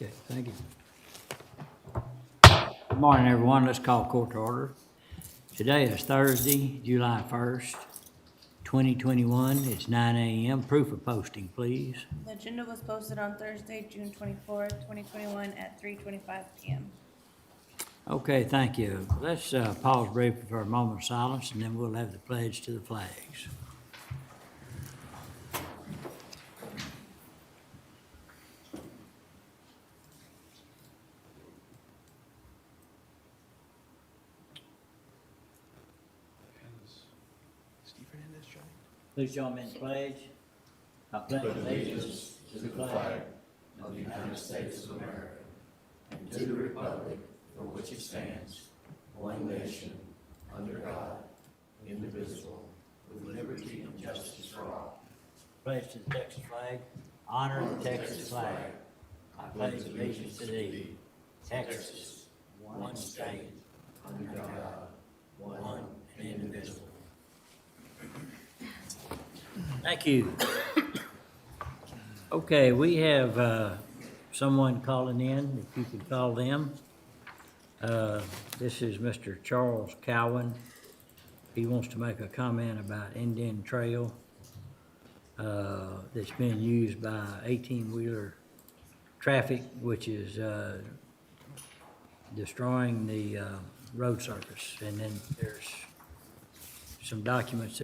Okay, thank you. Good morning, everyone. Let's call court to order. Today is Thursday, July 1st, 2021. It's 9 a.m. Proof of posting, please. The agenda was posted on Thursday, June 24th, 2021 at 3:25 p.m. Okay, thank you. Let's pause briefly for a moment of silence, and then we'll have the pledge to the flags. Please join me in the pledge. I pledge allegiance to the flag of the United States of America and to the republic for which it stands, one nation, under God, indivisible, with liberty and justice for all. Pledge to the Texas flag. Honor the Texas flag. I pledge allegiance to thee, Texas, one state, under God, one and indivisible. Thank you. Okay, we have someone calling in, if you could call them. This is Mr. Charles Cowan. He wants to make a comment about Indian Trail that's being used by 18-wheeler traffic, which is destroying the road surface. And then there's some documents.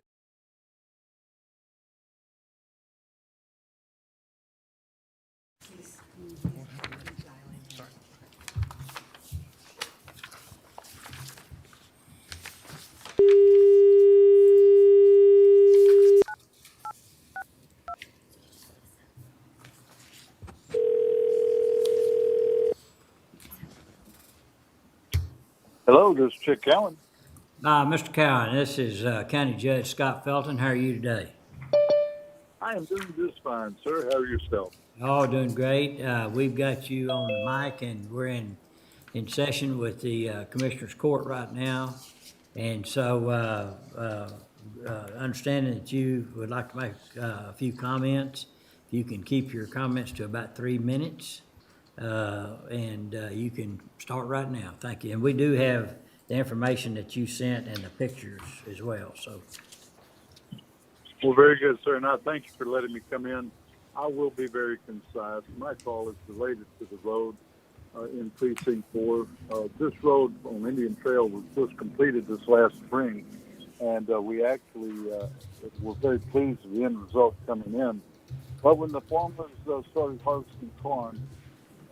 Hello, this is Chick Cowan. Mr. Cowan, this is County Judge Scott Felton. How are you today? I am doing just fine, sir. How are yourself? Oh, doing great. We've got you on the mic, and we're in session with the Commissioner's Court right now. And so, understanding that you would like to make a few comments, you can keep your comments to about 3 minutes, and you can start right now. Thank you. And we do have the information that you sent and the pictures as well. So, Well, very good, sir. And I thank you for letting me come in. I will be very concise. My call is related to the road in Precinct 4. This road on Indian Trail was just completed this last spring, and we actually were very pleased with the end result coming in. But when the farmers started harvesting corn,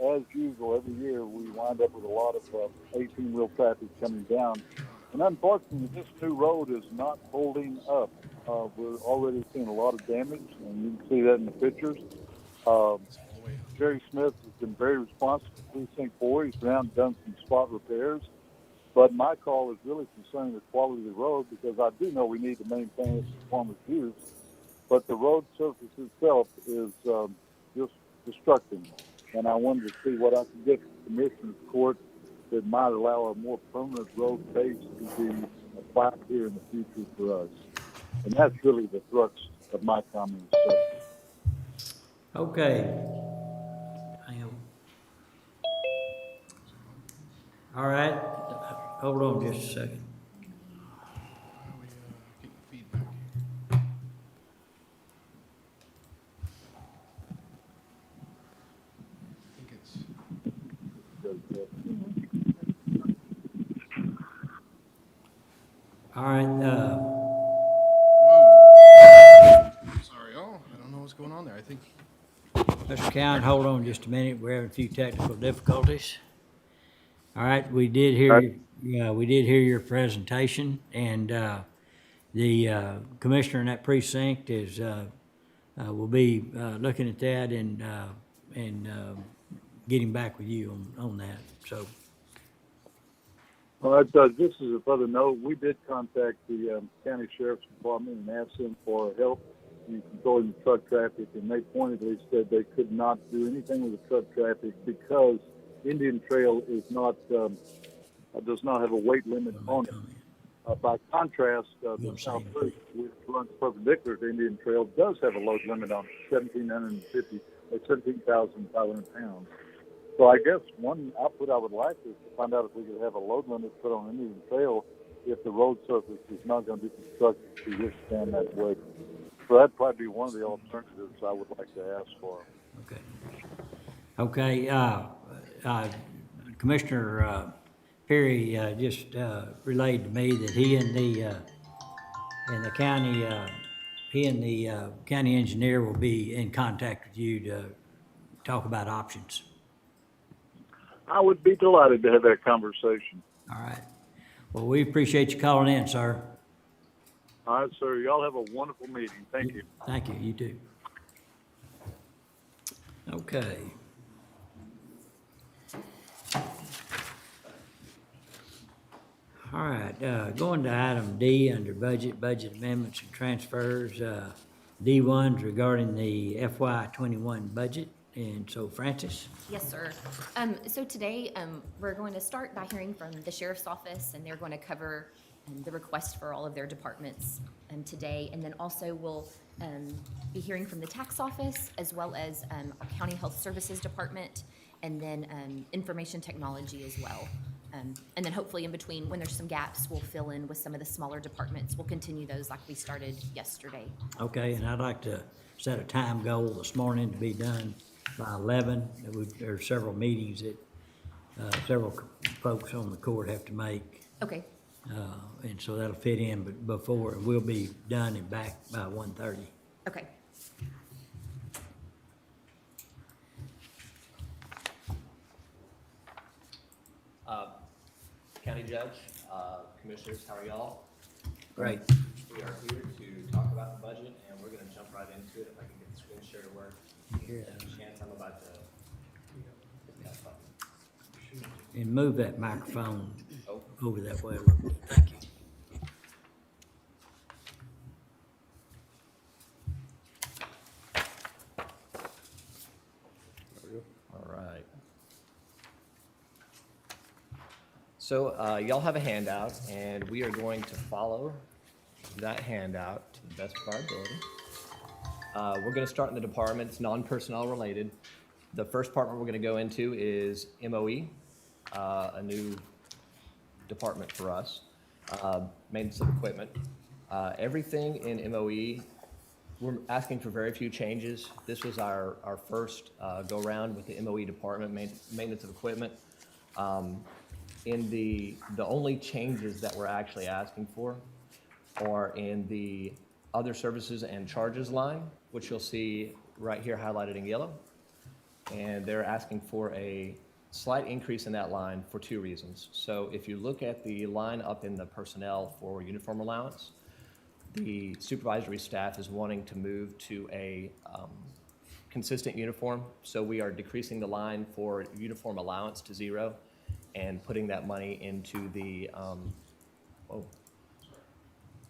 as usual, every year we wind up with a lot of 18-wheel traffic coming down. And unfortunately, this new road is not holding up. We're already seeing a lot of damage, and you can see that in the pictures. Jerry Smith has been very responsive to Precinct 4. He's been out and done some spot repairs. But my call is really concerning the quality of the road, because I do know we need to maintain it for farmers' use. But the road surface itself is just destructing. And I wanted to see what I could get from the Commissioner's Court that might allow a more permanent road base to be applied here in the future for us. And that's really the thrust of my comments. okay. Hang on. All right. Hold on just a second. All right. Sorry, I don't know what's going on there. I think. Mr. Cowan, hold on just a minute. We're having a few technical difficulties. All right, we did hear your presentation, and the commissioner in that precinct is will be looking at that and getting back with you on that. So. All right, just as a further note, we did contact the county sheriff's department and asked them for help in controlling the truck traffic, and they pointedly said they could not do anything with the truck traffic because Indian Trail is not does not have a weight limit on it. By contrast, the South First, which runs perpendicular to Indian Trail, does have a load limit on it, 17,500 pounds. So I guess one output I would like is to find out if we could have a load limit put on Indian Trail if the road surface is not going to be constructed to withstand that weight. So that'd probably be one of the alternatives I would like to ask for. Okay. Okay, Commissioner Perry just relayed to me that he and the county, he and the county engineer will be in contact with you to talk about options. I would be delighted to have that conversation. All right. Well, we appreciate you calling in, sir. All right, sir. Y'all have a wonderful meeting. Thank you. Thank you, you too. Okay. All right, going to item D under budget amendments and transfers. D1's regarding the FY '21 budget, and so Francis? Yes, sir. So today, we're going to start by hearing from the sheriff's office, and they're going to cover the request for all of their departments today. And then also we'll be hearing from the tax office, as well as our county health services department, and then information technology as well. And then hopefully in between, when there's some gaps, we'll fill in with some of the smaller departments. We'll continue those like we started yesterday. Okay, and I'd like to set a time goal this morning to be done by 11. There are several meetings that several folks on the court have to make. Okay, And so that'll fit in but before, we'll be done and back by 1:30. okay. County Judge, Commissioners, how are y'all? Great. We are here to talk about the budget, and we're gonna jump right into it. If I can get the screen share to work. Chance, I'm about to. And move that microphone Oh. over that way a little bit. Thank you. All right. So y'all have a handout, and we are going to follow that handout to the best of our ability. We're going to start in the departments, non-personnel related. The first department we're going to go into is MOE, a new department for us, maintenance of equipment. Everything in MOE, we're asking for very few changes. This was our first go-round with the MOE department, maintenance of equipment. In the only changes that we're actually asking for are in the other services and charges line, which you'll see right here highlighted in yellow. And they're asking for a slight increase in that line for two reasons. So if you look at the line up in the personnel for uniform allowance, the supervisory staff is wanting to move to a consistent uniform. So we are decreasing the line for uniform allowance to 0 and putting that money into the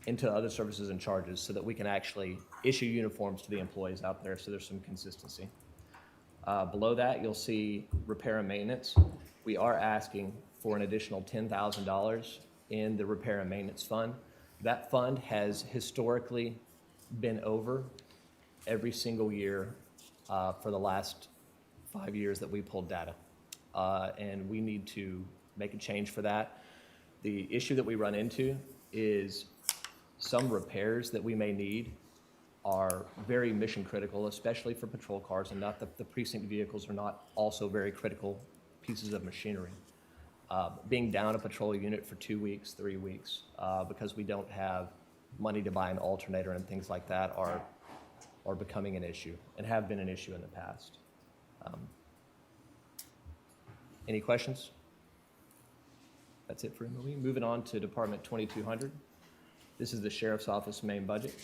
into other services and charges so that we can actually issue uniforms to the employees out there, so there's some consistency. Below that, you'll see repair and maintenance. We are asking for an additional $10,000 in the repair and maintenance fund. That fund has historically been over every single year for the last 5 years that we pulled data. And we need to make a change for that. The issue that we run into is some repairs that we may need are very mission critical, especially for patrol cars, and not that the precinct vehicles are not also very critical pieces of machinery. Being down a patrol unit for 2 weeks, 3 weeks, because we don't have money to buy an alternator and things like that are becoming an issue and have been an issue in the past. Any questions? That's it for MOE. Moving on to Department 2200. This is the Sheriff's Office main budget.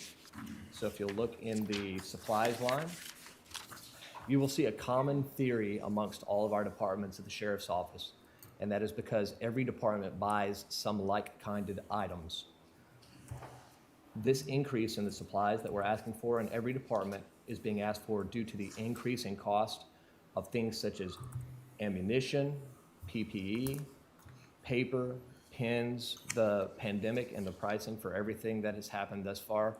So if you'll look in the supplies line, you will see a common theory amongst all of our departments at the Sheriff's Office, and that is because every department buys some like-kinded items. This increase in the supplies that we're asking for in every department is being asked for due to the increase in cost of things such as ammunition, PPE, paper, pens. The pandemic and the pricing for everything that has happened thus far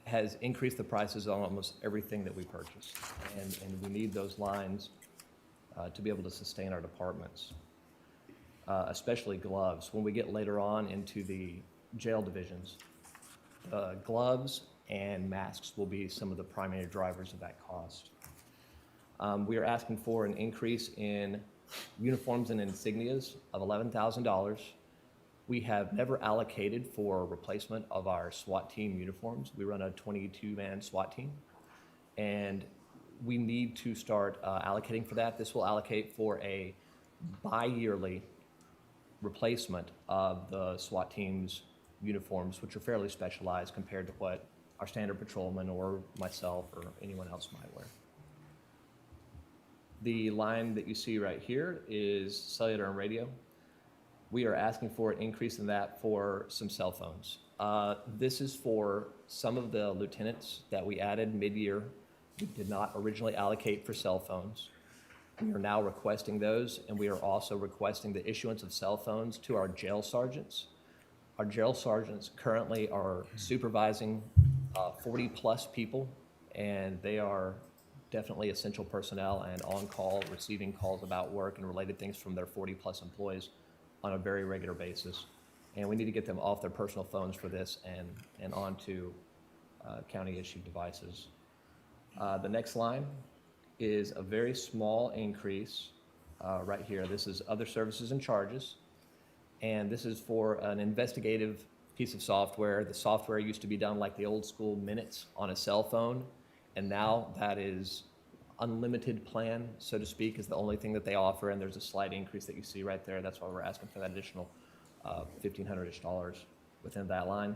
has increased the prices on almost everything that we purchase. And we need those lines to be able to sustain our departments, especially gloves. When we get later on into the jail divisions, gloves and masks will be some of the primary drivers of that cost. We are asking for an increase in uniforms and insignias of $11,000. We have never allocated for replacement of our SWAT team uniforms. We run a 22-man SWAT team, and we need to start allocating for that. This will allocate for a bi-yearly replacement of the SWAT team's uniforms, which are fairly specialized compared to what our standard patrolman or myself or anyone else might wear. The line that you see right here is cellular and radio. We are asking for an increase in that for some cell phones. This is for some of the lieutenants that we added mid-year. We did not originally allocate for cell phones. We are now requesting those, and we are also requesting the issuance of cell phones to our jail sergeants. Our jail sergeants currently are supervising 40-plus people, and they are definitely essential personnel and on call, receiving calls about work and related things from their 40-plus employees on a very regular basis. And we need to get them off their personal phones for this and onto county-issued devices. The next line is a very small increase right here. This is other services and charges. And this is for an investigative piece of software. The software used to be done like the old school minutes on a cell phone. And now that is unlimited plan, so to speak, is the only thing that they offer. And there's a slight increase that you see right there. That's why we're asking for that additional $1,500-ish within that line.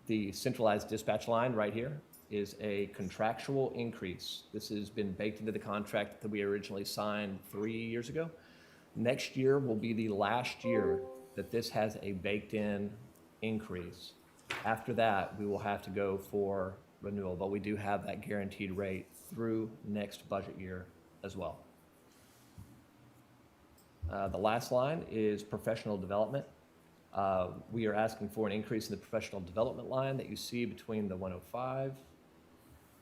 The centralized dispatch line right here is a contractual increase. This has been baked into the contract that we originally signed 3 years ago. Next year will be the last year that this has a baked-in increase. After that, we will have to go for renewal, but we do have that guaranteed rate through next budget year as well. The last line is professional development. We are asking for an increase in the professional development line that you see between the 105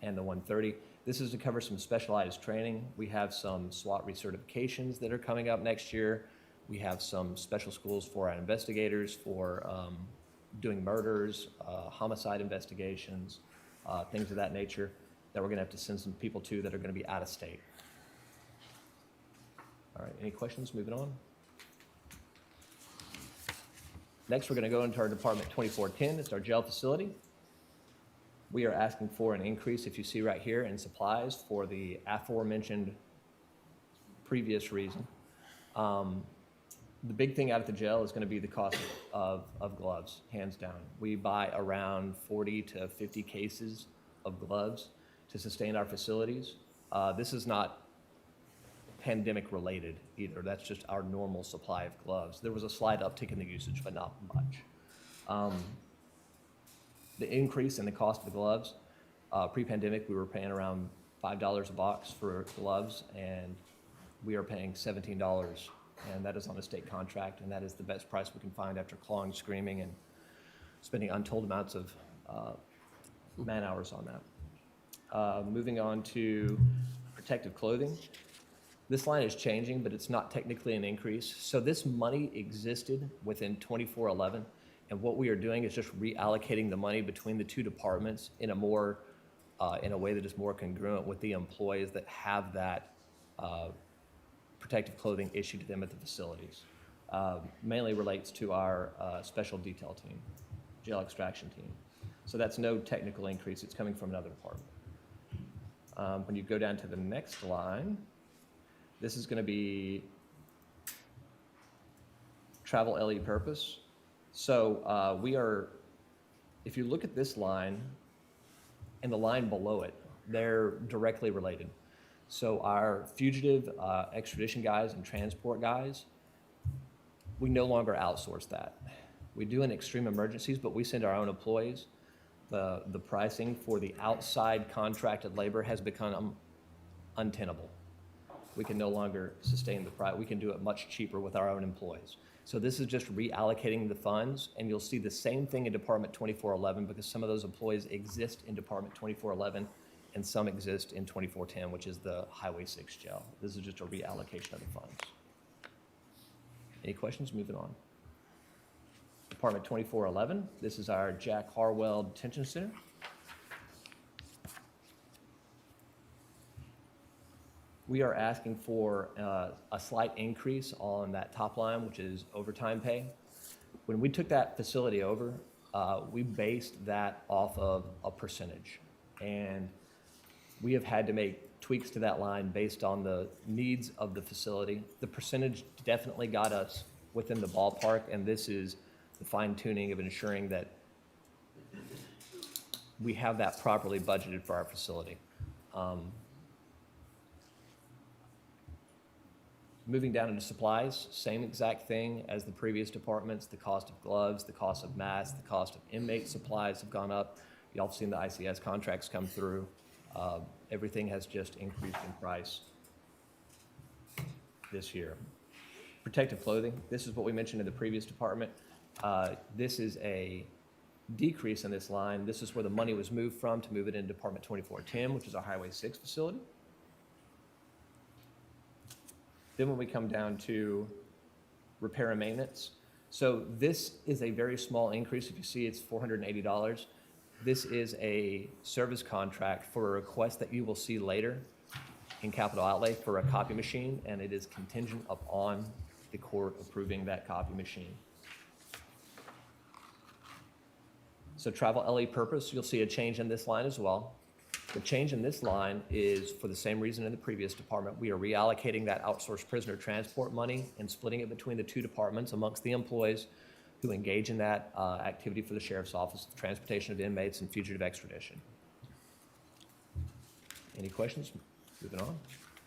and the 130. This is to cover some specialized training. We have some SWAT recertifications that are coming up next year. We have some special schools for our investigators for doing murders, homicide investigations, things of that nature that we're gonna have to send some people to that are gonna be out of state. All right, any questions? Moving on. Next, we're gonna go into our Department 2410. It's our jail facility. We are asking for an increase, if you see right here, in supplies for the aforementioned previous reason. The big thing out at the jail is gonna be the cost of gloves, hands down. We buy around 40 to 50 cases of gloves to sustain our facilities. This is not pandemic related either. That's just our normal supply of gloves. There was a slight uptick in the usage, but not much. The increase in the cost of the gloves, pre-pandemic, we were paying around $5 a box for gloves, and we are paying $17, and that is on a state contract, and that is the best price we can find after clawing, screaming, and spending untold amounts of man hours on that. Moving on to protective clothing. This line is changing, but it's not technically an increase. So this money existed within 2411, and what we are doing is just reallocating the money between the two departments in a more, in a way that is more congruent with the employees that have that protective clothing issued to them at the facilities. Mainly relates to our special detail team, jail extraction team. So that's no technical increase. It's coming from another department. When you go down to the next line, this is going to be travel LE purpose. So we are, if you look at this line and the line below it, they're directly related. So our fugitive extradition guys and transport guys, we no longer outsource that. We do in extreme emergencies, but we send our own employees. The pricing for the outside contracted labor has become untenable. We can no longer sustain the price. We can do it much cheaper with our own employees. So this is just reallocating the funds, and you'll see the same thing in Department 2411 because some of those employees exist in Department 2411 and some exist in 2410, which is the Highway 6 jail. This is just a reallocation of the funds. Any questions? Moving on. Department 2411, this is our Jack Harwell Detention Center. We are asking for a slight increase on that top line, which is overtime pay. When we took that facility over, we based that off of a percentage. And we have had to make tweaks to that line based on the needs of the facility. The percentage definitely got us within the ballpark, and this is the fine tuning of ensuring that we have that properly budgeted for our facility. Moving down into supplies, same exact thing as the previous departments. The cost of gloves, the cost of masks, the cost of inmate supplies have gone up. Y'all have seen the ICS contracts come through. Everything has just increased in price this year. Protective clothing, this is what we mentioned in the previous department. This is a decrease in this line. This is where the money was moved from to move it into Department 2410, which is our Highway 6 facility. Then when we come down to repair and maintenance, so this is a very small increase. If you see, it's $480. This is a service contract for a request that you will see later in capital outlay for a copy machine, and it is contingent upon the court approving that copy machine. So travel LE purpose, you'll see a change in this line as well. The change in this line is for the same reason in the previous department. We are reallocating that outsourced prisoner transport money and splitting it between the two departments amongst the employees who engage in that activity for the sheriff's office, the transportation of inmates and fugitive extradition. Any questions? Moving on.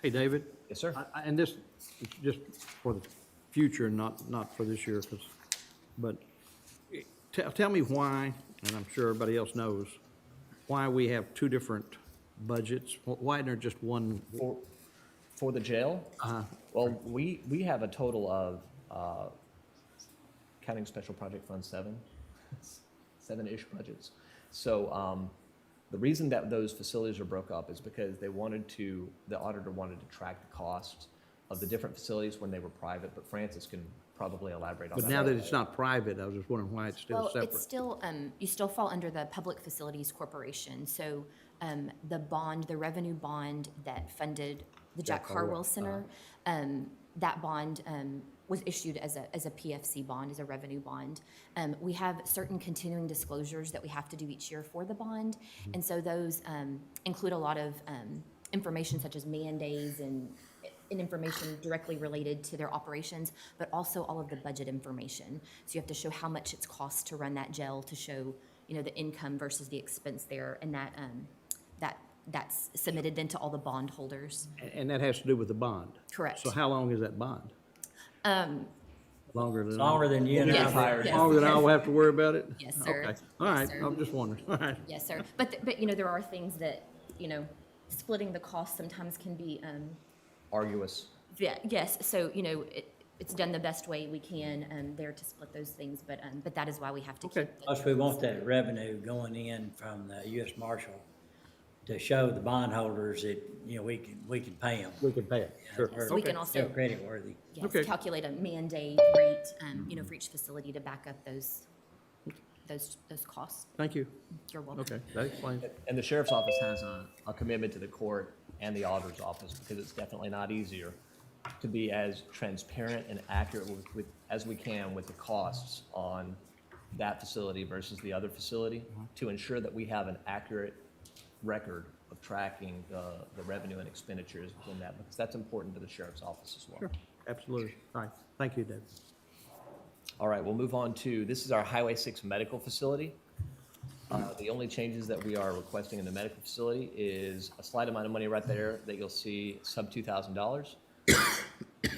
Hey, David? Yes, sir. And this is just for the future, not for this year, but tell me why, and I'm sure everybody else knows, why we have two different budgets. Why isn't there just one? For the jail? Well, we have a total of, counting special project fund, seven-ish budgets. So the reason that those facilities are broke up is because the auditor wanted to track the costs of the different facilities when they were private, but Francis can probably elaborate on that. But now that it's not private, I was just wondering why it's still Well, separate. it's still, you still fall under the Public Facilities Corporation. So the bond, the revenue bond that funded the Jack Harwell Center, that bond was issued as a PFC bond, as a revenue bond. We have certain continuing disclosures that we have to do each year for the bond. And so those include a lot of information such as man days and information directly related to their operations, but also all of the budget information. So you have to show how much it's cost to run that jail, to show, the income versus the expense there, and that's submitted then to all the bond holders. And that has to do with the bond? Correct. So how long is that bond? Longer than? Longer than you and I. Yes, were. yes. Longer than I will have to worry about it? Yes, sir. Okay, all Yes, right, sir. I'm just wondering, all right. Yes, sir. But there are things that, splitting the cost sometimes can be, Arduous. yeah, yes. So, it's done the best way we can there to split those things, but that is why we have to Okay. keep. Plus, we want that revenue going in from the U.S. Marshal to show the bondholders that, we can pay them. We can pay it, sure. So we can also, They're credit worthy. yes, Okay. calculate a mandate rate, for each facility to back up those costs. Thank you. You're welcome. Okay, that explains. And the sheriff's office has a commitment to the court and the auditor's office, because it's definitely not easier to be as transparent and accurate as we can with the costs on that facility versus the other facility, to ensure that we have an accurate record of tracking the revenue and expenditures within that, because that's important to the sheriff's office as well. Sure, absolutely. All right, thank you, David. All right, we'll move on to, this is our Highway 6 medical facility. The only changes that we are requesting in the medical facility is a slight amount of money right there that you'll see, sub $2,000.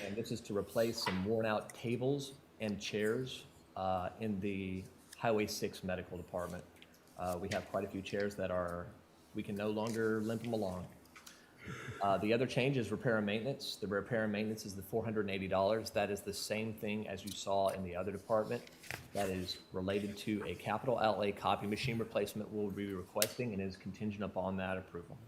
And this is to replace some worn-out tables and chairs in the Highway 6 medical department. We have quite a few chairs that we can no longer limp them along. The other change is repair and maintenance. The repair and maintenance is the $480. That is the same thing as you saw in the other department. That is related to a capital outlay copy machine replacement we'll be requesting, and is contingent upon that approval.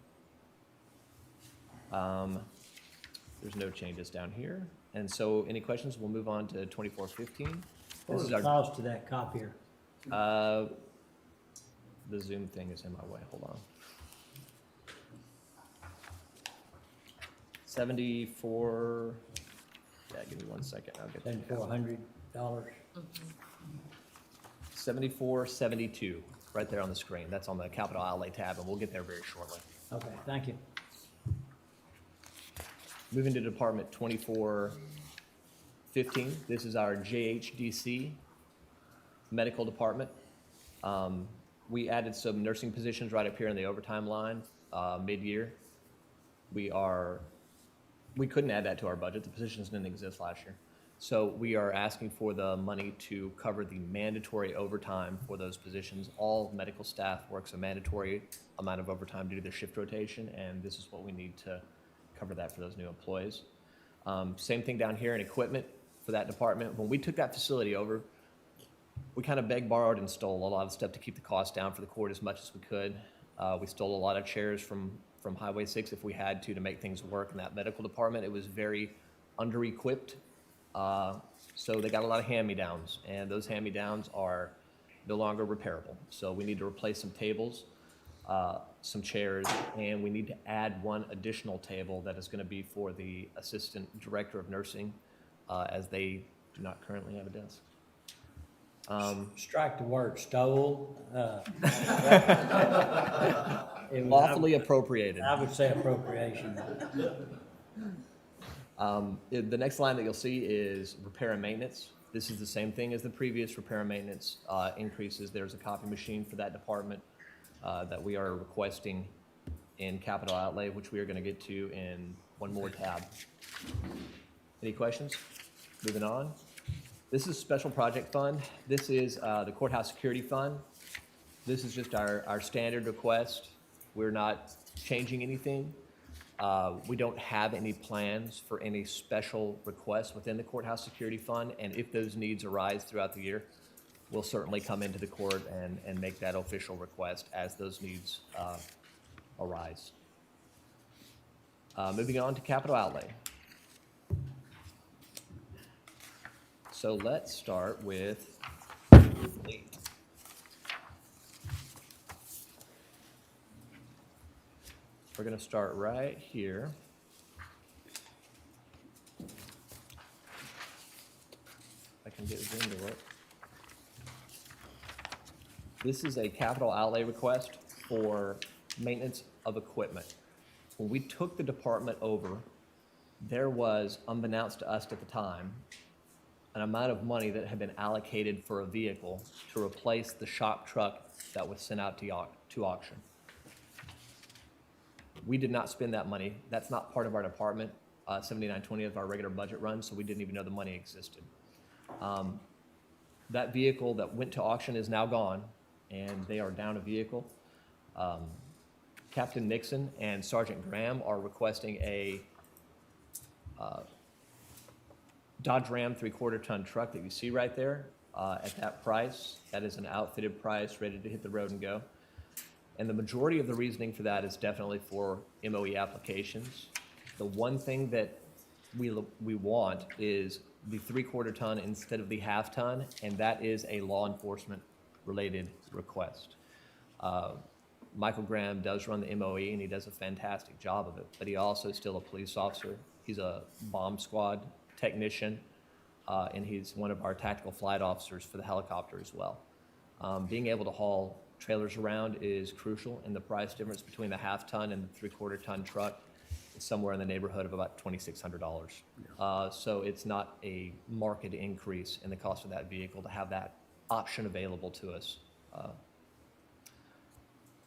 There's no changes down here. And so any questions? We'll move on to 2415. What This was is the our, cost to that copier? the Zoom thing is in my way. Hold on. 74, yeah, give me 1 second. I'll get that. $7,400? 7472, right there on the screen. That's on the capital outlay tab, and we'll get there very shortly. Okay, thank you. Moving to Department 2415, this is our JHDC Medical Department. We added some nursing positions right up here in the overtime line, mid-year. We couldn't add that to our budget. The positions didn't exist last year. So we are asking for the money to cover the mandatory overtime for those positions. All medical staff works a mandatory amount of overtime due to their shift rotation, and this is what we need to cover that for those new employees. Same thing down here in equipment for that department. When we took that facility over, we kind of begged, borrowed, and stole a lot of stuff to keep the cost down for the court as much as we could. We stole a lot of chairs from Highway 6 if we had to make things work in that medical department. It was very under-equipped. So they got a lot of hand-me-downs, and those hand-me-downs are no longer repairable. So we need to replace some tables, some chairs, and we need to add one additional table that is going to be for the Assistant Director of Nursing, as they do not currently have a desk. Strike the word stole. It was- Lawfully appropriated. I would say appropriation. The next line that you'll see is repair and maintenance. This is the same thing as the previous repair and maintenance increases. There's a copy machine for that department that we are requesting in capital outlay, which we are going to get to in one more tab. Any questions? Moving on. This is special project fund. This is the courthouse security fund. This is just our standard request. We're not changing anything. We don't have any plans for any special requests within the courthouse security fund, and if those needs arise throughout the year, we'll certainly come into the court and make that official request as those needs arise. Moving on to capital outlay. So let's start with fleet. We're going to start right here. I can get Zoom to work. This is a capital outlay request for maintenance of equipment. When we took the department over, there was, unbeknownst to us at the time, an amount of money that had been allocated for a vehicle to replace the shop truck that was sent out to auction. We did not spend that money. That's not part of our department. 7920 of our regular budget run, so we didn't even know the money existed. That vehicle that went to auction is now gone, and they are down a vehicle. Captain Nixon and Sergeant Graham are requesting a Dodge Ram 3/4 ton truck that you see right there at that price. That is an outfitted price, ready to hit the road and go. And the majority of the reasoning for that is definitely for MOE applications. The one thing that we want is the 3/4 ton instead of the 1/2 ton, and that is a law enforcement related request. Michael Graham does run the MOE, and he does a fantastic job of it, but he also is still a police officer. He's a bomb squad technician, and he's one of our tactical flight officers for the helicopter as well. Being able to haul trailers around is crucial, and the price difference between the 1/2 ton and the 3/4 ton truck is somewhere in the neighborhood of about $2,600. So it's not a market increase in the cost of that vehicle to have that option available to us.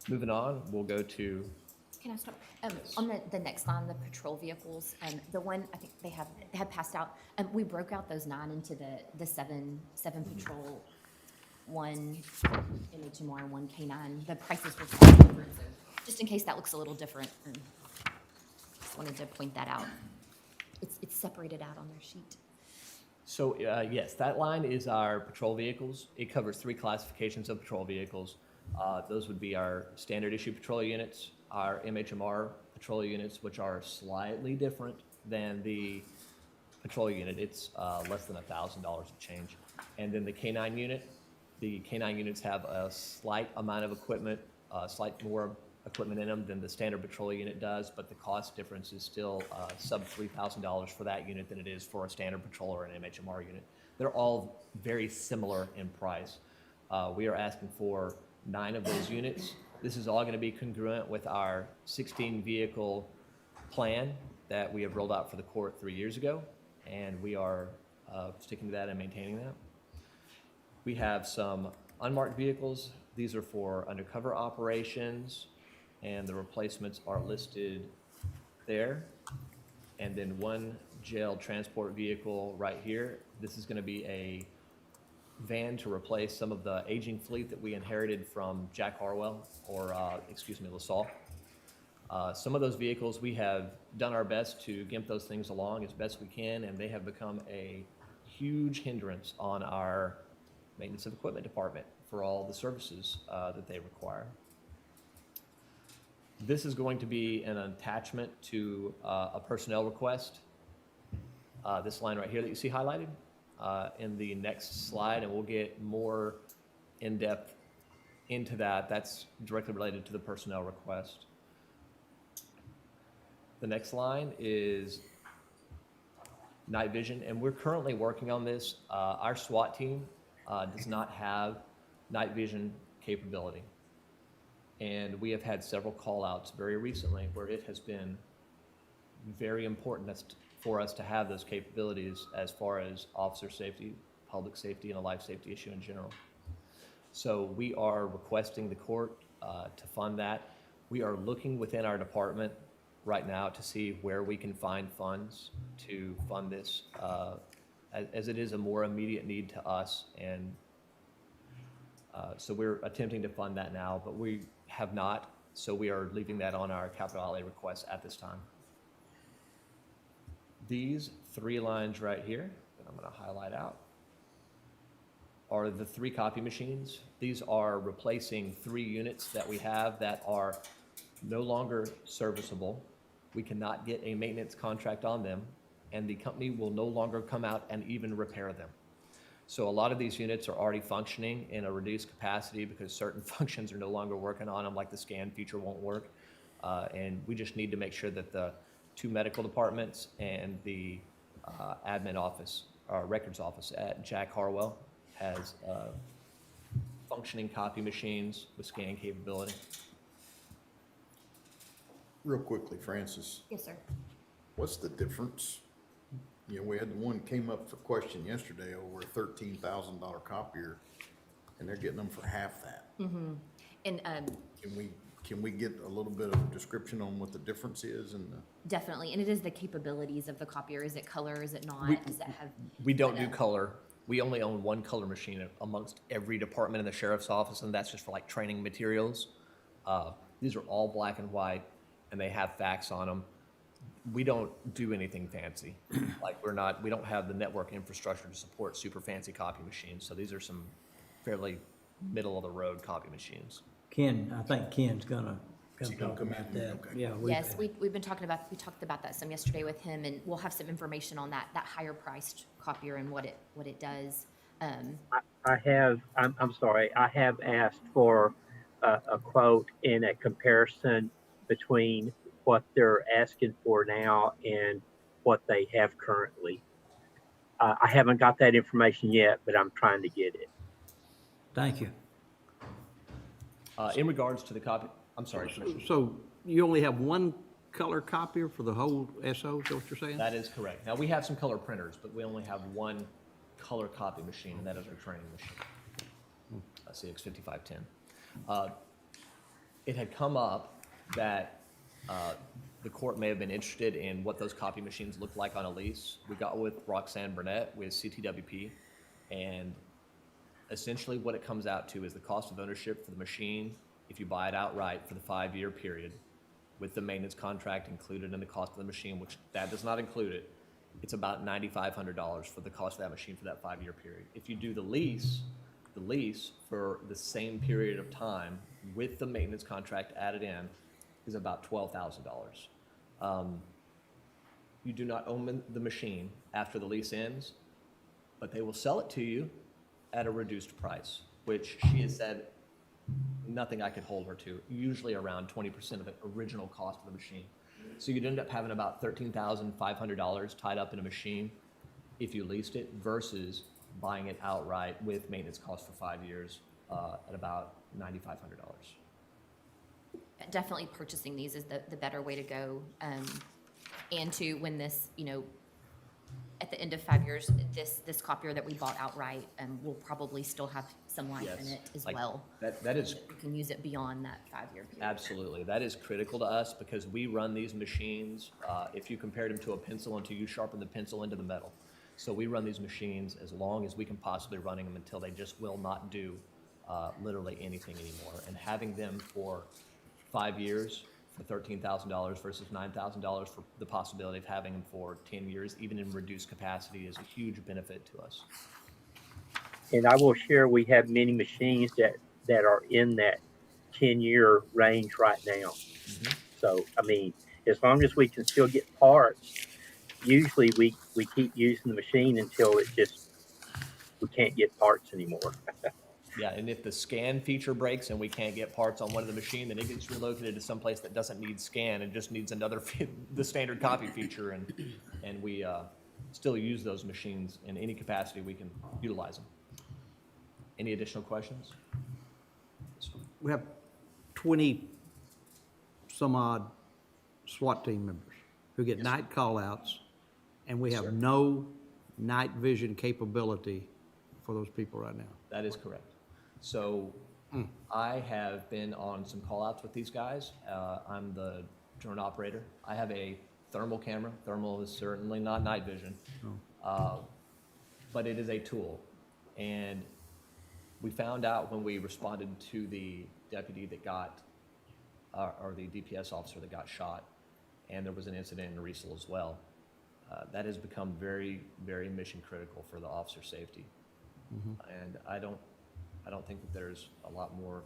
Moving on, we'll go to, Can I start? On the next line, the patrol vehicles, the one, I think they had passed out, we broke out those 9 into the seven patrol, 1 MHMR, 1 K9. The prices were slightly different, so just in case that looks a little different, just wanted to point that out. It's separated out on their sheet. so yes, that line is our patrol vehicles. It covers 3 classifications of patrol vehicles. Those would be our standard issue patrol units, our MHMR patrol units, which are slightly different than the patrol unit. It's less than $1,000 of change. And then the K-9 unit, the K-9 units have a slight amount of equipment, slight more equipment in them than the standard patrol unit does, but the cost difference is still sub $3,000 for that unit than it is for a standard patrol or an MHMR unit. They're all very similar in price. We are asking for 9 of those units. This is all going to be congruent with our 16 vehicle plan that we have rolled out for the court 3 years ago, and we are sticking to that and maintaining that. We have some unmarked vehicles. These are for undercover operations, and the replacements are listed there. And then 1 jail transport vehicle right here. This is going to be a van to replace some of the aging fleet that we inherited from Jack Harwell, or LaSalle. Some of those vehicles, we have done our best to gimp those things along as best we can, and they have become a huge hindrance on our maintenance of equipment department for all the services that they require. This is going to be an attachment to a personnel request. This line right here that you see highlighted in the next slide, and we'll get more in-depth into that. That's directly related to the personnel request. The next line is night vision, and we're currently working on this. Our SWAT team does not have night vision capability. And we have had several call-outs very recently where it has been very important for us to have those capabilities as far as officer safety, public safety, and a life safety issue in general. So we are requesting the court to fund that. We are looking within our department right now to see where we can find funds to fund this, as it is a more immediate need to us. And so we're attempting to fund that now, but we have not, so we are leaving that on our capital outlay request at this time. These 3 lines right here that I'm going to highlight out are the 3 copy machines. These are replacing 3 units that we have that are no longer serviceable. We cannot get a maintenance contract on them, and the company will no longer come out and even repair them. So a lot of these units are already functioning in a reduced capacity because certain functions are no longer working on them, like the scan feature won't work. And we just need to make sure that the 2 medical departments and the admin office, or records office at Jack Harwell has functioning copy machines with scan capability. Real quickly, Francis, Yes, sir. what's the difference? You know, we had the one came up for question yesterday over a $13,000 copier, and they're getting them for half that. And Can we get a little bit of description on what the difference is in the? definitely, and it is the capabilities of the copier. Is it color? Is it not? Does it have? We don't do color. We only own 1 color machine amongst every department in the sheriff's office, and that's just for like training materials. These are all black and white, and they have fax on them. We don't do anything fancy. Like we don't have the network infrastructure to support super fancy copy machines. So these are some fairly middle of the road copy machines. Ken, I think Ken's gonna come he gonna talk come about in? that. Okay. Yeah. Yes, we talked about that some yesterday with him, and we'll have some information on that higher priced copier and what it does. I'm sorry, I have asked for a quote in a comparison between what they're asking for now and what they have currently. I haven't got that information yet, but I'm trying to get it. Thank you. In regards to the copy, I'm sorry, Commissioner. So you only have 1 color copier for the whole SO, is that what you're saying? That is correct. Now, we have some color printers, but we only have 1 color copy machine, and that is our training machine, CX5510. It had come up that the court may have been interested in what those copy machines look like on a lease. We got with Roxanne Burnett with CTWP, and essentially what it comes out to is the cost of ownership for the machine if you buy it outright for the 5-year period with the maintenance contract included in the cost of the machine, which that does not include it. It's about $9,500 for the cost of that machine for that 5-year period. If you do the lease for the same period of time with the maintenance contract added in, is about $12,000. You do not own the machine after the lease ends, but they will sell it to you at a reduced price, which she has said nothing I could hold her to, usually around 20% of the original cost of the machine. So you'd end up having about $13,500 tied up in a machine if you leased it versus buying it outright with maintenance costs for 5 years at about $9,500. Definitely purchasing these is the better way to go. And to when this, at the end of 5 years, this copier that we bought outright will probably still have some life in Yes, it as like, well. that is You can use it beyond that 5-year period. absolutely, that is critical to us because we run these machines, if you compared them to a pencil until you sharpen the pencil into the metal. So we run these machines as long as we can possibly running them until they just will not do literally anything anymore. And having them for 5 years for $13,000 versus $9,000 for the possibility of having them for 10 years, even in reduced capacity, is a huge benefit to us. And I will share, we have many machines that are in that 10-year range right now. So, I mean, as long as we can still get parts, usually we keep using the machine until we can't get parts anymore. Yeah, and if the scan feature breaks and we can't get parts on one of the machine, then it gets relocated to someplace that doesn't need scan and just needs another, the standard copy feature, and we still use those machines in any capacity we can utilize them. Any additional questions? We have 20 some odd SWAT team members who get night call-outs, and we have no night vision capability for those people right now. That is correct. So I have been on some call-outs with these guys. I'm the drone operator. I have a thermal camera. Thermal is certainly not night vision, but it is a tool. And we found out when we responded to the deputy that got, or the DPS officer that got shot, and there was an incident in Riesel as well. That has become very, very mission critical for the officer safety. And I don't think that there's a lot more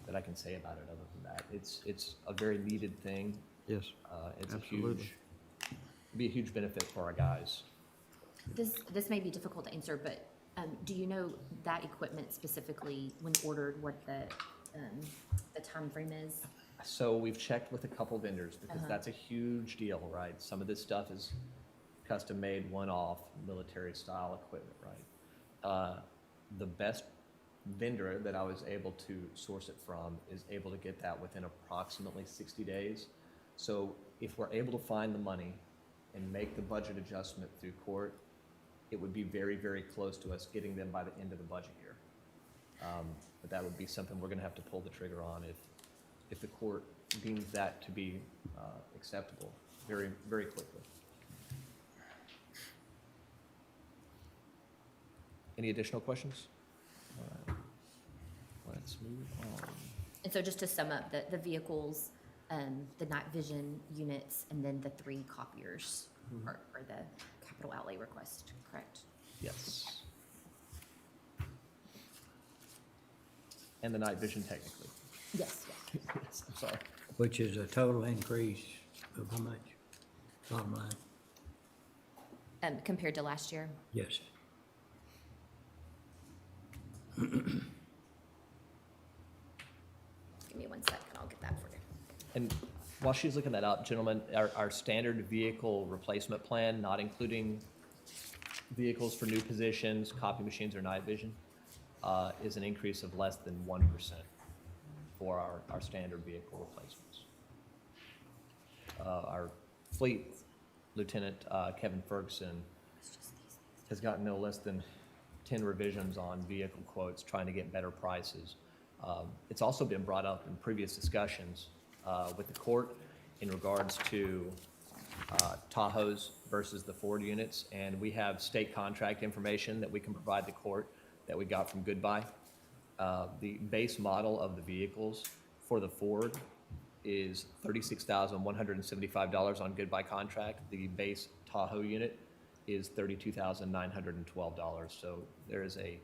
that I can say about it other than that. It's a very needed thing. Yes, It's absolutely. be a huge benefit for our guys. This may be difficult to answer, but do you know that equipment specifically, when ordered, what the time frame is? So we've checked with a couple vendors because that's a huge deal, right? Some of this stuff is custom made, one-off, military style equipment, right? The best vendor that I was able to source it from is able to get that within approximately 60 days. So if we're able to find the money and make the budget adjustment through court, it would be very, very close to us getting them by the end of the budget year. But that would be something we're gonna have to pull the trigger on if the court deems that to be acceptable very, very quickly. Any additional questions? All right. Let's move on. And so just to sum up, the vehicles, the night vision units, and then the 3 copiers are the capital outlay request, correct? Yes. And the night vision technically. Yes, yes. Yes, I'm sorry. Which is a total increase of how much? Bottom line? Compared to last year? Yes. Give me 1 second, I'll get that for you. And while she's looking that up, gentlemen, our standard vehicle replacement plan, not including vehicles for new positions, copy machines, or night vision, is an increase of less than 1% for our standard vehicle replacements. Our fleet lieutenant, Kevin Ferguson, has gotten no less than 10 revisions on vehicle quotes, trying to get better prices. It's also been brought up in previous discussions with the court in regards to Tahoes versus the Ford units, and we have state contract information that we can provide the court that we got from Goodbye. The base model of the vehicles for the Ford is $36,175 on Goodbye contract. The base Tahoe unit is $32,912. So there is a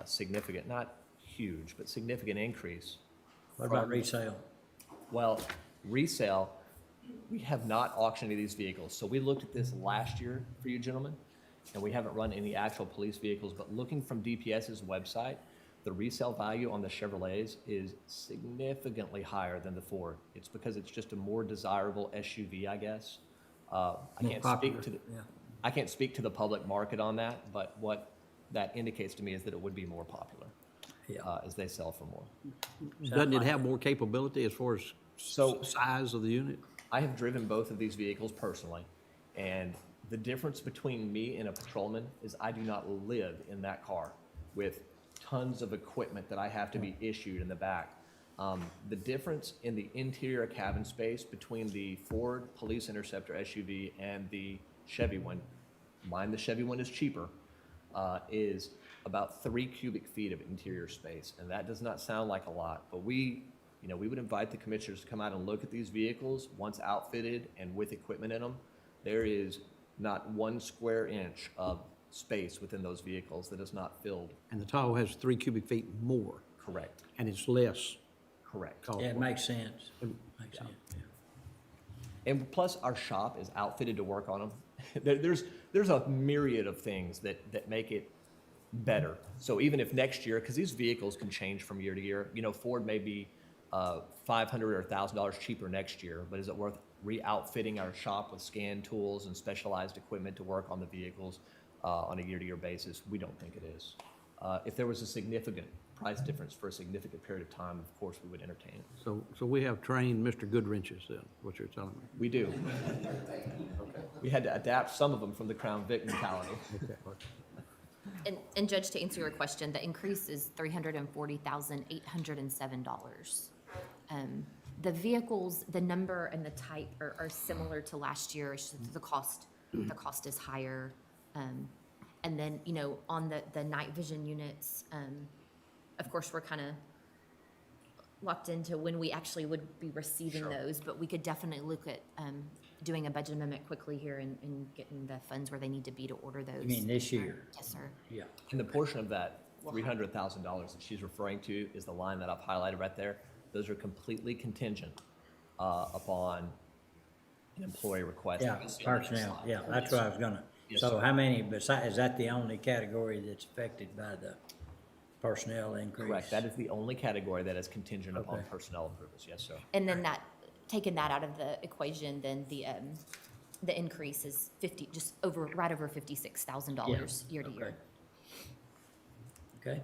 significant, not huge, but significant increase. What about resale? Well, resale, we have not auctioned any of these vehicles. So we looked at this last year for you gentlemen, and we haven't run any actual police vehicles, but looking from DPS's website, the resale value on the Chevrolets is significantly higher than the Ford. It's because it's just a more desirable SUV, I guess. I More can't popular, speak to the, yeah. I can't speak to the public market on that, but what that indicates to me is that it would be more popular, Yeah. as they sell for more. Doesn't it have more capability as far as So- size of the unit? I have driven both of these vehicles personally, and the difference between me and a patrolman is I do not live in that car with tons of equipment that I have to be issued in the back. The difference in the interior cabin space between the Ford Police Interceptor SUV and the Chevy one, the Chevy one is cheaper, is about 3 cubic feet of interior space. And that does not sound like a lot, but we would invite the commissioners to come out and look at these vehicles once outfitted and with equipment in them. There is not 1 square inch of space within those vehicles that is not filled. And the Tahoe has 3 cubic feet more, Correct. and it's less Correct. cost. Yeah, it makes sense. Makes sense, yeah. And plus, our shop is outfitted to work on them. There's a myriad of things that make it better. So even if next year, because these vehicles can change from year to year, Ford may be $500 or $1,000 cheaper next year, but is it worth re-outfitting our shop with scan tools and specialized equipment to work on the vehicles on a year-to-year basis? We don't think it is. If there was a significant price difference for a significant period of time, of course, we would entertain it. So we have trained Mr. Goodwrenches then, what you're telling me? We do. We had to adapt some of them from the Crown Vic mentality. Okay. And Judge, to answer your question, the increase is $340,807. The vehicles, the number and the type are similar to last year. It's just the cost is higher. And then, on the night vision units, of course, we're kind of locked into when we actually would be receiving those, but we could definitely look at doing a budget amendment quickly here and getting the funds where they need to be to order those. You mean this year? Yes, sir. Yeah. And the portion of that $300,000 that she's referring to is the line that I've highlighted right there. Those are completely contingent upon an employee request. Yeah, personnel, yeah, that's what I was gonna, Yes, so sir. how many, besides, is that the only category that's affected by the personnel increase? Correct. That is the only category that is contingent upon Okay. personnel improvements. Yes, sir. And then taking that out of the equation, then the increase is right over $56,000 year to year. Okay,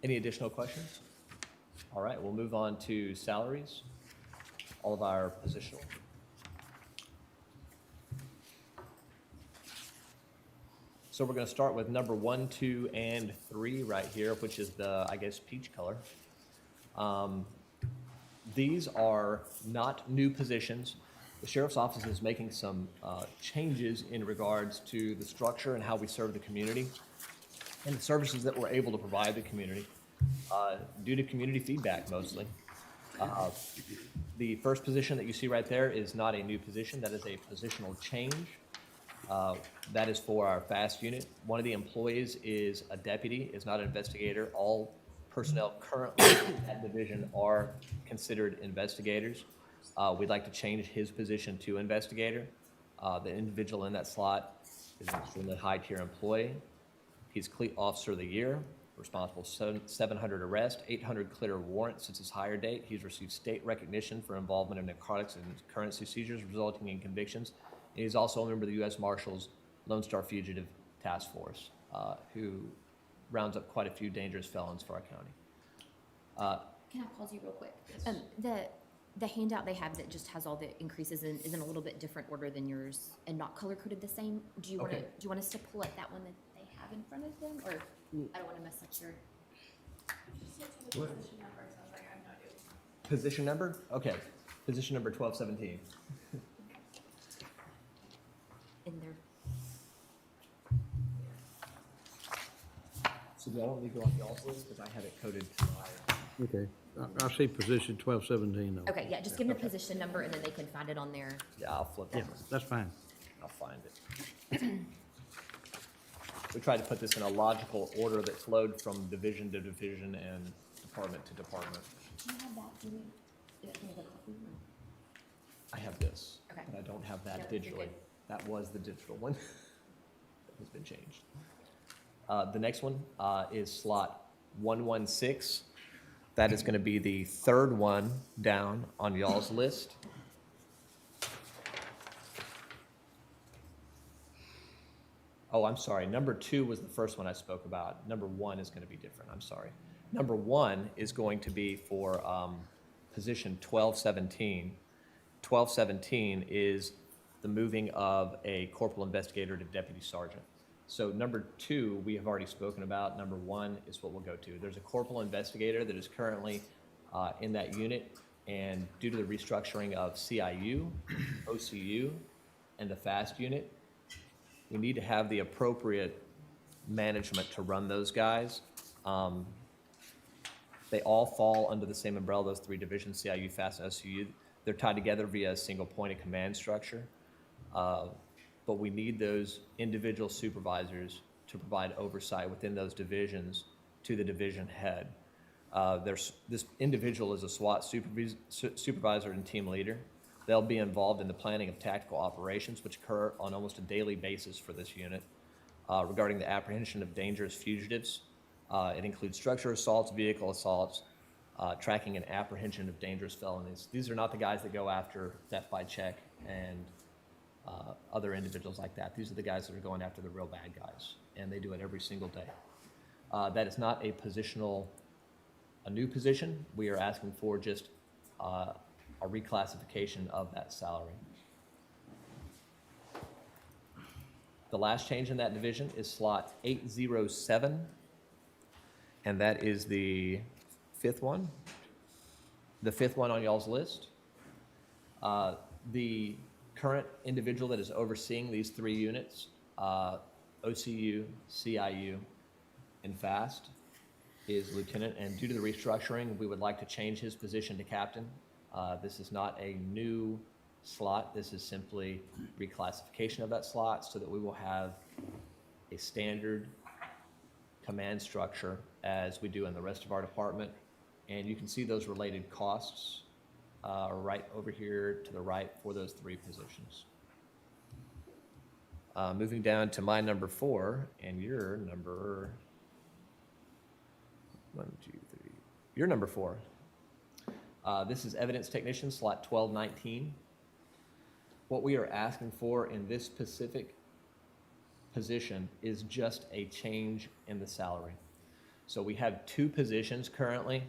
Any additional questions? All right, we'll move on to salaries. All of our positional. So we're going to start with number 1, 2, and 3 right here, which is the, I guess, peach color. These are not new positions. The sheriff's office is making some changes in regards to the structure and how we serve the community and the services that we're able to provide the community due to community feedback mostly. The first position that you see right there is not a new position. That is a positional change. That is for our FAST unit. One of the employees is a deputy, is not an investigator. All personnel currently in that division are considered investigators. We'd like to change his position to investigator. The individual in that slot is an extremely high-tier employee. He's Fleet Officer of the Year, responsible for 700 arrests, 800 clear warrants since his hire date. He's received state recognition for involvement in narcotics and currency seizures, resulting in convictions. And he's also a member of the U.S. Marshals Lone Star Fugitive Task Force, who rounds up quite a few dangerous felons for our county. Can I pause you real quick? The handout they have that just has all the increases is in a little bit different order than yours and not color coded the same. Do you want us to pull up that one that they have in front of them, or I don't want to mess up your. Position number? Okay. Position number 1217. In their. So do I want me to go on y'all's list, because I have it coded to my. Okay. I see position 1217 though. Okay, yeah, just give them the position number and then they can find it on there. Yeah, I'll flip Yeah, it. that's fine. I'll find it. We tried to put this in a logical order that flowed from division to division and department to department. Do you have that, Julie? I have this, Okay. but I don't have that No, you're digitally. good. That was the digital one. That has been changed. The next one is slot 116. That is going to be the third one down on y'all's list. Oh, I'm sorry. Number 2 was the first one I spoke about. Number 1 is going to be different. I'm sorry. Number 1 is going to be for position 1217. 1217 is the moving of a corporal investigator to deputy sergeant. So number 2, we have already spoken about. Number 1 is what we'll go to. There's a corporal investigator that is currently in that unit, and due to the restructuring of CIU, OCU, and the FAST unit, we need to have the appropriate management to run those guys. They all fall under the same umbrella, those 3 divisions, CIU, FAST, and OCU. They're tied together via a single point of command structure. But we need those individual supervisors to provide oversight within those divisions to the division head. This individual is a SWAT supervisor and team leader. They'll be involved in the planning of tactical operations, which occur on almost a daily basis for this unit. Regarding the apprehension of dangerous fugitives, it includes structure assaults, vehicle assaults, tracking and apprehension of dangerous felonies. These are not the guys that go after theft by check and other individuals like that. These are the guys that are going after the real bad guys, and they do it every single day. That is not a new position. We are asking for just a reclassification of that salary. The last change in that division is slot 807, and that is the 5th one. The 5th one on y'all's list. The current individual that is overseeing these 3 units, OCU, CIU, and FAST, is lieutenant, and due to the restructuring, we would like to change his position to captain. This is not a new slot. This is simply reclassification of that slot so that we will have a standard command structure as we do in the rest of our department. And you can see those related costs right over here to the right for those 3 positions. Moving down to my number 4 and your number 1, 2, 3. Your number 4. This is evidence technician, slot 1219. What we are asking for in this specific position is just a change in the salary. So we have 2 positions currently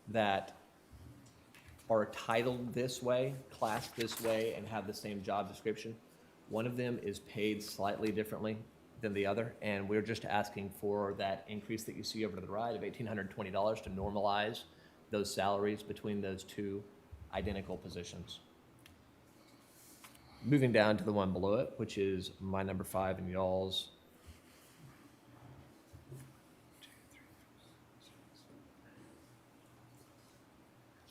that are titled this way, classed this way, and have the same job description. One of them is paid slightly differently than the other, and we're just asking for that increase that you see over to the right of $1,820 to normalize those salaries between those 2 identical positions. Moving down to the one below it, which is my number 5 and y'all's.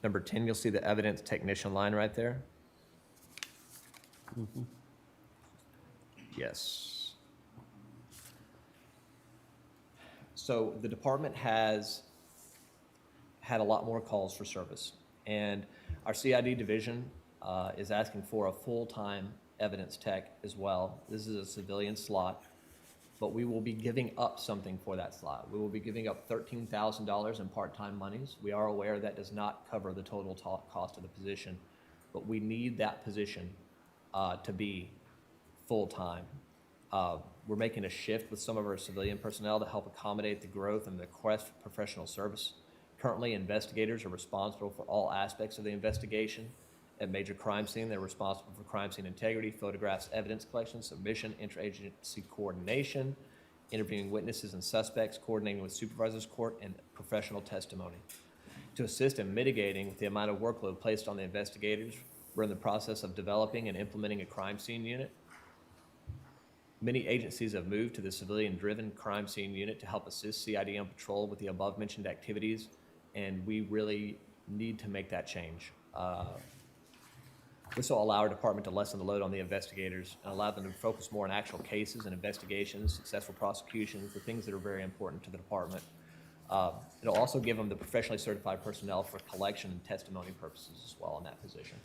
Number 10, you'll see the evidence technician line right there. Yes. So the department has had a lot more calls for service, and our CID division is asking for a full-time evidence tech as well. This is a civilian slot, but we will be giving up something for that slot. We will be giving up $13,000 in part-time monies. We are aware that does not cover the total cost of the position, but we need that position to be full-time. We're making a shift with some of our civilian personnel to help accommodate the growth and the request for professional service. Currently, investigators are responsible for all aspects of the investigation. At major crime scene, they're responsible for crime scene integrity, photographs, evidence collection, submission, interagency coordination, interviewing witnesses and suspects, coordinating with supervisors court, and professional testimony. To assist in mitigating the amount of workload placed on the investigators, we're in the process of developing and implementing a crime scene unit. Many agencies have moved to the civilian-driven crime scene unit to help assist CID on patrol with the above-mentioned activities, and we really need to make that change. This will allow our department to lessen the load on the investigators and allow them to focus more on actual cases and investigations, successful prosecutions, the things that are very important to the department. It'll also give them the professionally certified personnel for collection and testimony purposes as well in that position.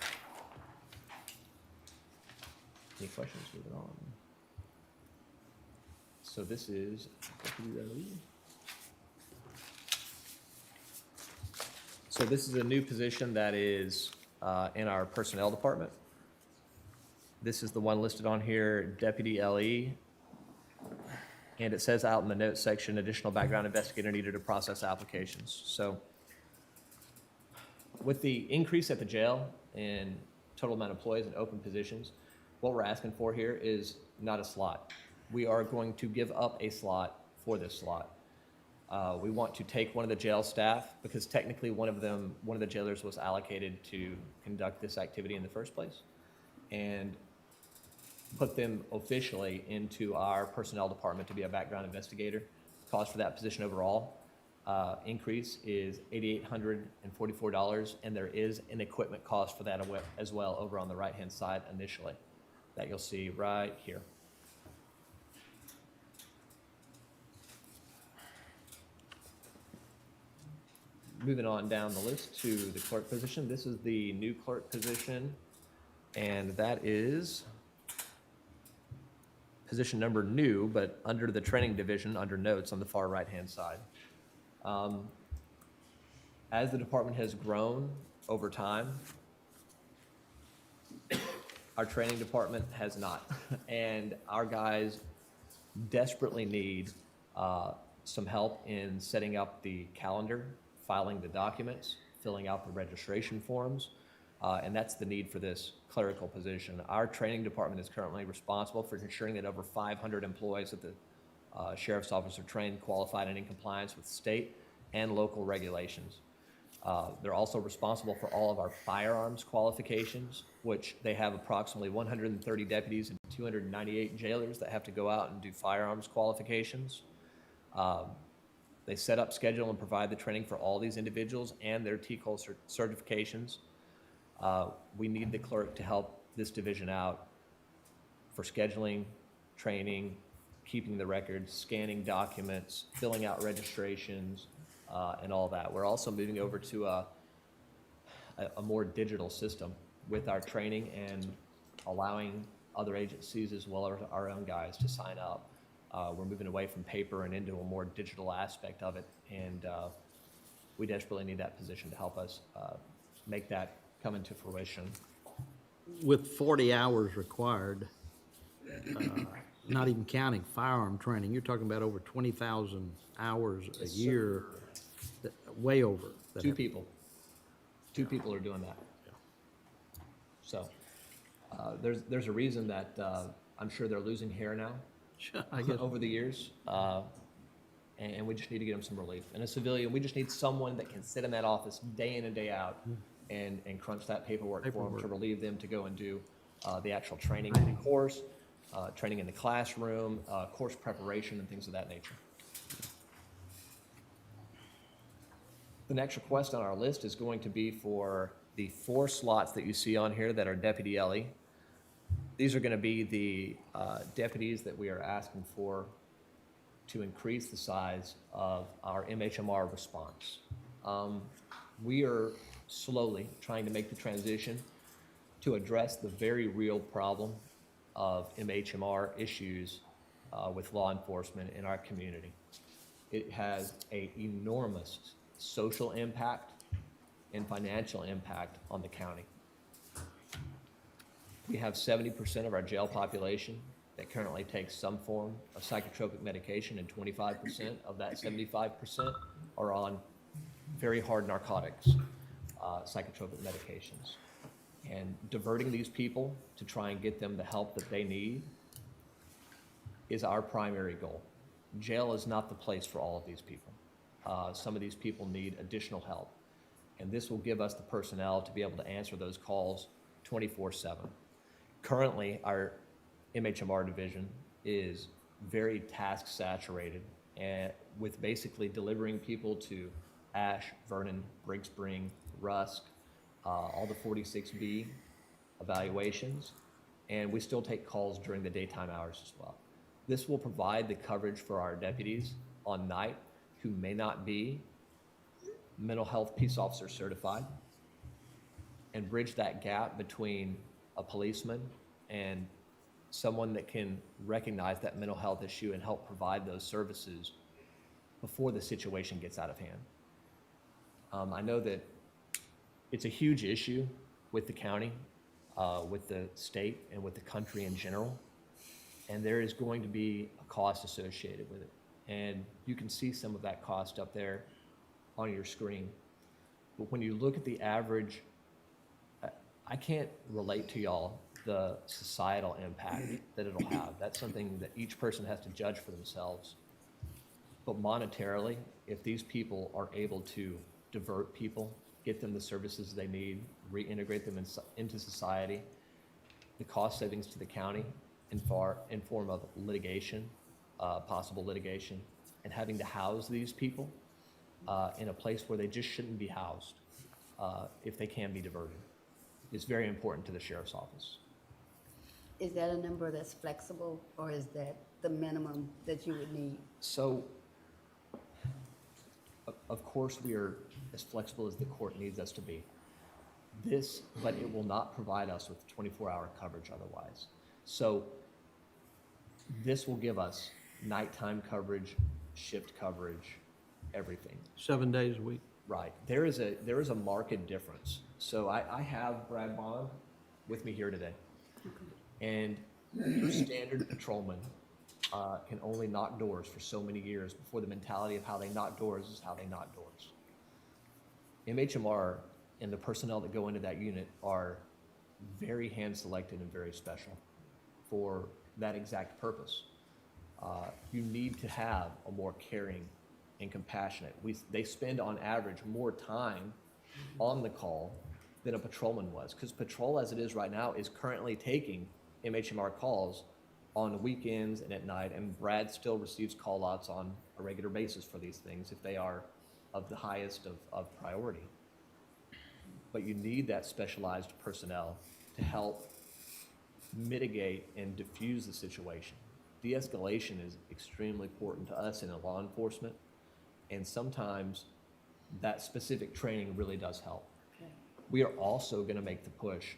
Any questions? Moving on. So this is So this is a new position that is in our personnel department. This is the one listed on here, Deputy LE. And it says out in the notes section, additional background investigator needed to process applications. So with the increase at the jail in total amount of employees and open positions, what we're asking for here is not a slot. We are going to give up a slot for this slot. We want to take one of the jail staff, because technically one of the jailers was allocated to conduct this activity in the first place, and put them officially into our personnel department to be a background investigator. Cost for that position overall increase is $8,844, and there is an equipment cost for that as well over on the right-hand side initially, that you'll see right here. Moving on down the list to the clerk position. This is the new clerk position, and that is position number new, but under the training division, under notes on the far right-hand side. As the department has grown over time, our training department has not. And our guys desperately need some help in setting up the calendar, filing the documents, filling out the registration forms, and that's the need for this clerical position. Our training department is currently responsible for ensuring that over 500 employees at the Sheriff's Office are trained, qualified, and in compliance with state and local regulations. They're also responsible for all of our firearms qualifications, which they have approximately 130 deputies and 298 jailers that have to go out and do firearms qualifications. They set up, schedule, and provide the training for all these individuals and their TCOL certifications. We need the clerk to help this division out for scheduling, training, keeping the records, scanning documents, filling out registrations, and all that. We're also moving over to a more digital system with our training and allowing other agencies as well as our own guys to sign up. We're moving away from paper and into a more digital aspect of it, and we desperately need that position to help us make that come into fruition. With 40 hours required, not even counting firearm training, you're talking about over 20,000 hours a year, way over. Two people are doing that. So there's a reason that I'm sure they're losing hair now. I guess. Over the years, and we just need to get them some relief. And a civilian, we just need someone that can sit in that office day in and day out and crunch that paperwork for them, to relieve them to go and do the actual training in the course, training in the classroom, course preparation, and things of that nature. The next request on our list is going to be for the 4 slots that you see on here that are Deputy LE. These are going to be the deputies that we are asking for to increase the size of our MHMR response. We are slowly trying to make the transition to address the very real problem of MHMR issues with law enforcement in our community. It has an enormous social impact and financial impact on the county. We have 70% of our jail population that currently takes some form of psychotropic medication, and 25% of that 75% are on very hard narcotics, psychotropic medications. And diverting these people to try and get them the help that they need is our primary goal. Jail is not the place for all of these people. Some of these people need additional help, and this will give us the personnel to be able to answer those calls 24/7. Currently, our MHMR division is very task saturated, and with basically delivering people to Ash, Vernon, Briggs Spring, Rusk, all the 46B evaluations, and we still take calls during the daytime hours as well. This will provide the coverage for our deputies on night who may not be mental health peace officer certified and bridge that gap between a policeman and someone that can recognize that mental health issue and help provide those services before the situation gets out of hand. I know that it's a huge issue with the county, with the state, and with the country in general. And there is going to be a cost associated with it. And you can see some of that cost up there on your screen. But when you look at the average, I can't relate to y'all the societal impact that it'll have. That's something that each person has to judge for themselves. But monetarily, if these people are able to divert people, get them the services they need, reintegrate them into society, the cost savings to the county in form of litigation, possible litigation, and having to house these people in a place where they just shouldn't be housed if they can be diverted is very important to the sheriff's office. Is that a number that's flexible, or is that the minimum that you would need? So, of course, we are as flexible as the court needs us to be. But it will not provide us with 24-hour coverage otherwise. So, this will give us nighttime coverage, shift coverage, everything. 7 days a week. Right. There is a marked difference. So I have Brad Bond with me here today. And your standard patrolman can only knock doors for so many years before the mentality of how they knock doors is how they knock doors. MHMR and the personnel that go into that unit are very hand-selected and very special for that exact purpose. You need to have a more caring and compassionate. They spend on average more time on the call than a patrolman was, because patrol as it is right now is currently taking MHMR calls on weekends and at night, and Brad still receives call outs on a regular basis for these things if they are of the highest of priority. But you need that specialized personnel to help mitigate and diffuse the situation. De-escalation is extremely important to us in law enforcement, and sometimes that specific training really does help. Okay. We are also going to make the push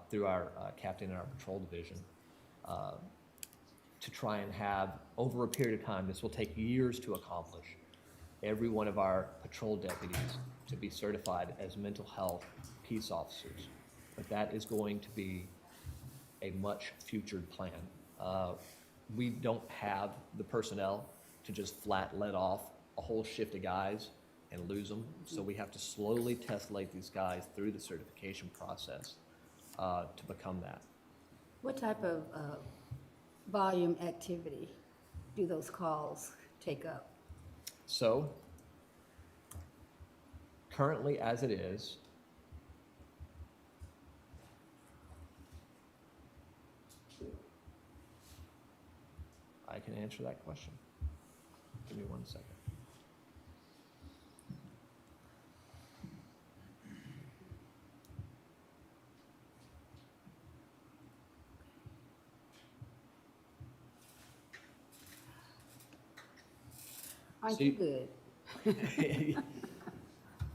through our captain and our patrol division to try and have, over a period of time, this will take years to accomplish, every one of our patrol deputies to be certified as mental health peace officers. But that is going to be a much futured plan. We don't have the personnel to just flat let off a whole shift of guys and lose them. So we have to slowly tessellate these guys through the certification process to become that. What type of volume activity do those calls take up? So currently as it is, I can answer that question. Give me 1 second. Aren't See- you good?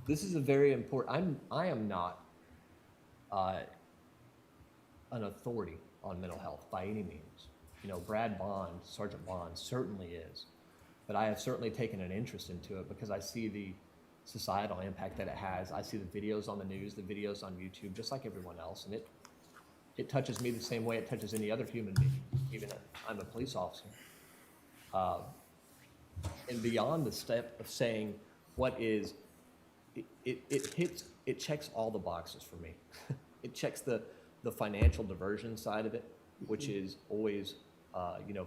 This is a very important, I am not an authority on mental health by any means. You know, Brad Bond, Sergeant Bond certainly is, but I have certainly taken an interest into it because I see the societal impact that it has. I see the videos on the news, the videos on YouTube, just like everyone else, and it touches me the same way it touches any other human being, even if I'm a police officer. And beyond the step of saying what is, it checks all the boxes for me. It checks the financial diversion side of it, which is always,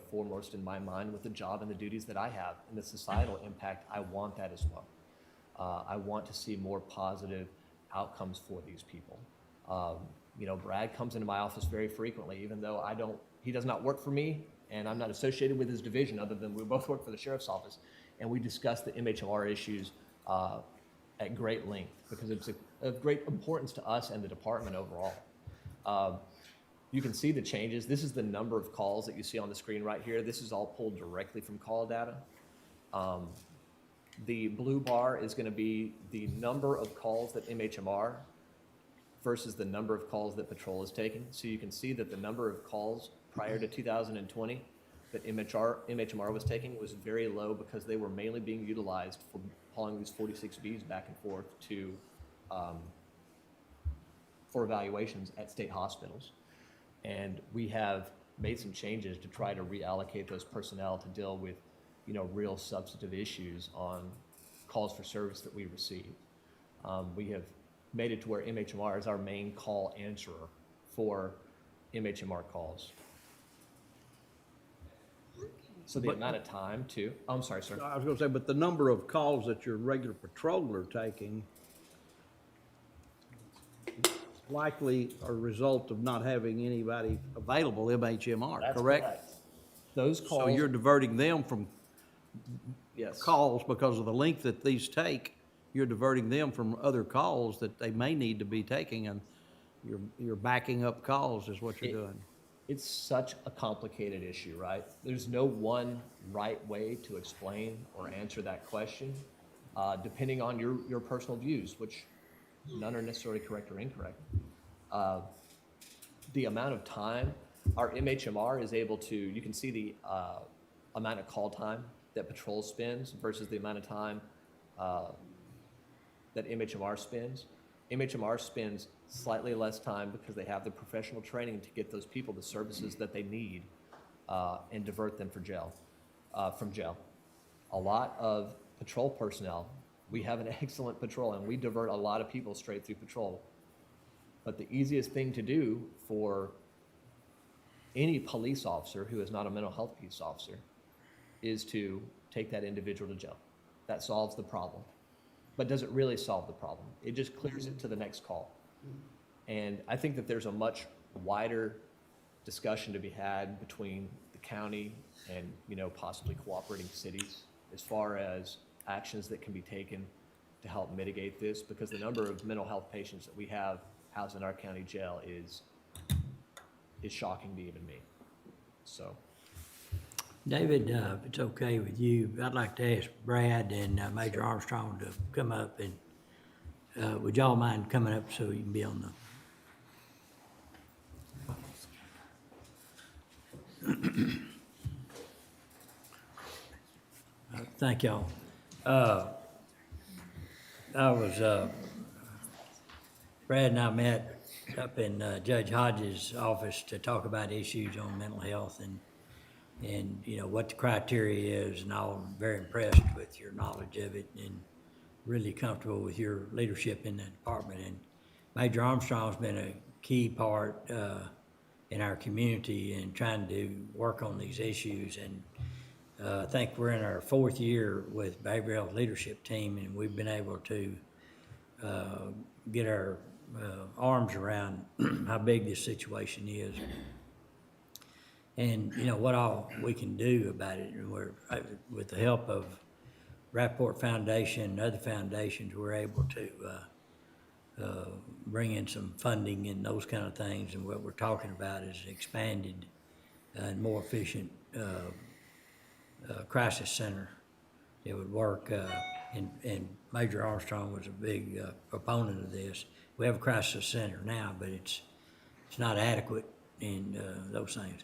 foremost in my mind with the job and the duties that I have, and the societal impact. I want that as well. I want to see more positive outcomes for these people. Brad comes into my office very frequently, even though he does not work for me, and I'm not associated with his division other than we both work for the sheriff's office. And we discuss the MHMR issues at great length because it's of great importance to us and the department overall. You can see the changes. This is the number of calls that you see on the screen right here. This is all pulled directly from call data. The blue bar is gonna be the number of calls that MHMR versus the number of calls that patrol is taking. So you can see that the number of calls prior to 2020 that MHMR was taking was very low because they were mainly being utilized for hauling these 46Bs back and forth to, for evaluations at state hospitals. And we have made some changes to try to reallocate those personnel to deal with, real substantive issues on calls for service that we receive. We have made it to where MHMR is our main call answerer for MHMR calls. So the amount of time too, I'm sorry, sir. I was gonna say, but the number of calls that your regular patroller are taking likely a result of not having anybody available MHMR, That's correct? Those calls. So you're diverting them from Yes. calls because of the length that these take. You're diverting them from other calls that they may need to be taking, and you're backing up calls is what you're doing. It's such a complicated issue, right? There's no one right way to explain or answer that question, depending on your personal views, which none are necessarily correct or incorrect. The amount of time our MHMR is able to, you can see the amount of call time that patrol spends versus the amount of time that MHMR spends. MHMR spends slightly less time because they have the professional training to get those people the services that they need and divert them from jail. A lot of patrol personnel, we have an excellent patrol and we divert a lot of people straight through patrol. But the easiest thing to do for any police officer who is not a mental health police officer is to take that individual to jail. That solves the problem. But does it really solve the problem? It just clears it to the next call. And I think that there's a much wider discussion to be had between the county and, possibly cooperating cities as far as actions that can be taken to help mitigate this, because the number of mental health patients that we have housed in our county jail is shocking to even me. So. David, if it's okay with you, I'd like to ask Brad and Major Armstrong to come up and, would y'all mind coming up so you can be on the... Thank y'all. Brad and I met up in Judge Hodges' office to talk about issues on mental health and what the criteria is and all. I'm very impressed with your knowledge of it and really comfortable with your leadership in the department. And Major Armstrong's been a key part in our community in trying to work on these issues. And I think we're in our 4th year with behavioral health leadership team, and we've been able to get our arms around how big this situation is. And, what all we can do about it. And we're, with the help of Rapport Foundation and other foundations, we're able to bring in some funding and those kind of things. And what we're talking about is expanded and more efficient crisis center. It would work, and Major Armstrong was a big proponent of this. We have a crisis center now, but it's not adequate in those things.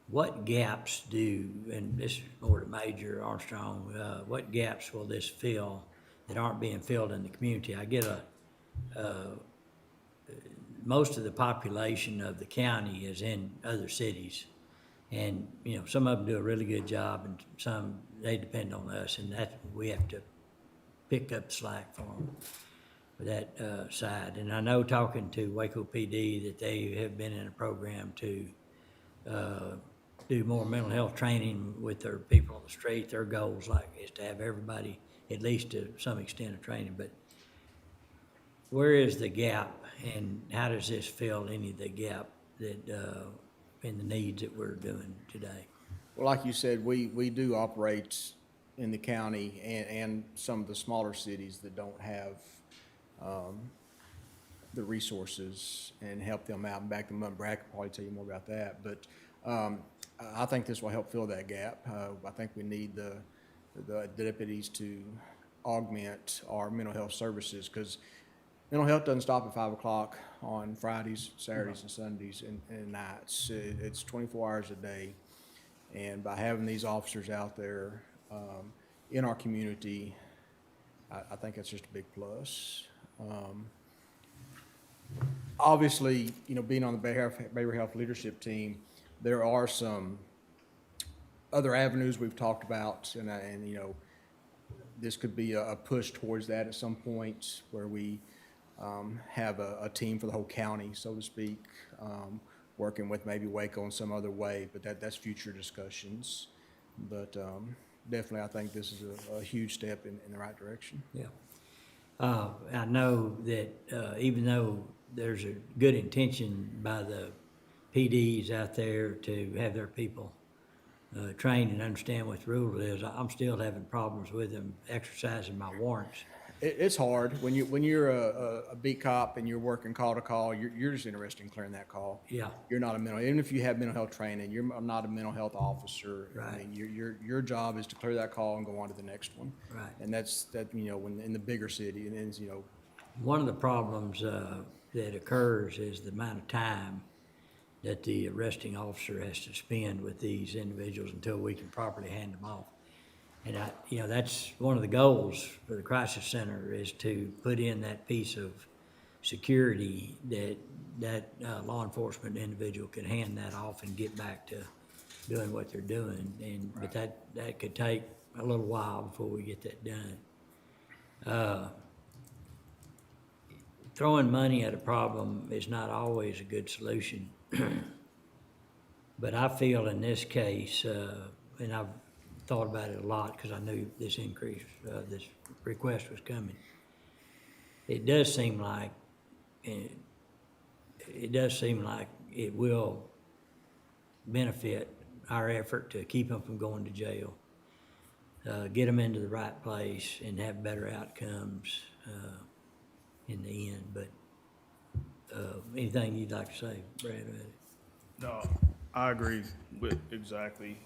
What gaps and this is more to Major Armstrong, what gaps will this fill that aren't being filled in the community? I get most of the population of the county is in other cities. And, some of them do a really good job and some, they depend on us, and we have to pick up slack for them for that side. And I know, talking to Waco PD, that they have been in a program to do more mental health training with their people on the street. Their goals is to have everybody at least to some extent of training. But where is the gap, and how does this fill any of the gap that in the needs that we're doing today? Well, like you said, we do operate in the county and some of the smaller cities that don't have the resources and help them out and back them up. Brad can probably tell you more about that. But I think this will help fill that gap. I think we need the the deputies to augment our mental health services, because mental health doesn't stop at 5 o'clock on Fridays, Saturdays, and Sundays, and nights. It's 24 hours a day. And by having these officers out there in our community, I think that's just a big plus. Obviously, you know, being on the behavioral health leadership team, there are some other avenues we've talked about, and you know, this could be a push towards that at some point, where we have a team for the whole county, so to speak, working with maybe Waco in some other way, but that's future discussions. But definitely, I think this is a huge step in the right direction. Yeah. I know that even though there's a good intention by the PDs out there to have their people trained and understand what the rule is, I'm still having problems with them exercising my warrants. It's hard when you're a beat cop and you're working call to call. You're just interested in clearing that call. Yeah. You're not even if you have mental health training, you're not a mental health officer. Right. I mean, your job is to clear that call and go on to the next one. Right. And that's you know, when in the bigger city, and then you know. One of the problems that occurs is the amount of time that the arresting officer has to spend with these individuals until we can properly hand them off. And you know, that's one of the goals for the crisis center, is to put in that piece of security that law enforcement individual can hand that off and get back to doing what they're doing. And but that could take a little while before we get that done. Throwing money at a problem is not always a good solution. But I feel in this case, and I've thought about it a lot because I knew this increase, this request was coming. It does seem like it will benefit our effort to keep them from going to jail, get them into the right place, and have better outcomes in the end. But anything you'd like to say, Brad? No, I agree with exactly.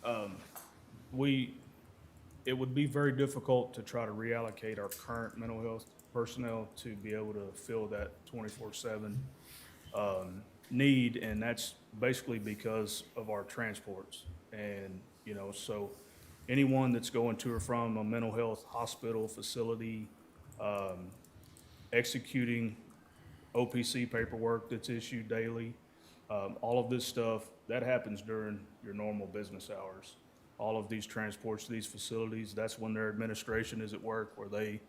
It would be very difficult to try to reallocate our current mental health personnel to be able to fill that 24/7 need, and that's basically because of our transports. And, you know, so anyone that's going to or from a mental health hospital facility, executing OPC paperwork that's issued daily, all of this stuff, that happens during your normal business hours. All of these transports to these facilities, that's when their administration is at work, where they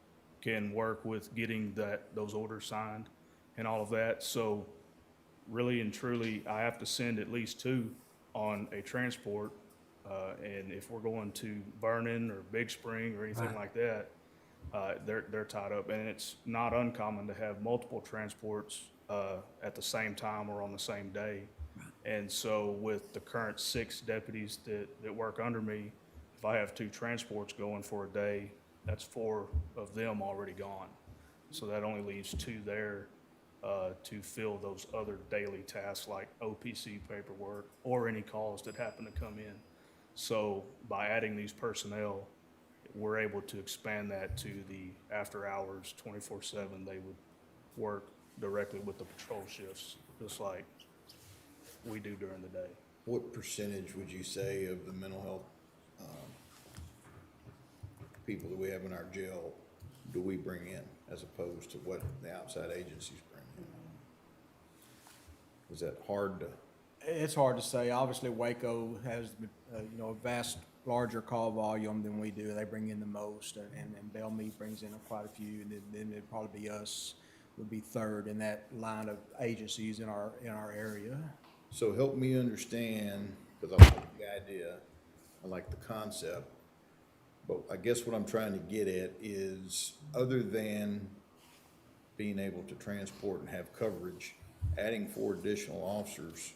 can work with getting those orders signed and all of that. So really and truly, I have to send at least 2 on a transport. And if we're going to Vernon or Big Spring or anything like that, they're tied up. And it's not uncommon to have multiple transports at the same time or on the same day. And so with the current 6 deputies that work under me, if I have 2 transports going for a day, that's 4 of them already gone. So that only leaves 2 there to fill those other daily tasks like OPC paperwork or any calls that happen to come in. So by adding these personnel, we're able to expand that to the after hours 24/7. They would work directly with the patrol shifts, just like we do during the day. What percentage would you say of the mental health people that we have in our jail do we bring in, as opposed to what the outside agencies bring in? Is that hard to? It's hard to say. Obviously, Waco has you know, a vast larger call volume than we do. They bring in the most, and Bellmead brings in quite a few, and then it'd probably be us would be third in that line of agencies in our area. So help me understand, because I like the idea, I like the concept, but I guess what I'm trying to get at is, other than being able to transport and have coverage, adding 4 additional officers,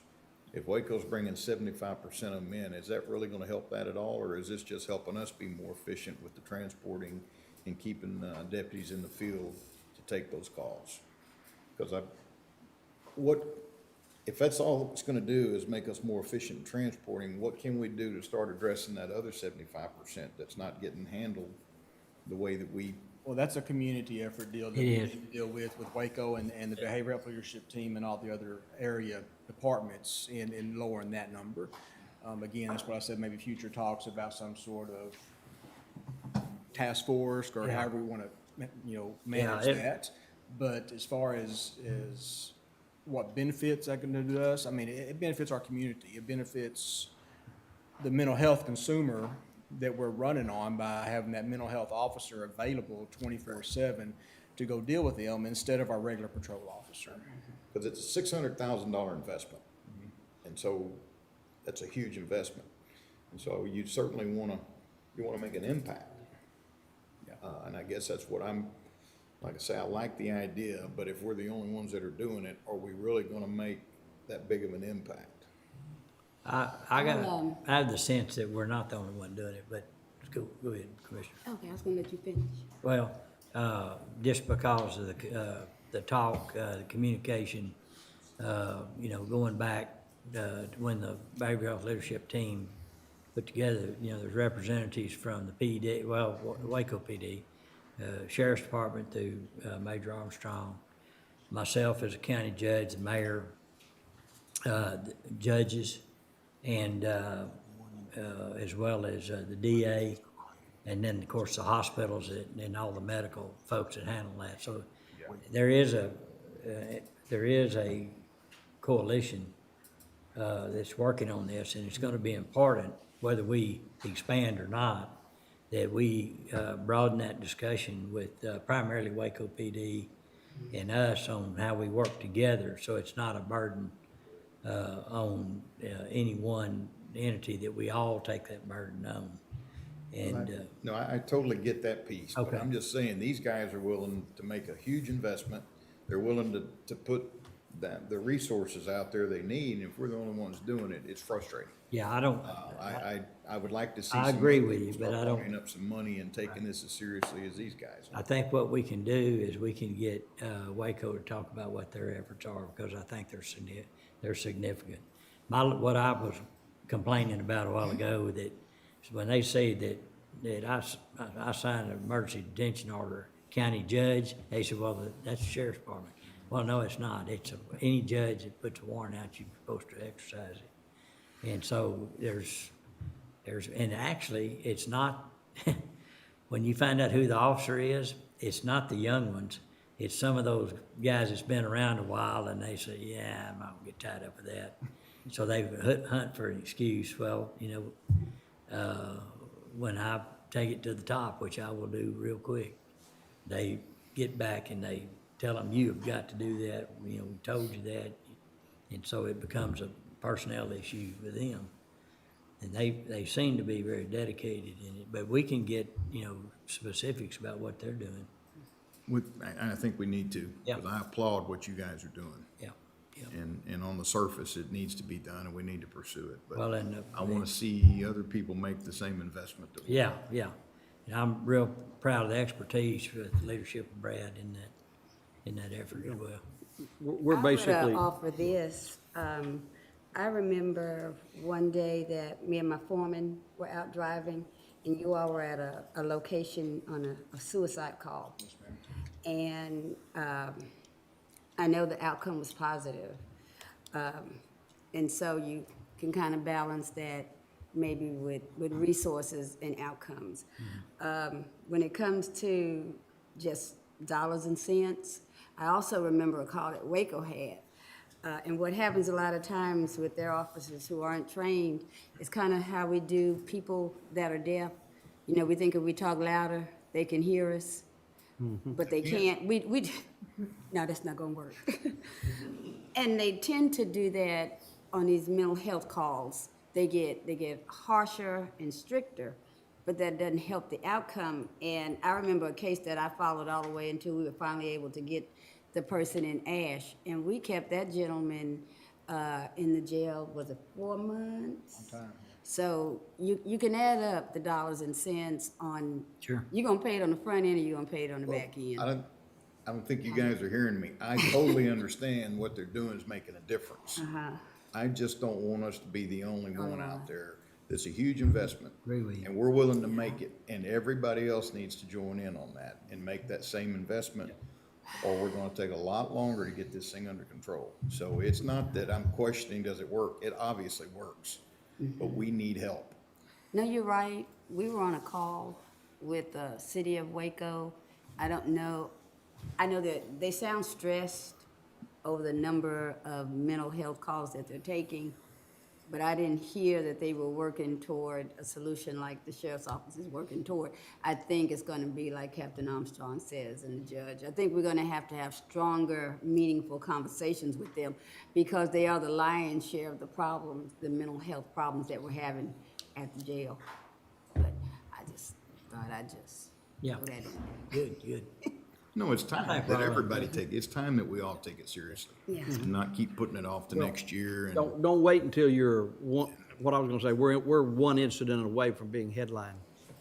if Waco's bringing 75% of them in, is that really gonna help that at all, or is this just helping us be more efficient with the transporting and keeping deputies in the field to take those calls? Because if that's all it's gonna do is make us more efficient in transporting, what can we do to start addressing that other 75% that's not getting handled the way that we, Well, that's a community effort deal that It we is. need to deal with Waco and the behavioral health leadership team and all the other area departments in lowering that number. Again, that's what I said, maybe future talks about some sort of task force or however we want to, manage Yeah, that. But as far as what benefits that can do to us, I mean, it benefits our community. It benefits the mental health consumer that we're running on by having that mental health officer available 24/7 to go deal with them instead of our regular patrol officer. because it's a $600,000 investment. And so that's a huge investment. And so you certainly wanna make an impact. And I guess that's what like I say, I like the idea, but if we're the only ones that are doing it, are we really gonna make that big of an impact? I have the sense that we're not the only one doing it, but go ahead, Commissioner. Okay, I was gonna let you finish. Well, just because of the talk, the communication, going back, when the behavioral health leadership team put together, there's representatives from the PD, Waco PD, Sheriff's Department through, Major Armstrong, myself as a county judge, the mayor, the judges, and, as well as, the DA, and then, of course, the hospitals and all the medical folks that handle that. So there is a coalition that's working on this, and it's gonna be important, whether we expand or not, that we broaden that discussion with primarily Waco PD and us on how we work together, so it's not a burden on any one entity, that we all take that burden on. And, No, I totally get that piece, but Okay. I'm just saying, these guys are willing to make a huge investment. They're willing to put the resources out there they need, and if we're the only ones doing it, it's frustrating. yeah, I don't, I would like to see. I some agree other with people you, but start I don't- ponying up some money and taking this as seriously as these guys. I think what we can do is we can get Waco to talk about what their efforts are, because I think they're significant. What I was complaining about a while ago, that when they say that I signed an emergency detention order, county judge, they said, well, that's the sheriff's department. Well, no, it's not. It's any judge that puts a warrant out, you're supposed to exercise it. And so and actually, it's not, when you find out who the officer is, it's not the young ones. It's some of those guys that's been around a while, and they say, yeah, I'm not gonna get tied up with that. So they hunt for an excuse. Well, when I take it to the top, which I will do real quick, they get back and they tell them, you've got to do that, we told you that. And so it becomes a personnel issue with them. And they seem to be very dedicated in it, but we can get, specifics about what they're doing. I think we need to, Yeah. because I applaud what you guys are doing. Yeah, yeah. And on the surface, it needs to be done, and we need to pursue it. But Well, and, I want to see other people make the same investment that we. Yeah, yeah. And I'm real proud of the expertise with the leadership of Brad in that effort as well. We're I basically, would offer this. I remember one day that me and my foreman were out driving, and you all were at a location on a suicide call. And I know the outcome was positive. And so you can kind of balance that maybe with resources and outcomes. When it comes to just dollars and cents, I also remember a call that Waco had. And what happens a lot of times with their officers who aren't trained is kind of how we do people that are deaf. We think if we talk louder, they can hear us, but they can't. No, that's not gonna work. And they tend to do that on these mental health calls. They get harsher and stricter, but that doesn't help the outcome. And I remember a case that I followed all the way until we were finally able to get the person in Ash, and we kept that gentleman in the jail, was it 4 months? So you can add up the dollars and cents on. Sure. You're gonna pay it on the front end, or you're gonna pay it on the back end? I don't think you guys are hearing me. I totally understand what they're doing is making a difference. I just don't want us to be the only one out there. It's a huge investment. Agree with you. And we're willing to make it, and everybody else needs to join in on that and make that same investment, or we're gonna take a lot longer to get this thing under control. So it's not that I'm questioning, does it work? It obviously works, but we need help. No, you're right. We were on a call with the city of Waco. I don't know, I know that they sound stressed over the number of mental health calls that they're taking, but I didn't hear that they were working toward a solution like the sheriff's office is working toward. I think it's gonna be like Captain Armstrong says and the judge. I think we're gonna have stronger, meaningful conversations with them because they are the lion's share of the problems, the mental health problems that we're having at the jail. But I just thought I'd just Yeah. throw that in. Good, good. No, it's time think that we're all- everybody it's time that we all take it seriously. Yeah. And not keep putting it off to next year and. Don't wait until you're one, what I was gonna say, we're one incident away from being headline,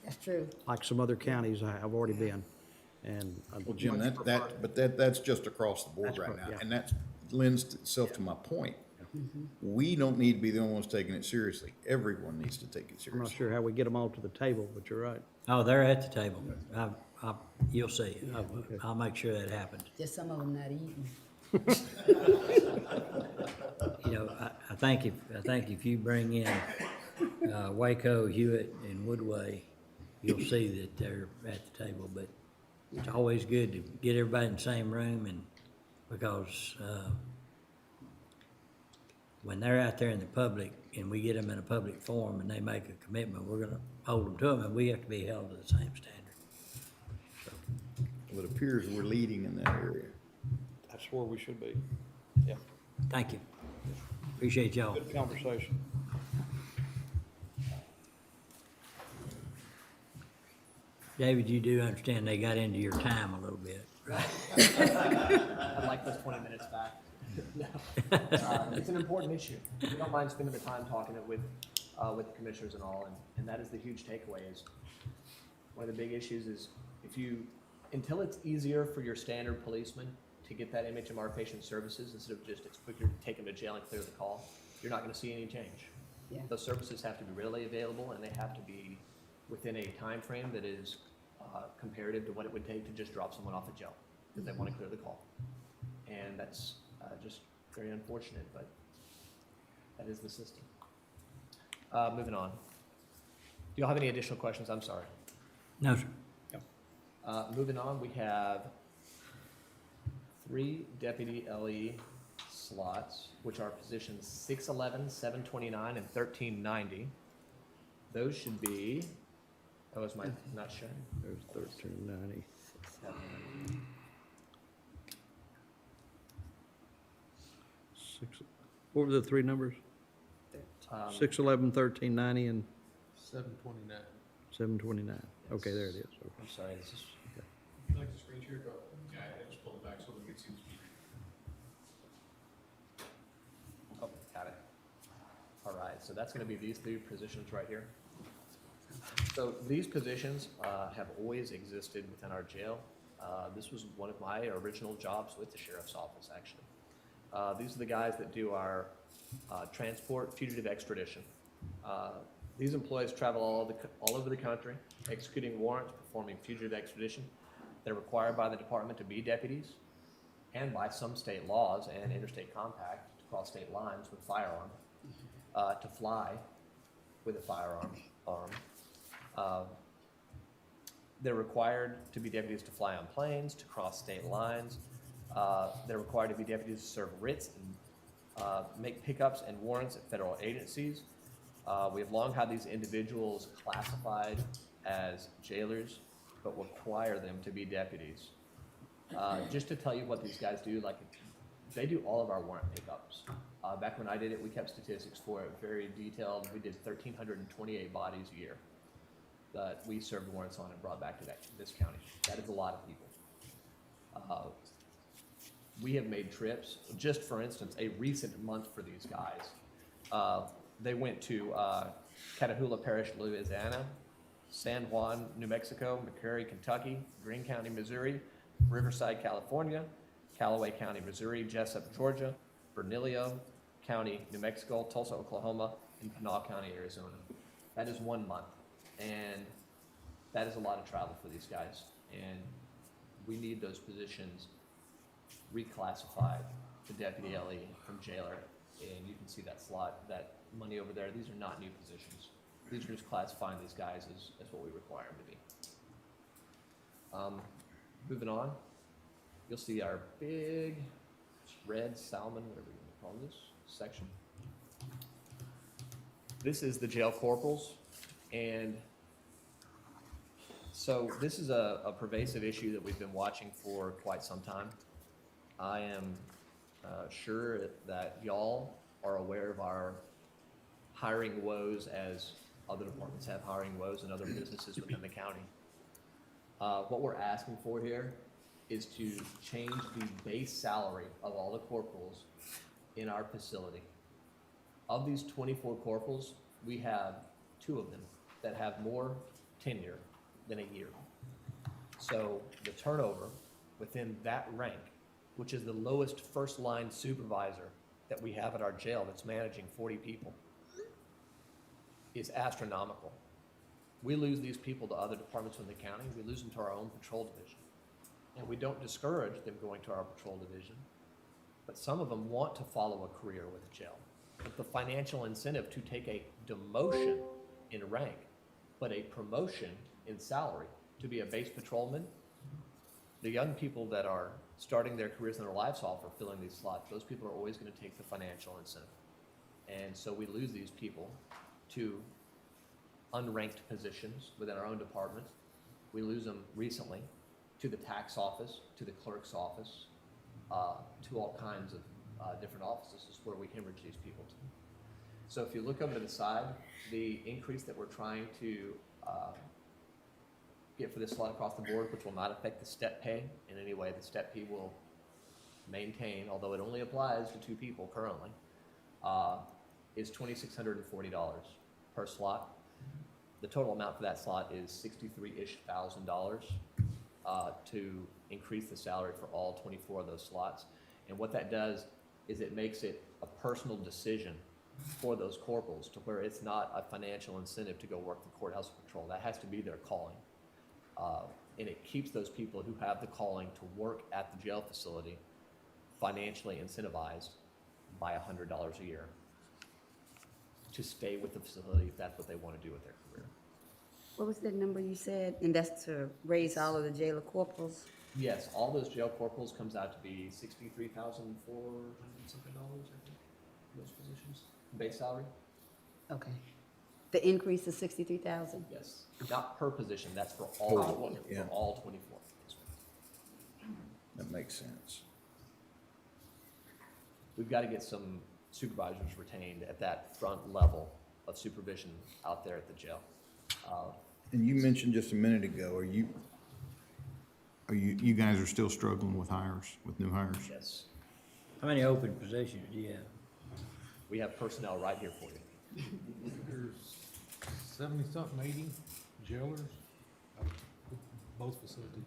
That's true. like some other counties have already been. And Well, Jim, that's just across the board That's right correct, now, yeah. and that lends itself to my point. We don't need to be the only ones taking it seriously. Everyone needs to take it I'm not seriously. sure how we get them all to the table, but you're right. Oh, they're at the table. You'll see. I'll make sure that happens. Just some of them not eating. You know, I think if you bring in Waco, Hewitt, and Woodway, you'll see that they're at the table. But it's always good to get everybody in the same room, and because when they're out there in the public and we get them in a public forum and they make a commitment, we're gonna hold them to them, and we have to be held to the same standard. Well, it appears we're leading in that area. That's where we should be. Yeah. Thank you. Appreciate y'all. Good conversation. David, you do understand they got into your time a little bit, right? I'd like those 20 minutes back. It's an important issue. We don't mind spending the time talking it with the commissioners and all, and that is the huge takeaway is, one of the big issues is until it's easier for your standard policeman to get that MHMR patient services, instead of just it's quicker to take them to jail and clear the call, you're not gonna see any change. Yeah. Those services have to be readily available, and they have to be within a time frame that is comparative to what it would take to just drop someone off at jail, because they wanna clear the call. And that's just very unfortunate, but that is the system. Moving on. Do y'all have any additional questions? I'm sorry. No, sir. Moving on, we have 3 deputy LE slots, which are positions 611, 729, and 1390. Those should be, that was my, not showing. There's 1390. What were the three numbers? 611, 1390, and 729. 729. Okay, there it is. Okay. I'm sorry, this is, Would you like the screen share? Go. Yeah, I just pulled it back so we can see the screen. oh, got it. All right, so that's gonna be these 3 positions right here. So these positions have always existed within our jail. This was one of my original jobs with the sheriff's office, actually. These are the guys that do our transport fugitive extradition. These employees travel all over the country, executing warrants, performing fugitive extradition. They're required by the department to be deputies and by some state laws and interstate compact to cross state lines with a firearm, to fly with a firearm. They're required to be deputies to fly on planes, to cross state lines. They're required to be deputies to serve writs and make pickups and warrants at federal agencies. We have long had these individuals classified as jailers, but require them to be deputies. Just to tell you what these guys do, like they do all of our warrant pickups. Back when I did it, we kept statistics for it, very detailed. We did 1,328 bodies a year that we served warrants on and brought back to this county. That is a lot of people. We have made trips, just for instance, a recent month for these guys. They went to Catahoula Parish, Louisiana, San Juan, New Mexico, McCurry, Kentucky, Greene County, Missouri, Riverside, California, Callaway County, Missouri, Jessup, Georgia, Bernalillo County, New Mexico, Tulsa, Oklahoma, and Pinal County, Arizona. That is 1 month, and that is a lot of travel for these guys, and we need those positions reclassified to deputy LE from jailer, and you can see that slot, that money over there. These are not new positions. These are just classifying these guys as what we require them to be. Moving on, you'll see our big red salmon, whatever you want to call this, section. This is the jail corporals, and so this is a pervasive issue that we've been watching for quite some time. I am sure that y'all are aware of our hiring woes, as other departments have hiring woes and other businesses within the county. What we're asking for here is to change the base salary of all the corporals in our facility. Of these 24 corporals, we have 2 of them that have more tenure than a year. So the turnover within that rank, which is the lowest first line supervisor that we have at our jail that's managing 40 people, is astronomical. We lose these people to other departments in the county. We lose them to our own patrol division. And we don't discourage them going to our patrol division, but some of them want to follow a career with a jail. But the financial incentive to take a demotion in rank, but a promotion in salary to be a base patrolman, the young people that are starting their careers in their lives off are filling these slots. Those people are always going to take the financial incentive. And so we lose these people to unranked positions within our own department. We lose them recently to the tax office, to the clerk's office, to all kinds of different offices is where we hemorrhage these people to. So if you look over to the side, the increase that we're trying to get for this slot across the board, which will not affect the step pay in any way, the step pay will maintain, although it only applies to 2 people currently, is $2,640 per slot. The total amount for that slot is $63-ish thousand to increase the salary for all 24 of those slots. And what that does is it makes it a personal decision for those corporals to where it's not a financial incentive to go work the courthouse patrol. That has to be their calling. And it keeps those people who have the calling to work at the jail facility financially incentivized by $100 a year to stay with the facility if that's what they want to do with their career. What was that number you said? And that's to raise all of the jailer corporals? Yes, all those jail corporals comes out to be $63,400 something, I think, those positions, base salary. Okay. The increase is 63,000? Yes, not per position, that's for all, Yeah. for all 24. That makes sense. We've got to get some supervisors retained at that front level of supervision out there at the jail. And you mentioned just a minute ago, you guys are still struggling with hires, with new hires? Yes, How many open positions do you have? we have personnel right here for you. There's 70-something, 80 jailers, both facilities.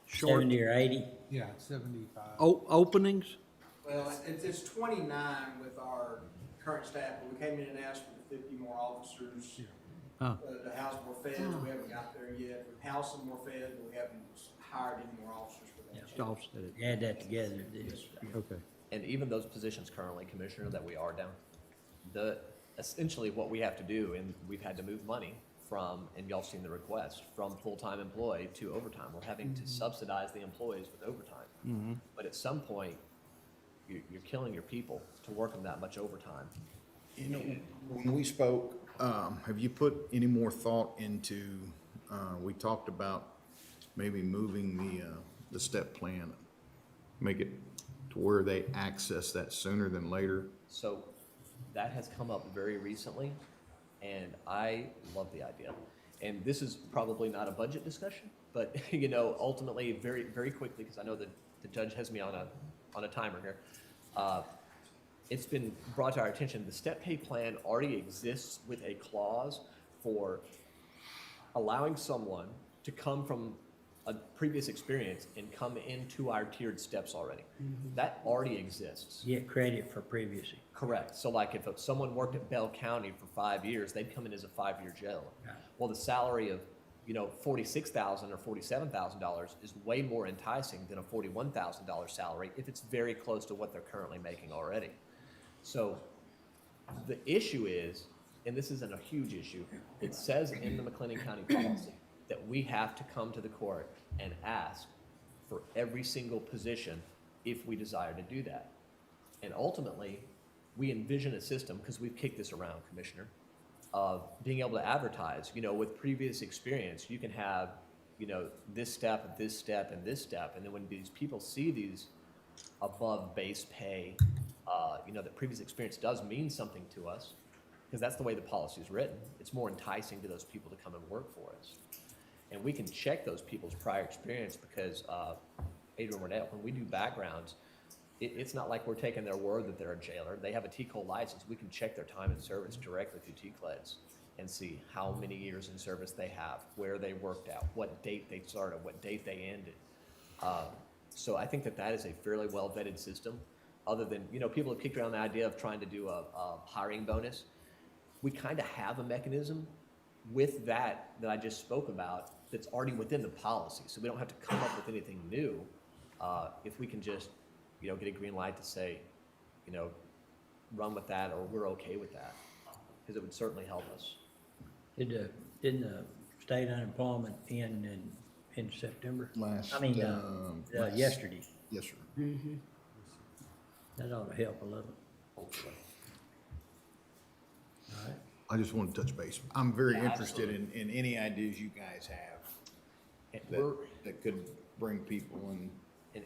70 or 80? Yeah, 75. Openings? Well, it's 29 with our current staff, but we came in and asked for the 50 more officers Oh. to house more feds. We haven't got there yet. We've housed some more feds, but we haven't hired any more officers for that. Just offset it. Add that together, this. Okay. And even those positions currently, Commissioner, that we are down, essentially what we have to do, and we've had to move money from, and y'all seen the request, from full-time employee to overtime. We're having to subsidize the employees with overtime. But at some point, you're killing your people to work them that much overtime. You know, when we spoke, have you put any more thought into, we talked about maybe moving the step plan, make it to where they access that sooner than later? So that has come up very recently, and I love the idea. And this is probably not a budget discussion, but you know, ultimately, very, very quickly, because I know that the judge has me on a timer here. It's been brought to our attention, the step pay plan already exists with a clause for allowing someone to come from a previous experience and come into our tiered steps already. That already exists. Get credit for previously. Correct. So like if someone worked at Bell County for 5 years, they'd come in as a 5-year jailer. Right. Well, the salary of, $46,000 or $47,000 is way more enticing than a $41,000 salary if it's very close to what they're currently making already. So the issue is, and this isn't a huge issue, it says in the McLennan County policy that we have to come to the court and ask for every single position if we desire to do that. And ultimately, we envision a system, because we've kicked this around, Commissioner, of being able to advertise, with previous experience, you can have, this step, and this step, and this step. And then when these people see these above base pay, that previous experience does mean something to us, because that's the way the policy is written. It's more enticing to those people to come and work for us. And we can check those people's prior experience because, Adrian Renette, when we do backgrounds, it's not like we're taking their word that they're a jailer. They have a TCOL license. We can check their time in service directly through TCLEDs and see how many years in service they have, where they worked out, what date they started, what date they ended. So I think that is a fairly well vetted system. Other than, people have kicked around the idea of trying to do a hiring bonus. We kind of have a mechanism with that I just spoke about that's already within the policy. So we don't have to come up with anything new if we can just get a green light to say, run with that, or we're okay with that, because it would certainly help us. Didn't the state unemployment end in September? Last, Yesterday. Yes, sir. That ought to help a little. All right. I just want to touch base. I'm very Yeah, interested absolutely. in any ideas you guys have And that could bring people in.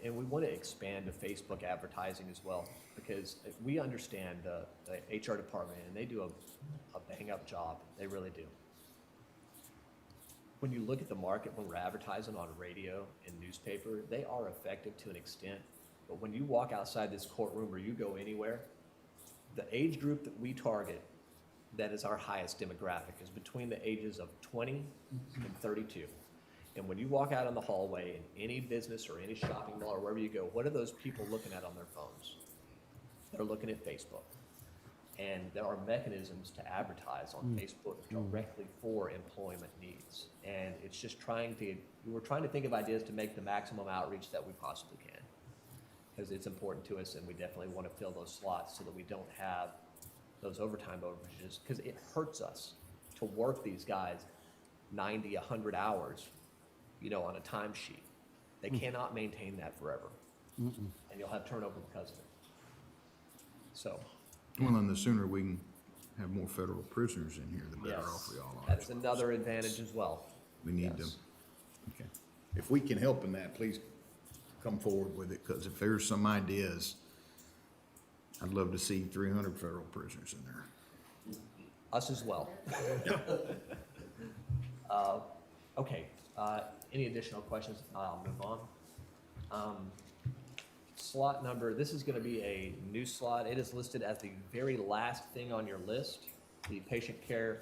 And we want to expand to Facebook advertising as well, because we understand the HR department, and they do a bang-up job. They really do. When you look at the market, when we're advertising on radio and newspaper, they are effective to an extent. But when you walk outside this courtroom or you go anywhere, the age group that we target, that is our highest demographic, is between the ages of 20 and 32. And when you walk out in the hallway in any business or any shopping mall or wherever you go, what are those people looking at on their phones? They're looking at Facebook. And there are mechanisms to advertise on Facebook directly for employment needs. And it's just we're trying to think of ideas to make the maximum outreach that we possibly can. Because it's important to us, and we definitely want to fill those slots so that we don't have those overtime overages, because it hurts us to work these guys 90, 100 hours, on a timesheet. They cannot maintain that forever. And you'll have turnover because of it. So, Well, and the sooner we can have more federal prisoners in here, the better off we all are. that's another advantage as well. We need to, Yes. okay. If we can help in that, please come forward with it, because if there's some ideas, I'd love to see 300 federal prisoners in there. Us as well. Okay, any additional questions? I'll move on. Slot number, this is gonna be a new slot. It is listed as the very last thing on your list, the patient care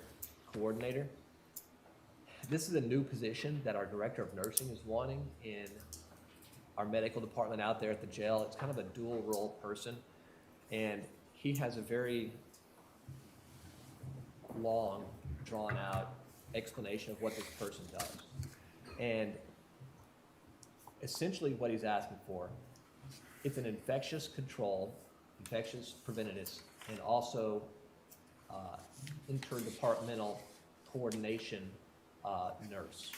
coordinator. This is a new position that our director of nursing is wanting in our medical department out there at the jail. It's kind of a dual role person, and he has a very long, drawn out explanation of what this person does. And essentially what he's asking for, it's an infectious control, infectious preventative, and also interdepartmental coordination nurse.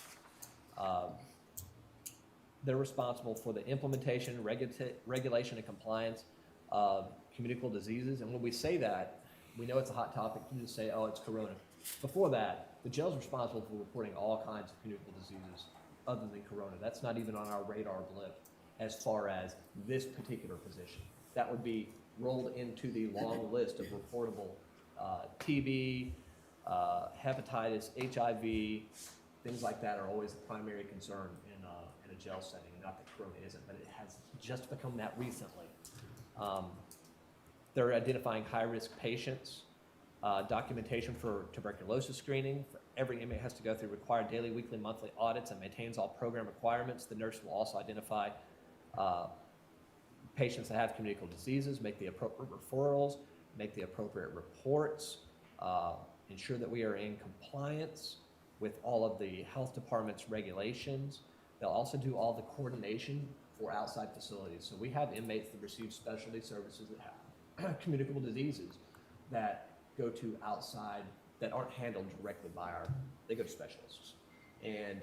They're responsible for the implementation, regulation, and compliance of communicable diseases. And when we say that, we know it's a hot topic. You just say, oh, it's corona. Before that, the jail's responsible for reporting all kinds of communicable diseases other than corona. That's not even on our radar blip as far as this particular position. That would be rolled into the long list of reportable TB, hepatitis, HIV, things like that are always the primary concern in a jail setting. Not that corona isn't, but it has just become that recently. They're identifying high-risk patients, documentation for tuberculosis screening, for every inmate has to go through required daily, weekly, monthly audits and maintains all program requirements. The nurse will also identify patients that have communicable diseases, make the appropriate referrals, make the appropriate reports, ensure that we are in compliance with all of the health department's regulations. They'll also do all the coordination for outside facilities. So we have inmates that receive specialty services that have communicable diseases that go to outside, that aren't handled directly by they go to specialists. And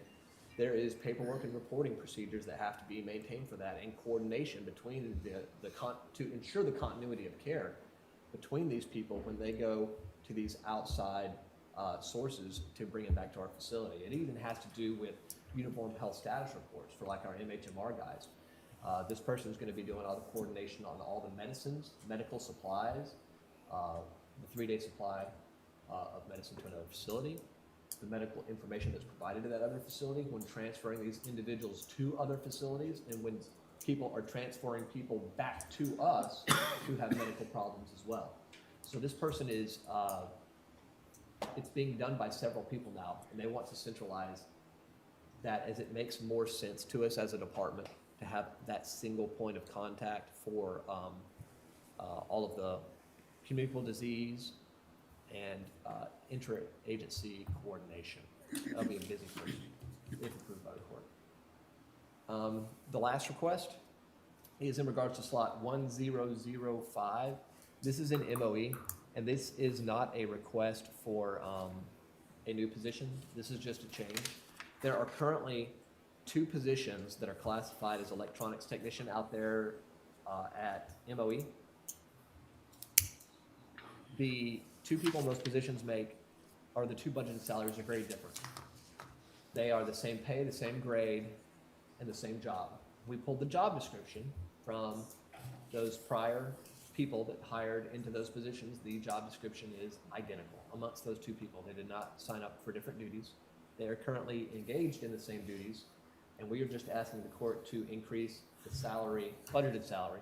there is paperwork and reporting procedures that have to be maintained for that, and coordination between to ensure the continuity of care between these people when they go to these outside sources to bring them back to our facility. It even has to do with uniform health status reports for like our MHMR guys. This person is going to be doing all the coordination on all the medicines, medical supplies, the 3-day supply of medicine to another facility, the medical information that's provided to that other facility when transferring these individuals to other facilities, and when people are transferring people back to us who have medical problems as well. So this person is, it's being done by several people now, and they want to centralize that, as it makes more sense to us as a department to have that single point of contact for all of the communicable disease and interagency coordination. That'll be a busy person if approved by the court. The last request is in regards to slot 1005. This is an MOE, and this is not a request for a new position. This is just a change. There are currently 2 positions that are classified as electronics technician out there at MOE. The 2 people in those positions the 2 budgeted salaries are very different. They are the same pay, the same grade, and the same job. We pulled the job description from those prior people that hired into those positions. The job description is identical amongst those 2 people. They did not sign up for different duties. They are currently engaged in the same duties, and we are just asking the court to increase the salary, budgeted salary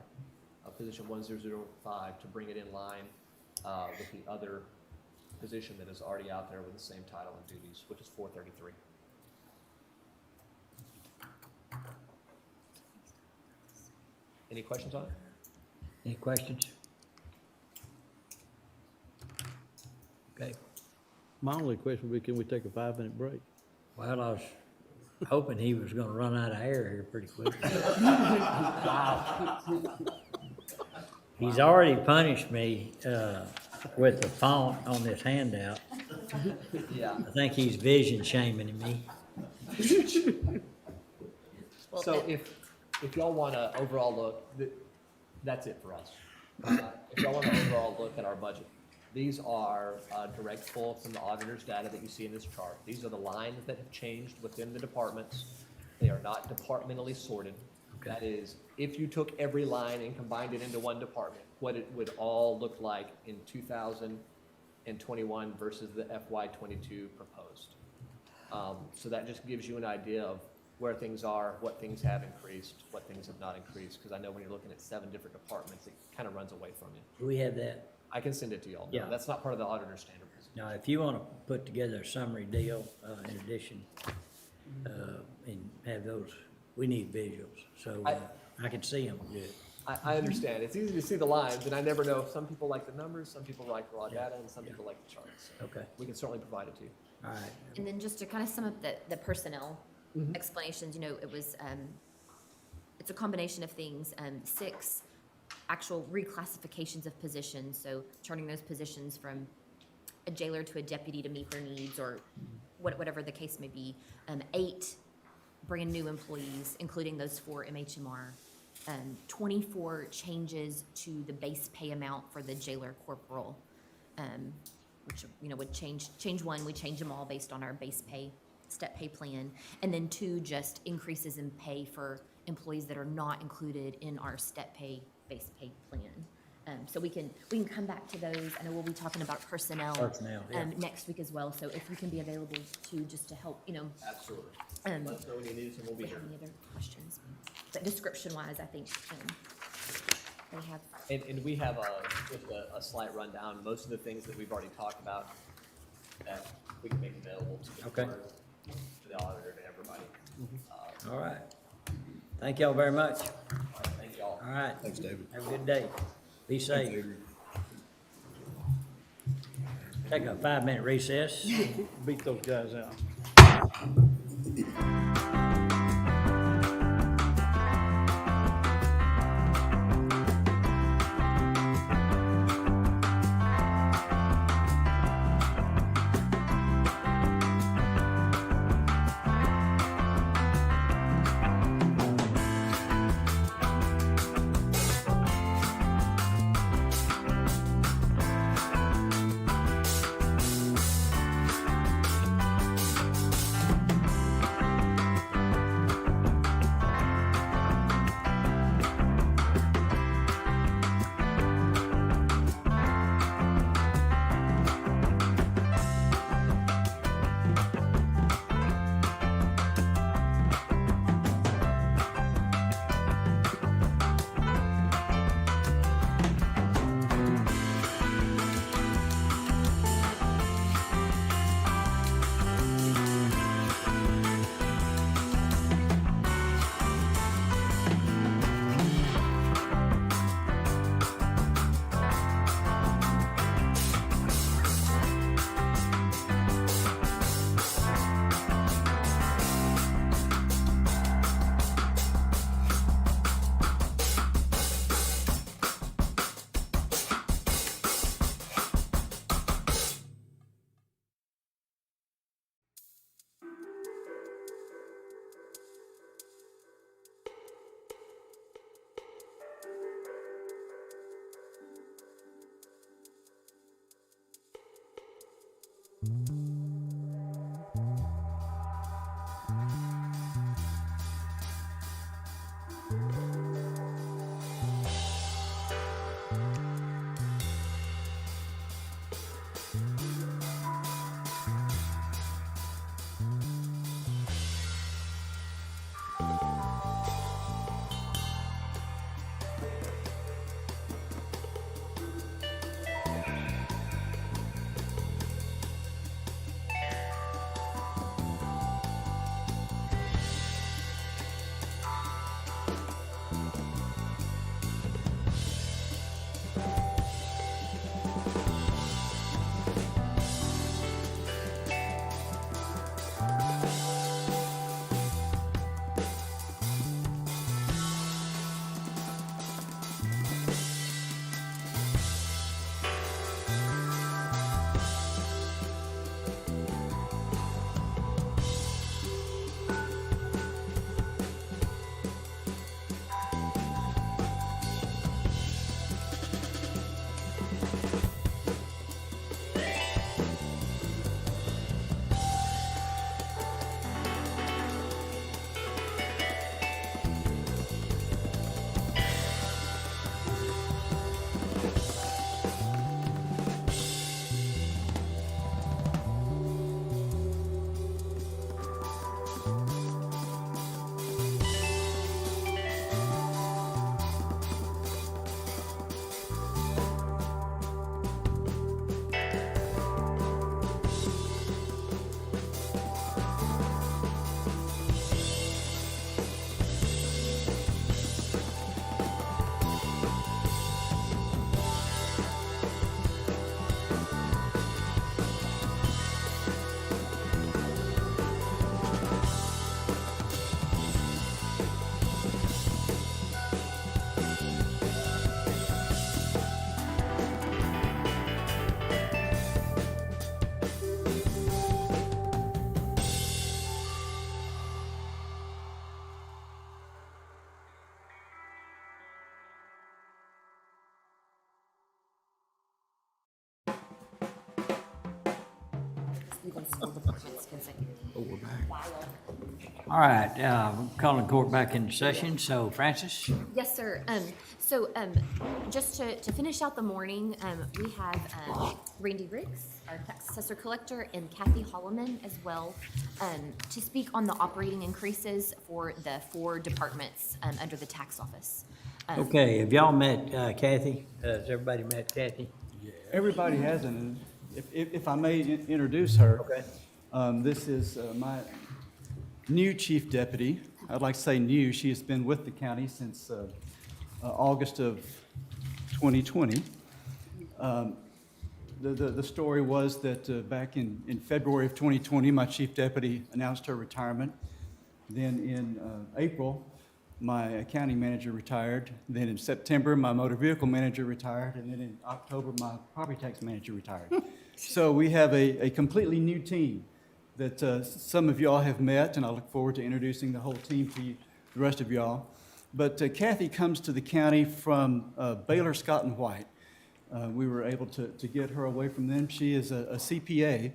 of position 1005 to bring it in line with the other position that is already out there with the same title and duties, which is 433. Any questions on it? Any questions? Okay, My only question would be, can we take a 5-minute break? well, I was hoping he was gonna run out of air here pretty quick. He's already punished me, with the font on this handout. Yeah. I think he's vision shaming me. Well, So if y'all want to overall look, that's it for us. If y'all want to overall look at our budget, these are direct pull from the auditor's data that you see in this chart. These are the lines that have changed within the departments. They are not departmentally sorted. Okay. That is, if you took every line and combined it into one department, what it would all look like in 2021 versus the FY22 proposed. So that just gives you an idea of where things are, what things have increased, what things have not increased, because I know when you're looking at 7 different departments, it kind of runs away from you. Do we have that? I can send it to y'all. No, Yeah. that's not part of the auditor's standard. Now, if you wanna put together a summary deal, in addition, and have those, we need visuals, so I can see them good. I understand. It's easy to see the lines, and I never know. Some people like the numbers, some people like raw data, and some people like the charts. So Okay, we can certainly provide it to you. all right. And then just to kind of sum up the personnel explanations, it was, it's a combination of things, 6 actual reclassifications of positions, so turning those positions from a jailer to a deputy to meet their needs, or whatever the case may be. 8 brand new employees, including those 4 MHMR. 24 changes to the base pay amount for the jailer corporal, which, would change 1, we change them all based on our base pay, step pay plan. And then 2, just increases in pay for employees that are not included in our step pay, base pay plan. So we can come back to those. I know we'll be talking about personnel. Yeah. Next week as well. So if you can be available to, just to help, Absolutely. um, Let us know when you need us, and we'll be we here. have any other questions? But description-wise, I think they have. And we have just a slight rundown. Most of the things that we've already talked about that we can make available to the Okay. clerk, to the auditor, to everybody. All right. Thank y'all very much. Thank y'all. All right. Thanks, David. Have a good day. Be safe. Take a 5-minute recess. Beat those guys out. Leaving school departments consecutive. Oh, we're back. All right, calling court back into session. So Francis? Yes, sir. Just to finish out the morning, we have Randy Riggs, our tax assessor collector, and Kathy Holloman as well, to speak on the operating increases for the 4 departments under the tax office. Okay, have y'all met Kathy? Has everybody met Kathy? Everybody hasn't. If I may introduce her. Okay. This is my new chief deputy. I'd like to say new. She has been with the county since August of 2020. The story was that back in February of 2020, my chief deputy announced her retirement. Then in April, my accounting manager retired. Then in September, my motor vehicle manager retired. And then in October, my property tax manager retired. So we have a completely new team that some of y'all have met, and I look forward to introducing the whole team to you, the rest of y'all. But Kathy comes to the county from Baylor Scott and White. We were able to get her away from them. She is a CPA.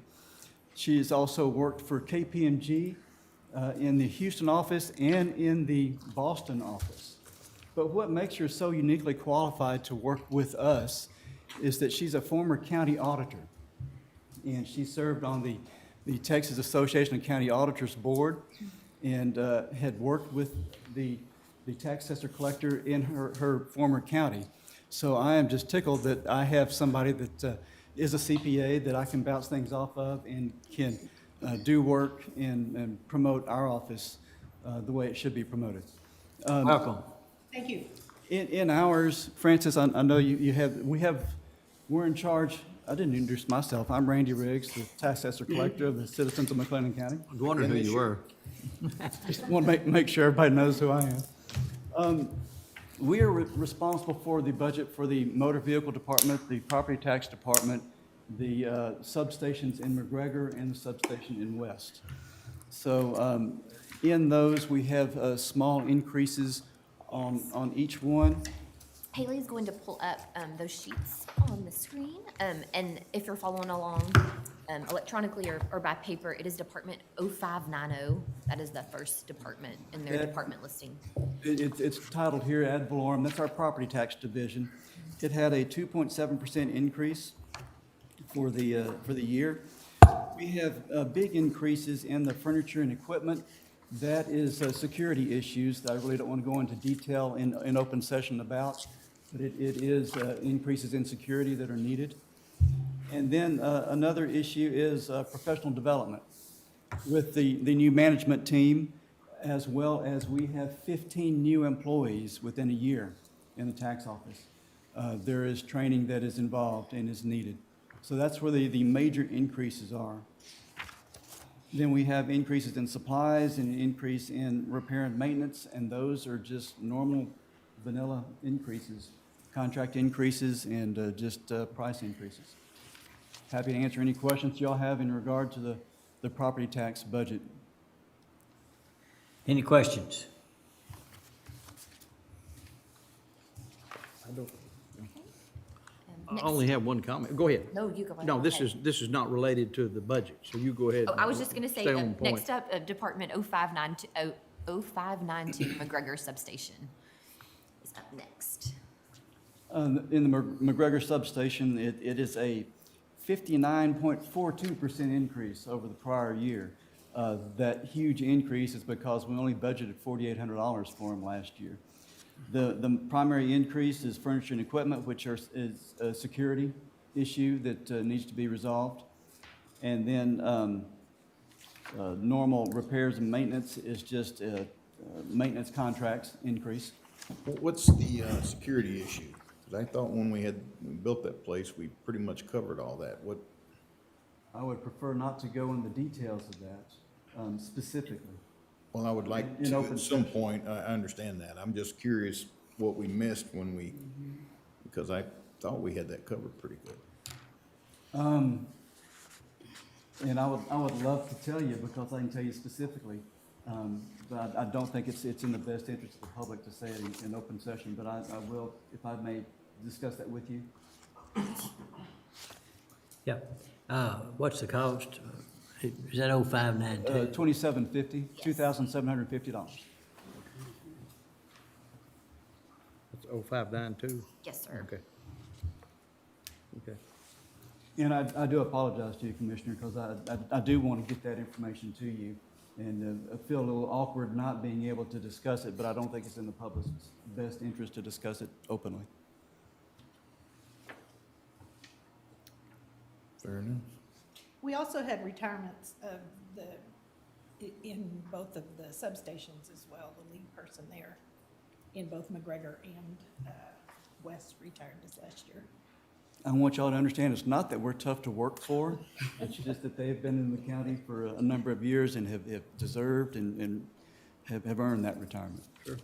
She has also worked for KPMG in the Houston office and in the Boston office. But what makes her so uniquely qualified to work with us is that she's a former county auditor. And she served on the Texas Association of County Auditors Board and had worked with the tax assessor collector in her former county. So I am just tickled that I have somebody that is a CPA that I can bounce things off of and can do work and promote our office the way it should be promoted. Welcome. Thank you. In ours, Francis, I know we're in charge. I didn't introduce myself. I'm Randy Riggs, the tax assessor collector of the citizens of McLennan County. I was wondering who you were. Just want to make sure everybody knows who I am. We are responsible for the budget for the motor vehicle department, the property tax department, the substations in McGregor, and the substation in West. So in those, we have small increases on each one. Haley's going to pull up those sheets on the screen. And if you're following along electronically or by paper, it is Department 0590. That is the first department in their department listing. It's titled here ad valorem. That's our property tax division. It had a 2.7% increase for the year. We have big increases in the furniture and equipment. That is security issues that I really don't want to go into detail in open session about, but it is increases in security that are needed. And then another issue is professional development. With the new management team, as well as we have 15 new employees within a year in the tax office. There is training that is involved and is needed. So that's where the major increases are. Then we have increases in supplies and an increase in repair and maintenance, and those are just normal vanilla increases, contract increases, and just price increases. Happy to answer any questions y'all have in regard to the property tax budget. Any questions? I only have one comment. Go ahead. No, you go right No, this ahead. is not related to the budget, so you go ahead. Oh, I was just gonna say, Stay on point. next up, Department 0592 McGregor Substation is up next. In the McGregor substation, it is a 59.42% increase over the prior year. That huge increase is because we only budgeted $4,800 for them last year. The primary increase is furniture and equipment, which is a security issue that needs to be resolved. And then normal repairs and maintenance is just maintenance contracts increase. What's the security issue? Because I thought when we built that place, we pretty much covered all that. What? I would prefer not to go into the details of that specifically. Well, I would like In to, open at some session. point, I understand that. I'm just curious what we missed when we, because I thought we had that covered pretty good. And I would love to tell you, because I can tell you specifically, but I don't think it's in the best interest of the public to say it in open session, but I will, if I may, discuss that with you. Yeah. What's the cost? Is that 0592? $2,750, $2,750. It's 0592? Yes, sir. Okay. Okay. And I do apologize to you, Commissioner, because I do want to get that information to you. And I feel a little awkward not being able to discuss it, but I don't think it's in the public's best interest to discuss it openly. Fair enough. We also had retirements of in both of the substations as well. The lead person there in both McGregor and West retired this last year. I want y'all to understand, it's not that we're tough to work for. It's just that they've been in the county for a number of years and have deserved and have earned that retirement. Sure.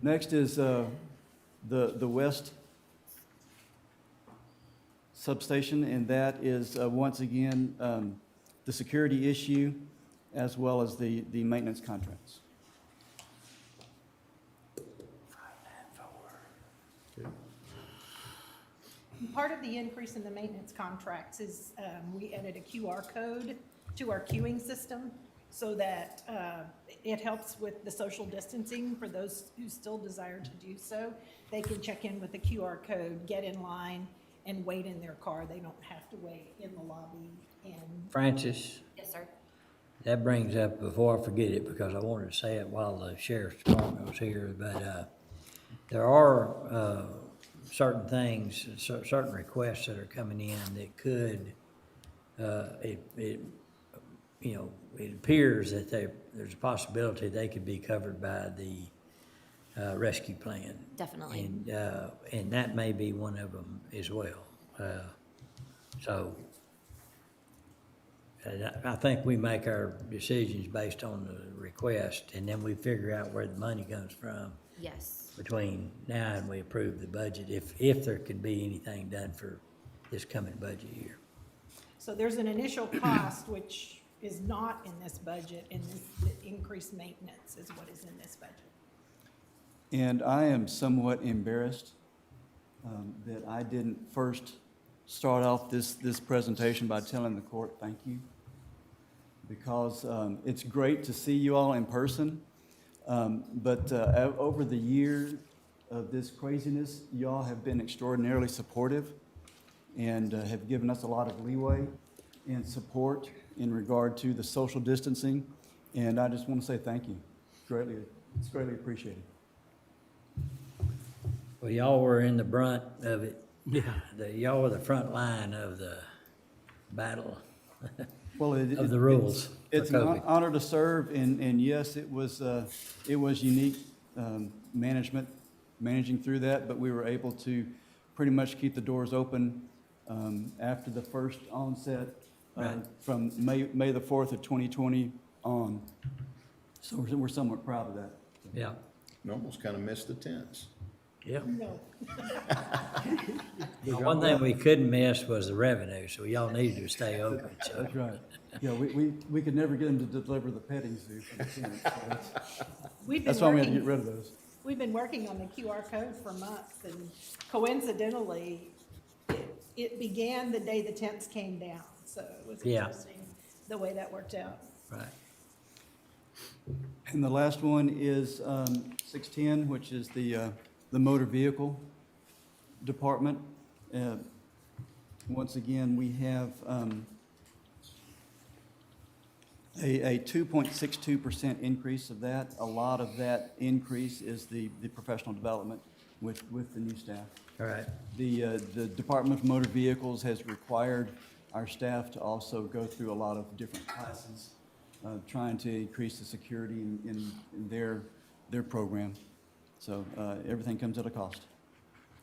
Next is the West substation, and that is once again the security issue as well as the maintenance contracts. Part of the increase in the maintenance contracts is we added a QR code to our queuing system so that it helps with the social distancing for those who still desire to do so. They can check in with the QR code, get in line, and wait in their car. They don't have to wait in the lobby. And Francis, Yes, sir. that brings up, before I forget it, because I wanted to say it while the sheriff's department was here, but there are certain things, certain requests that are coming in that could, it appears that there's a possibility they could be covered by the rescue plan. Definitely. And that may be one of them as well. I think we make our decisions based on the request, and then we figure out where the money comes from Yes. between now and we approve the budget, if there could be anything done for this coming budget year. so there's an initial cost, which is not in this budget, and the increased maintenance is what is in this budget. And I am somewhat embarrassed that I didn't first start off this presentation by telling the court thank you, because it's great to see you all in person, but over the year of this craziness, y'all have been extraordinarily supportive and have given us a lot of leeway and support in regard to the social distancing, and I just want to say thank you. It's greatly appreciated. Well, y'all were in the brunt of it. Yeah. Y'all were the front line of the battle Well, of the rules. It's for an COVID. honor to serve, and yes, it was unique managing through that, but we were able to pretty much keep the doors open after the first onset Right. from May the 4th of 2020 on. So we're somewhat proud of that. Yeah, You almost kind of missed the tents. yeah. No. One thing we couldn't miss was the revenue, so y'all needed to stay open, so. That's right. Yeah, we could never get them to deliver the petting zoo for the tents. So that's why we had to get rid of those. We've been working on the QR code for months, and coincidentally, it began the day the tents came down, so it was Yeah. interesting the way that worked out. Right. And the last one is 610, which is the motor vehicle department. Once again, we have a 2.62% increase of that. A lot of that increase is the professional development with the new staff. All right. The Department of Motor Vehicles has required our staff to also go through a lot of different classes, trying to increase the security in their program. So everything comes at a cost.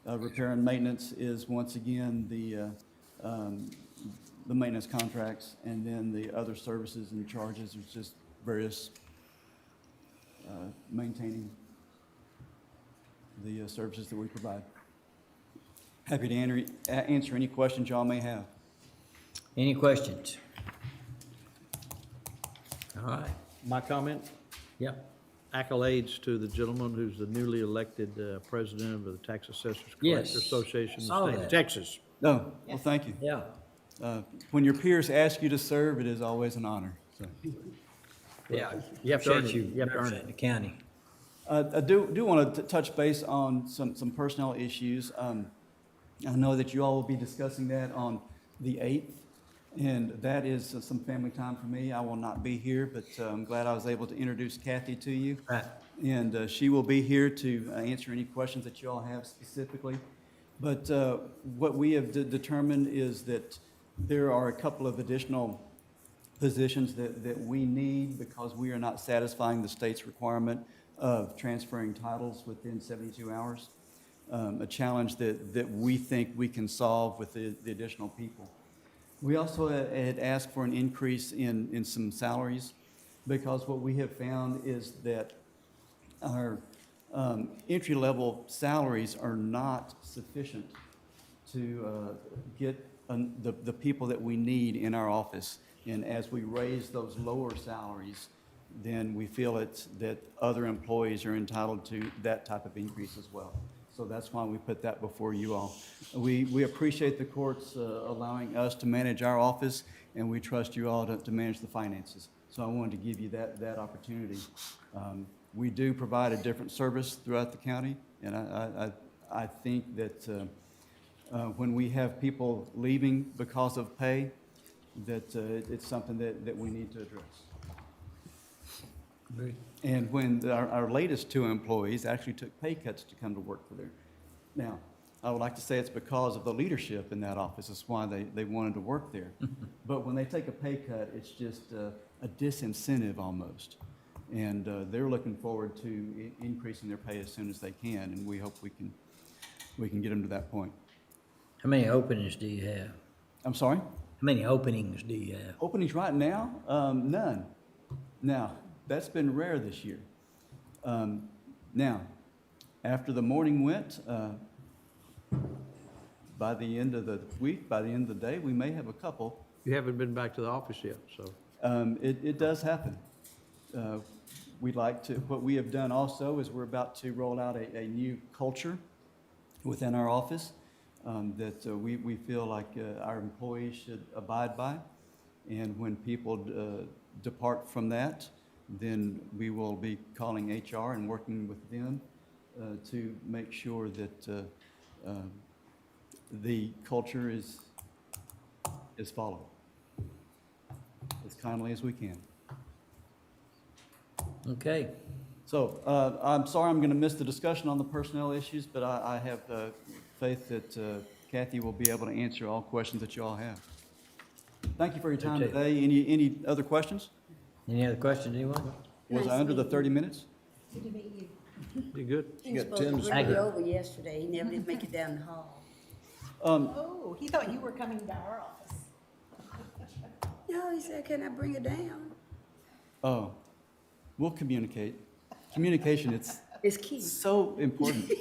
Repair and maintenance is once again the maintenance contracts, and then the other services and charges is just various maintaining the services that we provide. Happy to answer any questions y'all may have. Any questions? All right. My comment, Yep. accolades to the gentleman who's the newly elected president of the Tax Assessors Yes. Collector Association in the Saw state of that. Texas. No, well, thank you. Yeah. When your peers ask you to serve, it is always an honor. So. Yeah. You have to earn it. You You have to earn represent it. the county. I do want to touch base on some personnel issues. I know that you all will be discussing that on the 8th, and that is some family time for me. I will not be here, but I'm glad I was able to introduce Kathy to you. Right. And she will be here to answer any questions that you all have specifically. But what we have determined is that there are a couple of additional positions that we need because we are not satisfying the state's requirement of transferring titles within 72 hours. A challenge that we think we can solve with the additional people. We also had asked for an increase in some salaries because what we have found is that our entry-level salaries are not sufficient to get the people that we need in our office. And as we raise those lower salaries, then we feel that other employees are entitled to that type of increase as well. So that's why we put that before you all. We appreciate the courts allowing us to manage our office, and we trust you all to manage the finances. So I wanted to give you that opportunity. We do provide a different service throughout the county, and I think that when we have people leaving because of pay, that it's something that we need to address. And when our latest two employees actually took pay cuts to come to work for there. Now, I would like to say it's because of the leadership in that office. That's why they wanted to work there. But when they take a pay cut, it's just a disincentive almost. And they're looking forward to increasing their pay as soon as they can, and we hope we can get them to that point. How many openings do you have? I'm sorry? How many openings do you have? Openings right now? None. Now, that's been rare this year. Now, after the morning went, by the end of the week, by the end of the day, we may have a couple. You haven't been back to the office yet, so. It does happen. We'd like to, what we have done also is we're about to roll out a new culture within our office that we feel like our employees should abide by. And when people depart from that, then we will be calling HR and working with them to make sure that the culture is followed as kindly as we can. Okay. So I'm sorry I'm going to miss the discussion on the personnel issues, but I have faith that Kathy will be able to answer all questions that you all have. Thank you for your time Okay. today. Any other questions? Any other questions, anyone? Was I under the 30 minutes? Good to meet you. You good? He was got supposed Tim's- to bring it over yesterday. He never did make it down the hall. Oh, he thought you were coming to our office. No, he said, can I bring it down? Oh, we'll communicate. Communication, It's key. so important.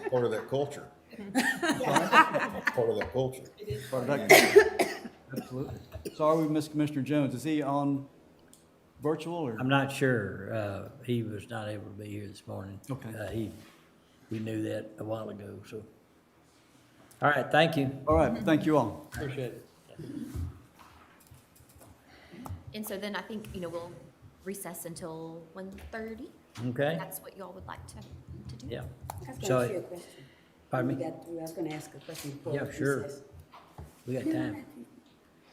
Part of that culture. Part of that culture. Part of that- Absolutely. Sorry we missed Commissioner Jones. Is he on virtual or? I'm not sure. He was not able to be here this morning. Okay. We knew that a while ago, so. All right, thank you. All right, thank you all. Appreciate it. And so then I think, we'll recess until 1:30. Okay. That's what y'all would like to do? Yeah. I was So, gonna ask you a question. pardon me? We got through. I was gonna ask a question before. Yeah, we sure. recess. We got time.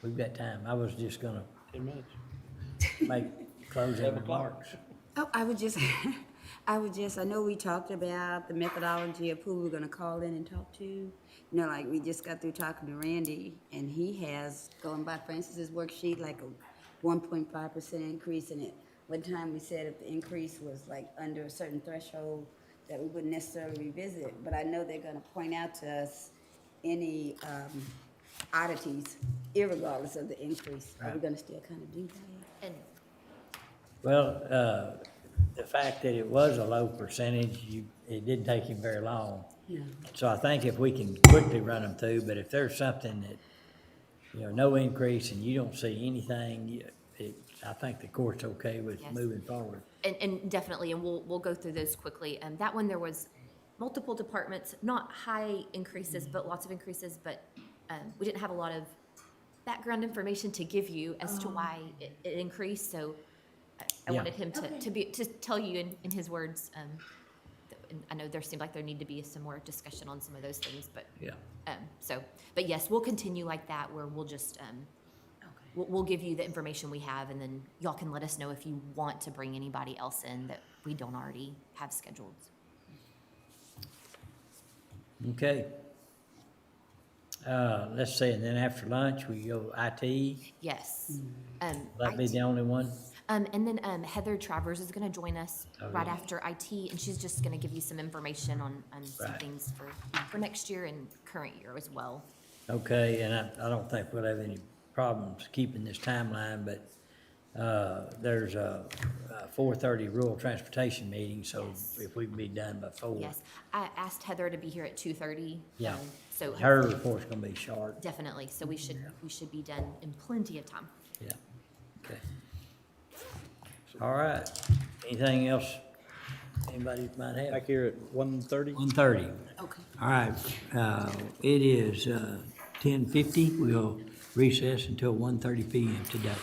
We've got time. I was just gonna 10 minutes. make closing remarks. Oh, I know we talked about the methodology of who we're gonna call in and talk to. Like we just got through talking to Randy, and he has, going by Francis's worksheet, like a 1.5% increase in it. One time we said if the increase was like under a certain threshold, that we wouldn't necessarily revisit it. But I know they're gonna point out to us any oddities, irregardless of the increase. Are we gonna still kind of do that? And Well, the fact that it was a low percentage, it didn't take him very long. No. So I think if we can quickly run them through, but if there's something that, no increase and you don't see anything, I think the court's okay with Yes. moving forward. And definitely, and we'll go through those quickly. That one, there was multiple departments, not high increases, but lots of increases, but we didn't have a lot of background information to give you as to why it increased, so I Yeah. wanted him to tell you in his words. And I know there seemed like there needed to be some more discussion on some of those things, but Yeah. but yes, we'll continue like that, where we'll just we'll give you the information we have, and then y'all can let us know if you want to bring anybody else in that we don't already have scheduled. Okay. Let's see, and then after lunch, we go IT. Yes. Will that be the only one? And then Heather Travers is gonna join us Oh, right yeah. after IT, and she's just gonna give you some information on some Right. things for next year and current year as well. Okay, and I don't think we'll have any problems keeping this timeline, but there's a 4:30 rural transportation meeting, so if we can be done by 4. Yes, I asked Heather to be here at 2:30. Yeah. So Her report's gonna be short. definitely, so we should be done in plenty of time. Yeah, okay. All right, anything else anybody might have? Back here at 1:30? 1:30. Okay. All right, it is 10:50. We'll recess until 1:30 PM today.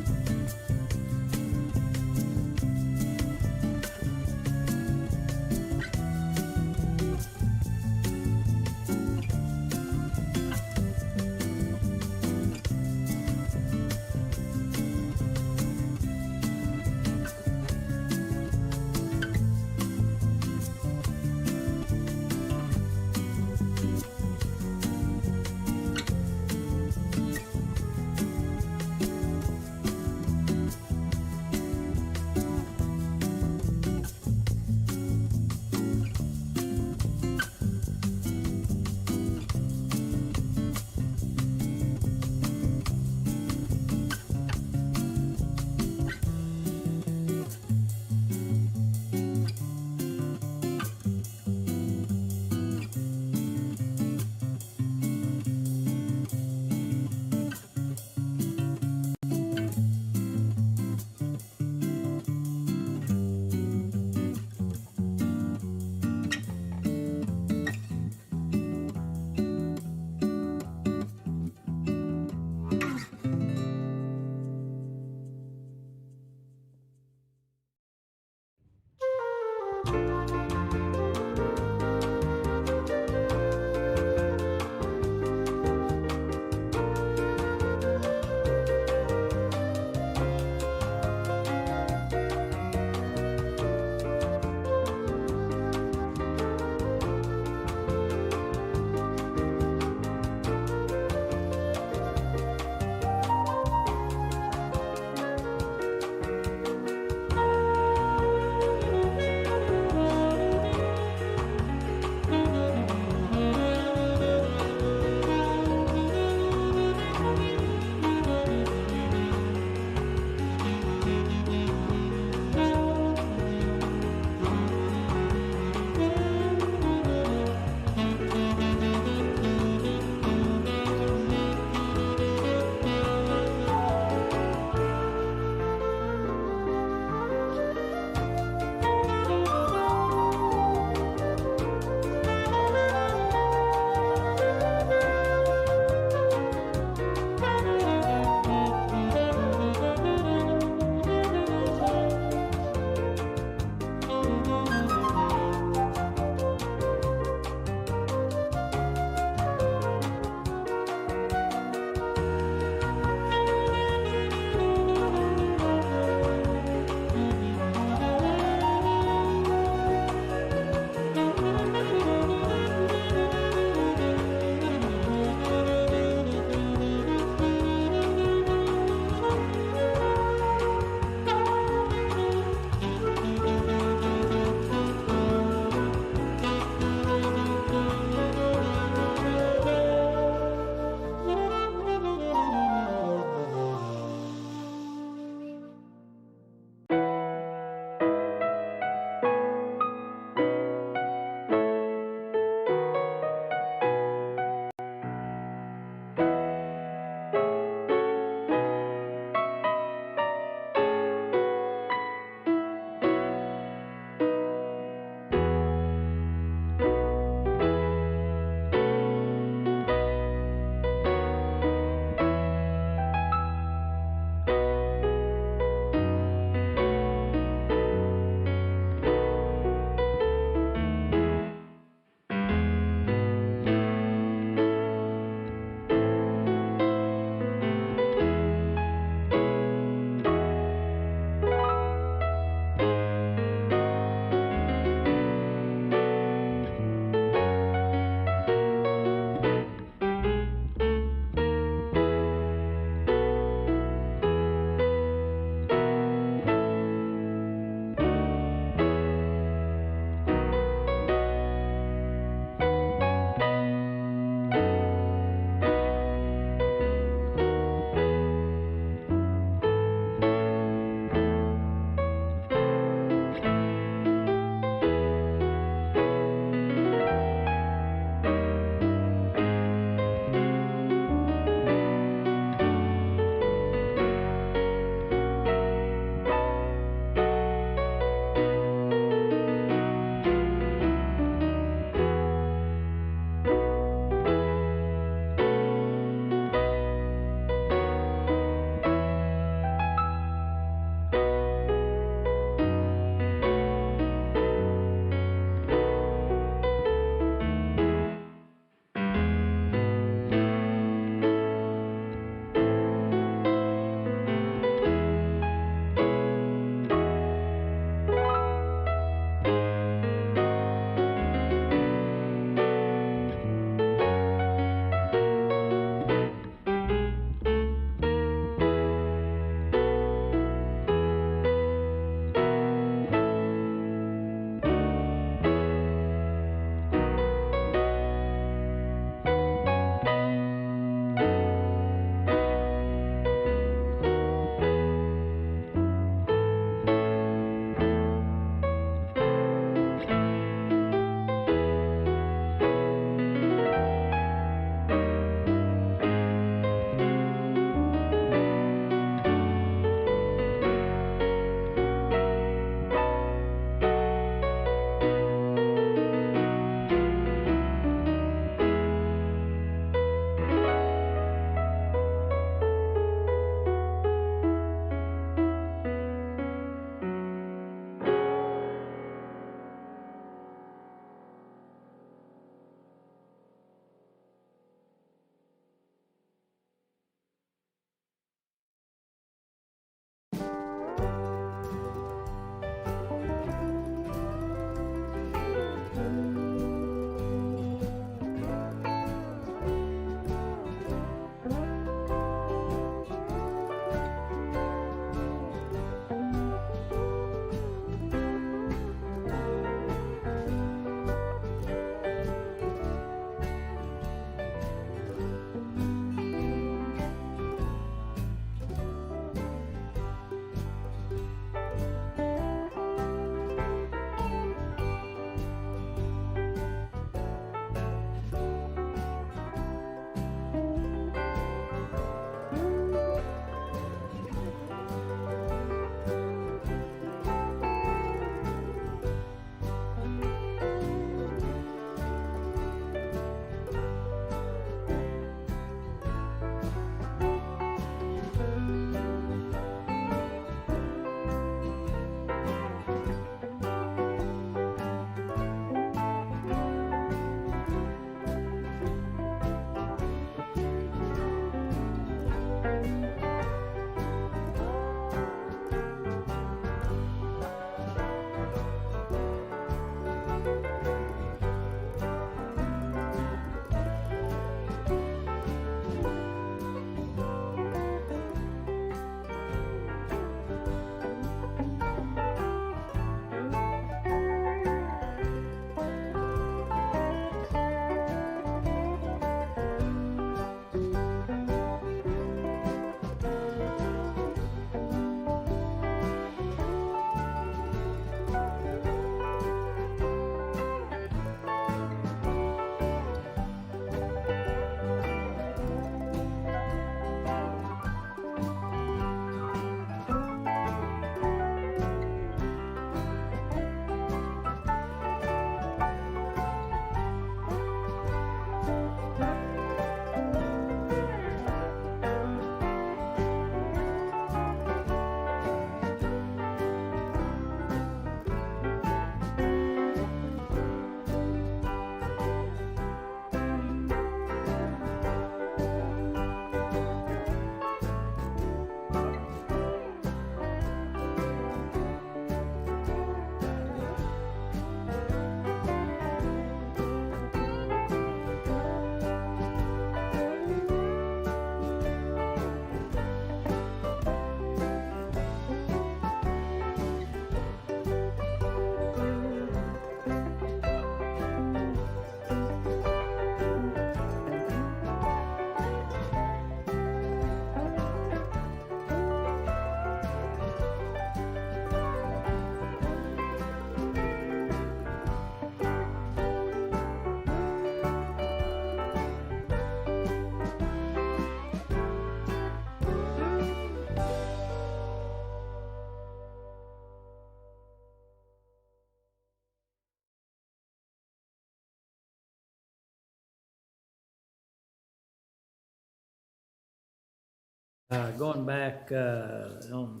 Going back, on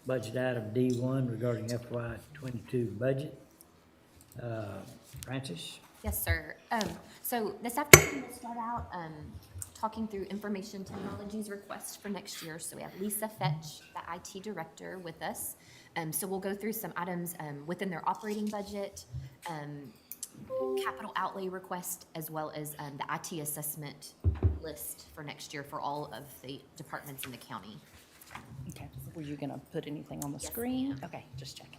budget item D1 regarding FY '22 budget. Francis? Yes, sir. So this afternoon, we'll start out talking through information technologies requests for next year. So we have Lisa Fetch, the IT director, with us. So we'll go through some items within their operating budget, capital outlay request, as well as the IT assessment list for next year for all of the departments in the county. Okay, were you gonna put anything on the Yes, screen? ma'am. Okay, just checking.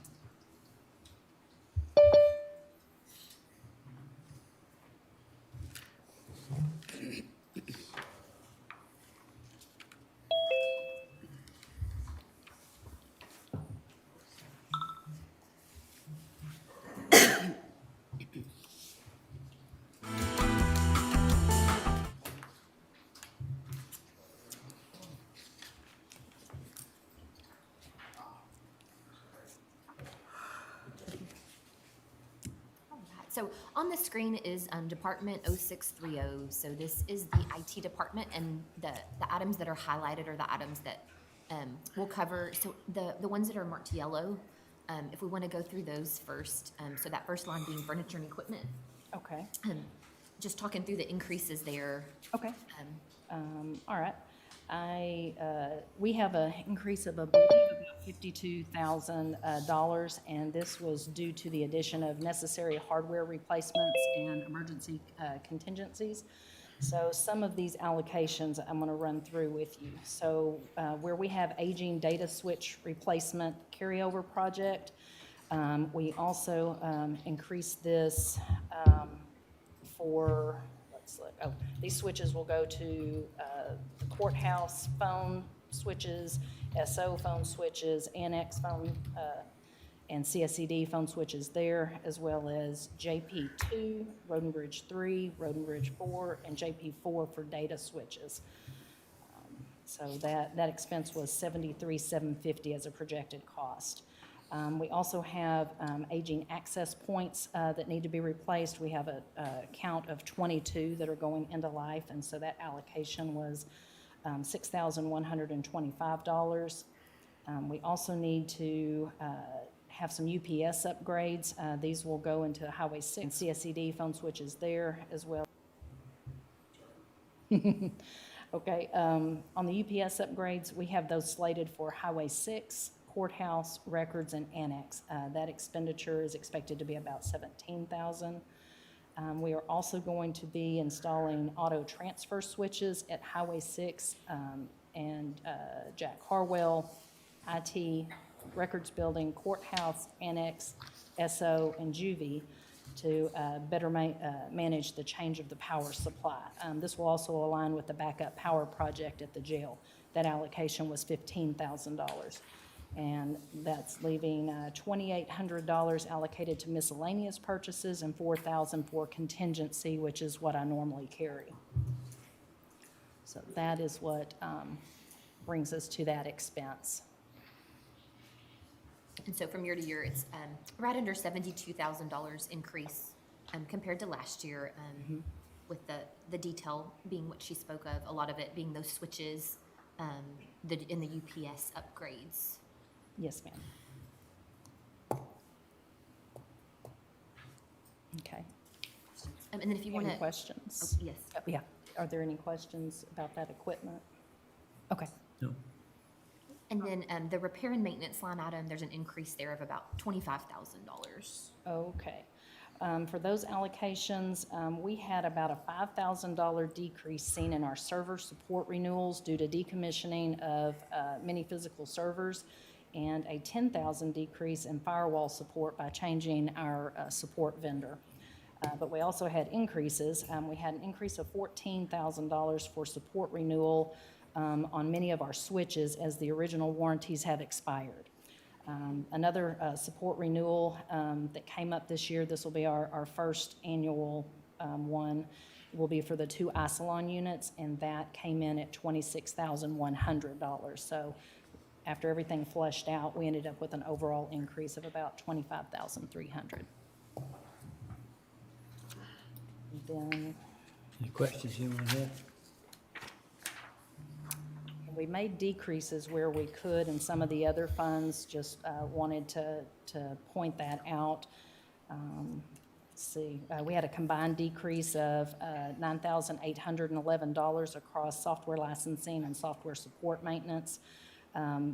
So on the screen is Department 0630. So this is the IT department, and the items that are highlighted are the items that we'll cover. So the ones that are marked yellow, if we want to go through those first. So that first line being furniture and equipment. Okay, Just talking through the increases there. okay. All right. We have an increase of, I believe, about $52,000, and this was due to the addition of necessary hardware replacements and emergency contingencies. So some of these allocations I'm going to run through with you. So where we have aging data switch replacement carryover project, we also increased this for, let's look, oh, these switches will go to the courthouse phone switches, SO phone switches, NX phone, and CSCD phone switches there, as well as JP2, Road and Bridge 3, Road and Bridge 4, and JP4 for data switches. So that expense was $73,750 as a projected cost. We also have aging access points that need to be replaced. We have a count of 22 that are going into life, and so that allocation was $6,125. We also need to have some UPS upgrades. These will go into Highway 6 and CSCD phone switches there as well. Okay, on the UPS upgrades, we have those slated for Highway 6, courthouse, records, and annex. That expenditure is expected to be about $17,000. We are also going to be installing auto transfer switches at Highway 6 and Jack Harwell, IT, records building, courthouse, annex, SO, and juvie to better manage the change of the power supply. This will also align with the backup power project at the jail. That allocation was $15,000. And that's leaving $2,800 allocated to miscellaneous purchases and $4,000 for contingency, which is what I normally carry. So that is what brings us to that expense. And so from year to year, it's right under $72,000 increase compared to last year, with the detail being what she spoke of, a lot of it being those switches in the UPS upgrades. Yes, ma'am. Okay. And then if you want to. Any questions? Oh, yes. Yeah. Are there any questions about that equipment? Okay. No. And then the repair and maintenance line item, there's an increase there of about $25,000. Okay. For those allocations, we had about a $5,000 decrease seen in our server support renewals due to decommissioning of many physical servers, and a $10,000 decrease in firewall support by changing our support vendor. But we also had increases. We had an increase of $14,000 for support renewal on many of our switches as the original warranties have expired. Another support renewal that came up this year, this will be our first annual one, will be for the 2 Isilon units, and that came in at $26,100. So after everything flushed out, we ended up with an overall increase of about $25,300. Then, Any questions you want to have? We made decreases where we could, and some of the other funds just wanted to point that out. Let's see, we had a combined decrease of $9,811 across software licensing and software support maintenance.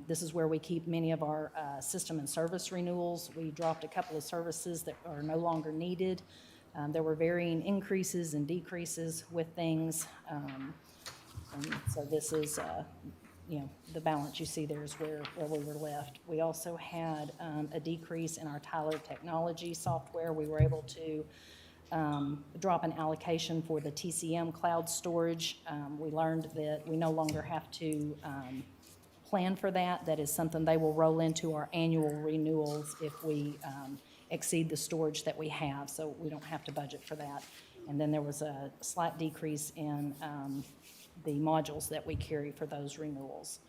This is where we keep many of our system and service renewals. We dropped a couple of services that are no longer needed. There were varying increases and decreases with things. And so this is, the balance you see there is where we were left. We also had a decrease in our Tyler Technology software. We were able to drop an allocation for the TCM cloud storage. We learned that we no longer have to plan for that. That is something they will roll into our annual renewals if we exceed the storage that we have, so we don't have to budget for that. And then there was a slight decrease in the modules that we carry for those renewals.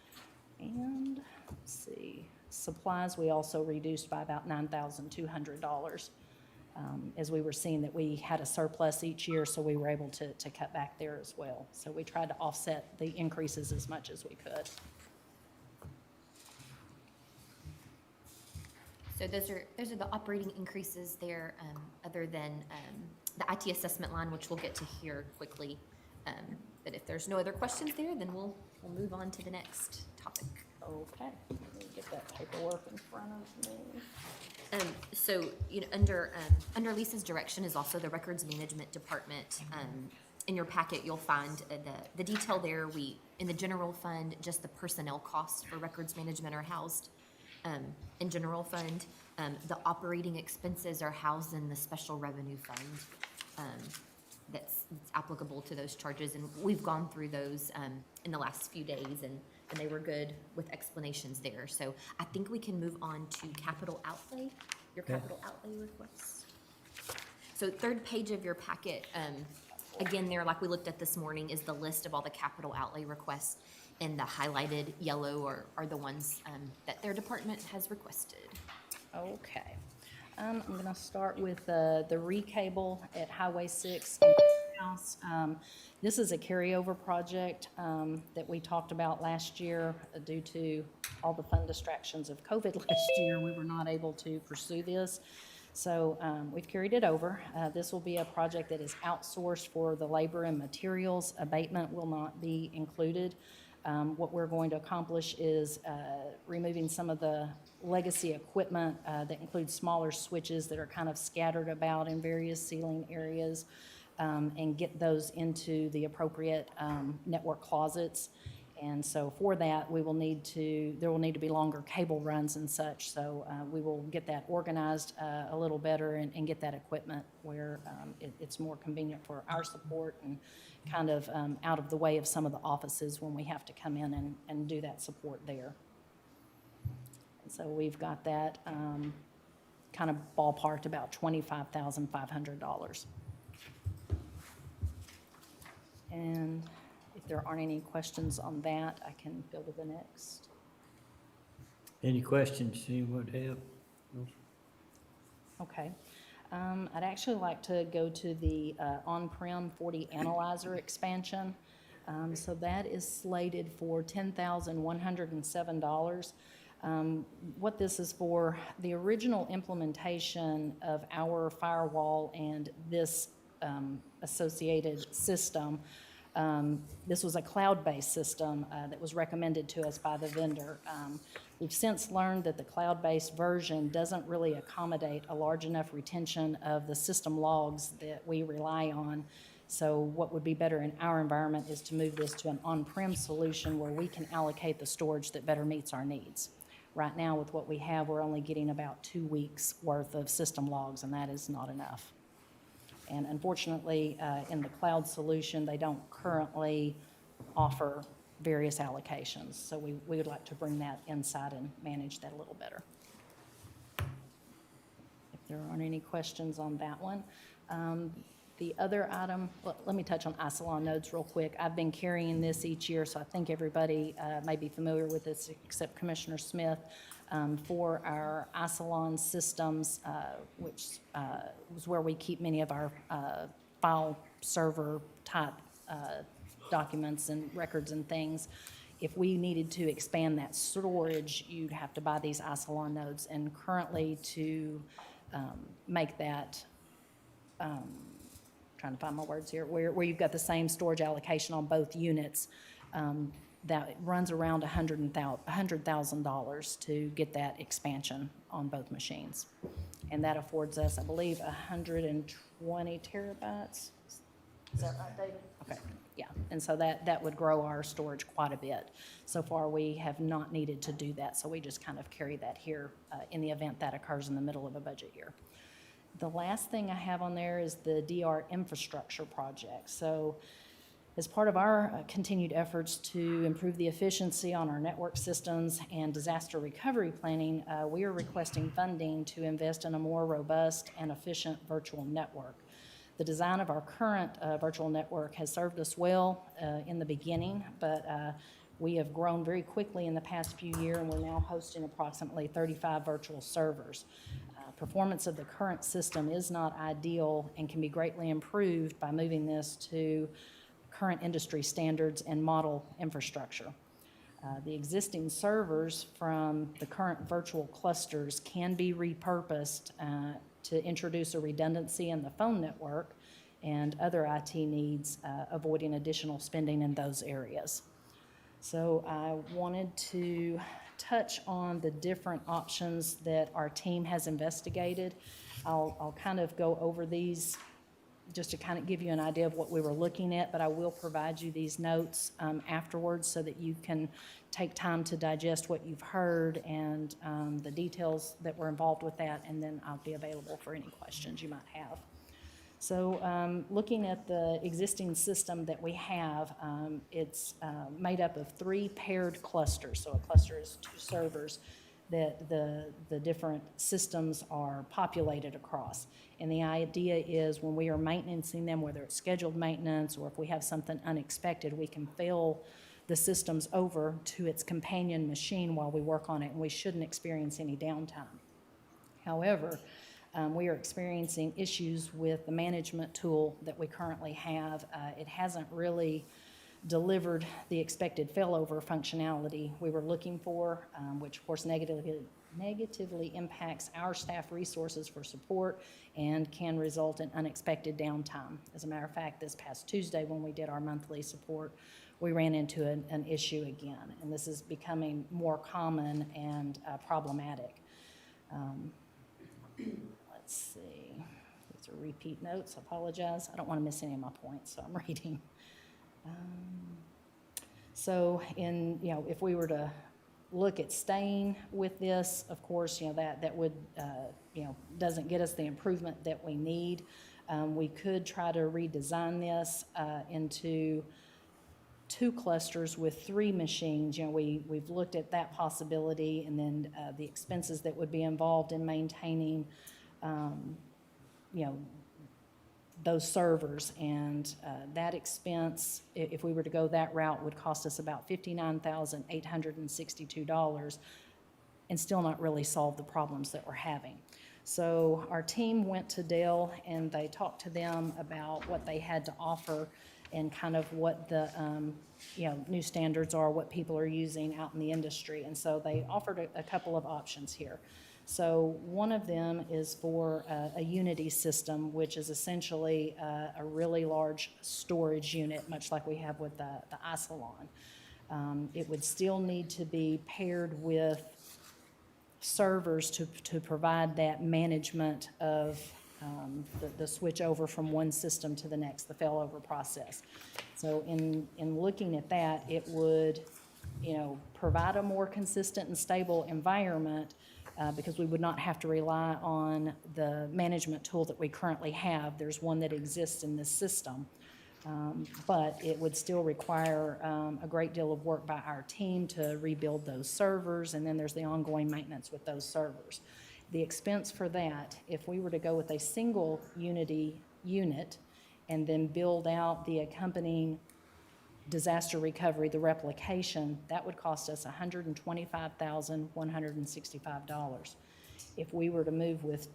And let's see, supplies we also reduced by about $9,200 as we were seeing that we had a surplus each year, so we were able to cut back there as well. So we tried to offset the increases as much as we could. So those are the operating increases there, other than the IT assessment line, which we'll get to here quickly. But if there's no other questions there, then we'll move on to the next topic. Okay, let me get that paperwork in front of me. So, under Lisa's direction is also the Records Management Department. In your packet, you'll find the detail there. In the general fund, just the personnel costs for records management are housed in general fund. The operating expenses are housed in the special revenue fund that's applicable to those charges. And we've gone through those in the last few days, and they were good with explanations there. So I think we can move on to capital outlay, your capital outlay request. So third page of your packet, again there, like we looked at this morning, is the list of all the capital outlay requests, and the highlighted yellow are the ones that their department has requested. Okay. I'm going to start with the recable at Highway 6 in House. This is a carryover project that we talked about last year. Due to all the fun distractions of COVID last year, we were not able to pursue this. So we've carried it over. This will be a project that is outsourced for the labor and materials. Abatement will not be included. What we're going to accomplish is removing some of the legacy equipment that includes smaller switches that are kind of scattered about in various ceiling areas, and get those into the appropriate network closets. And so for that, there will need to be longer cable runs and such. So we will get that organized a little better and get that equipment where it's more convenient for our support and kind of out of the way of some of the offices when we have to come in and do that support there. And so we've got that kind of ballparked about $25,500. And if there aren't any questions on that, I can go to the next. Any questions anyone have? Okay. I'd actually like to go to the on-prem 40 analyzer expansion. So that is slated for $10,107. What this is for, the original implementation of our firewall and this associated system, this was a cloud-based system that was recommended to us by the vendor. We've since learned that the cloud-based version doesn't really accommodate a large enough retention of the system logs that we rely on. So what would be better in our environment is to move this to an on-prem solution where we can allocate the storage that better meets our needs. Right now, with what we have, we're only getting about 2 weeks worth of system logs, and that is not enough. And unfortunately, in the cloud solution, they don't currently offer various allocations. So we would like to bring that inside and manage that a little better. If there aren't any questions on that one. The other item, well, let me touch on Isilon nodes real quick. I've been carrying this each year, so I think everybody may be familiar with this except Commissioner Smith. For our Isilon systems, which was where we keep many of our file server type documents and records and things. If we needed to expand that storage, you'd have to buy these Isilon nodes. And currently to make that, trying to find my words here, where you've got the same storage allocation on both units, that runs around $100,000 to get that expansion on both machines. And that affords us, I believe, 120 terabytes. Is that right, David? Okay, yeah. And so that would grow our storage quite a bit. So far, we have not needed to do that, so we just kind of carry that here in the event that occurs in the middle of a budget year. The last thing I have on there is the DR infrastructure project. So as part of our continued efforts to improve the efficiency on our network systems and disaster recovery planning, we are requesting funding to invest in a more robust and efficient virtual network. The design of our current virtual network has served us well in the beginning, but we have grown very quickly in the past few years, and we're now hosting approximately 35 virtual servers. Performance of the current system is not ideal and can be greatly improved by moving this to current industry standards and model infrastructure. The existing servers from the current virtual clusters can be repurposed to introduce a redundancy in the phone network and other IT needs, avoiding additional spending in those areas. So I wanted to touch on the different options that our team has investigated. I'll kind of go over these just to kind of give you an idea of what we were looking at, but I will provide you these notes afterwards so that you can take time to digest what you've heard and the details that were involved with that, and then I'll be available for any questions you might have. So looking at the existing system that we have, it's made up of 3 paired clusters. So a cluster is 2 servers that the different systems are populated across. And the idea is when we are maintaining them, whether it's scheduled maintenance or if we have something unexpected, we can fail the systems over to its companion machine while we work on it, and we shouldn't experience any downtime. However, we are experiencing issues with the management tool that we currently have. It hasn't really delivered the expected failover functionality we were looking for, which of course negatively impacts our staff resources for support and can result in unexpected downtime. As a matter of fact, this past Tuesday when we did our monthly support, we ran into an issue again, and this is becoming more common and problematic. Let's see, these are repeat notes, I apologize. I don't want to miss any of my points, so I'm reading. So if we were to look at staying with this, of course, that would, doesn't get us the improvement that we need. We could try to redesign this into 2 clusters with 3 machines. We've looked at that possibility, and then the expenses that would be involved in maintaining, those servers, and that expense, if we were to go that route, would cost us about $59,862 and still not really solve the problems that we're having. So our team went to Dell and they talked to them about what they had to offer and kind of what the new standards are, what people are using out in the industry. And so they offered a couple of options here. So one of them is for a Unity system, which is essentially a really large storage unit, much like we have with the Isilon. It would still need to be paired with servers to provide that management of the switch over from one system to the next, the failover process. So in looking at that, it would provide a more consistent and stable environment, because we would not have to rely on the management tool that we currently have. There's one that exists in this system, but it would still require a great deal of work by our team to rebuild those servers, and then there's the ongoing maintenance with those servers. The expense for that, if we were to go with a single Unity unit and then build out the accompanying disaster recovery, the replication, that would cost us $125,165. If we were to move with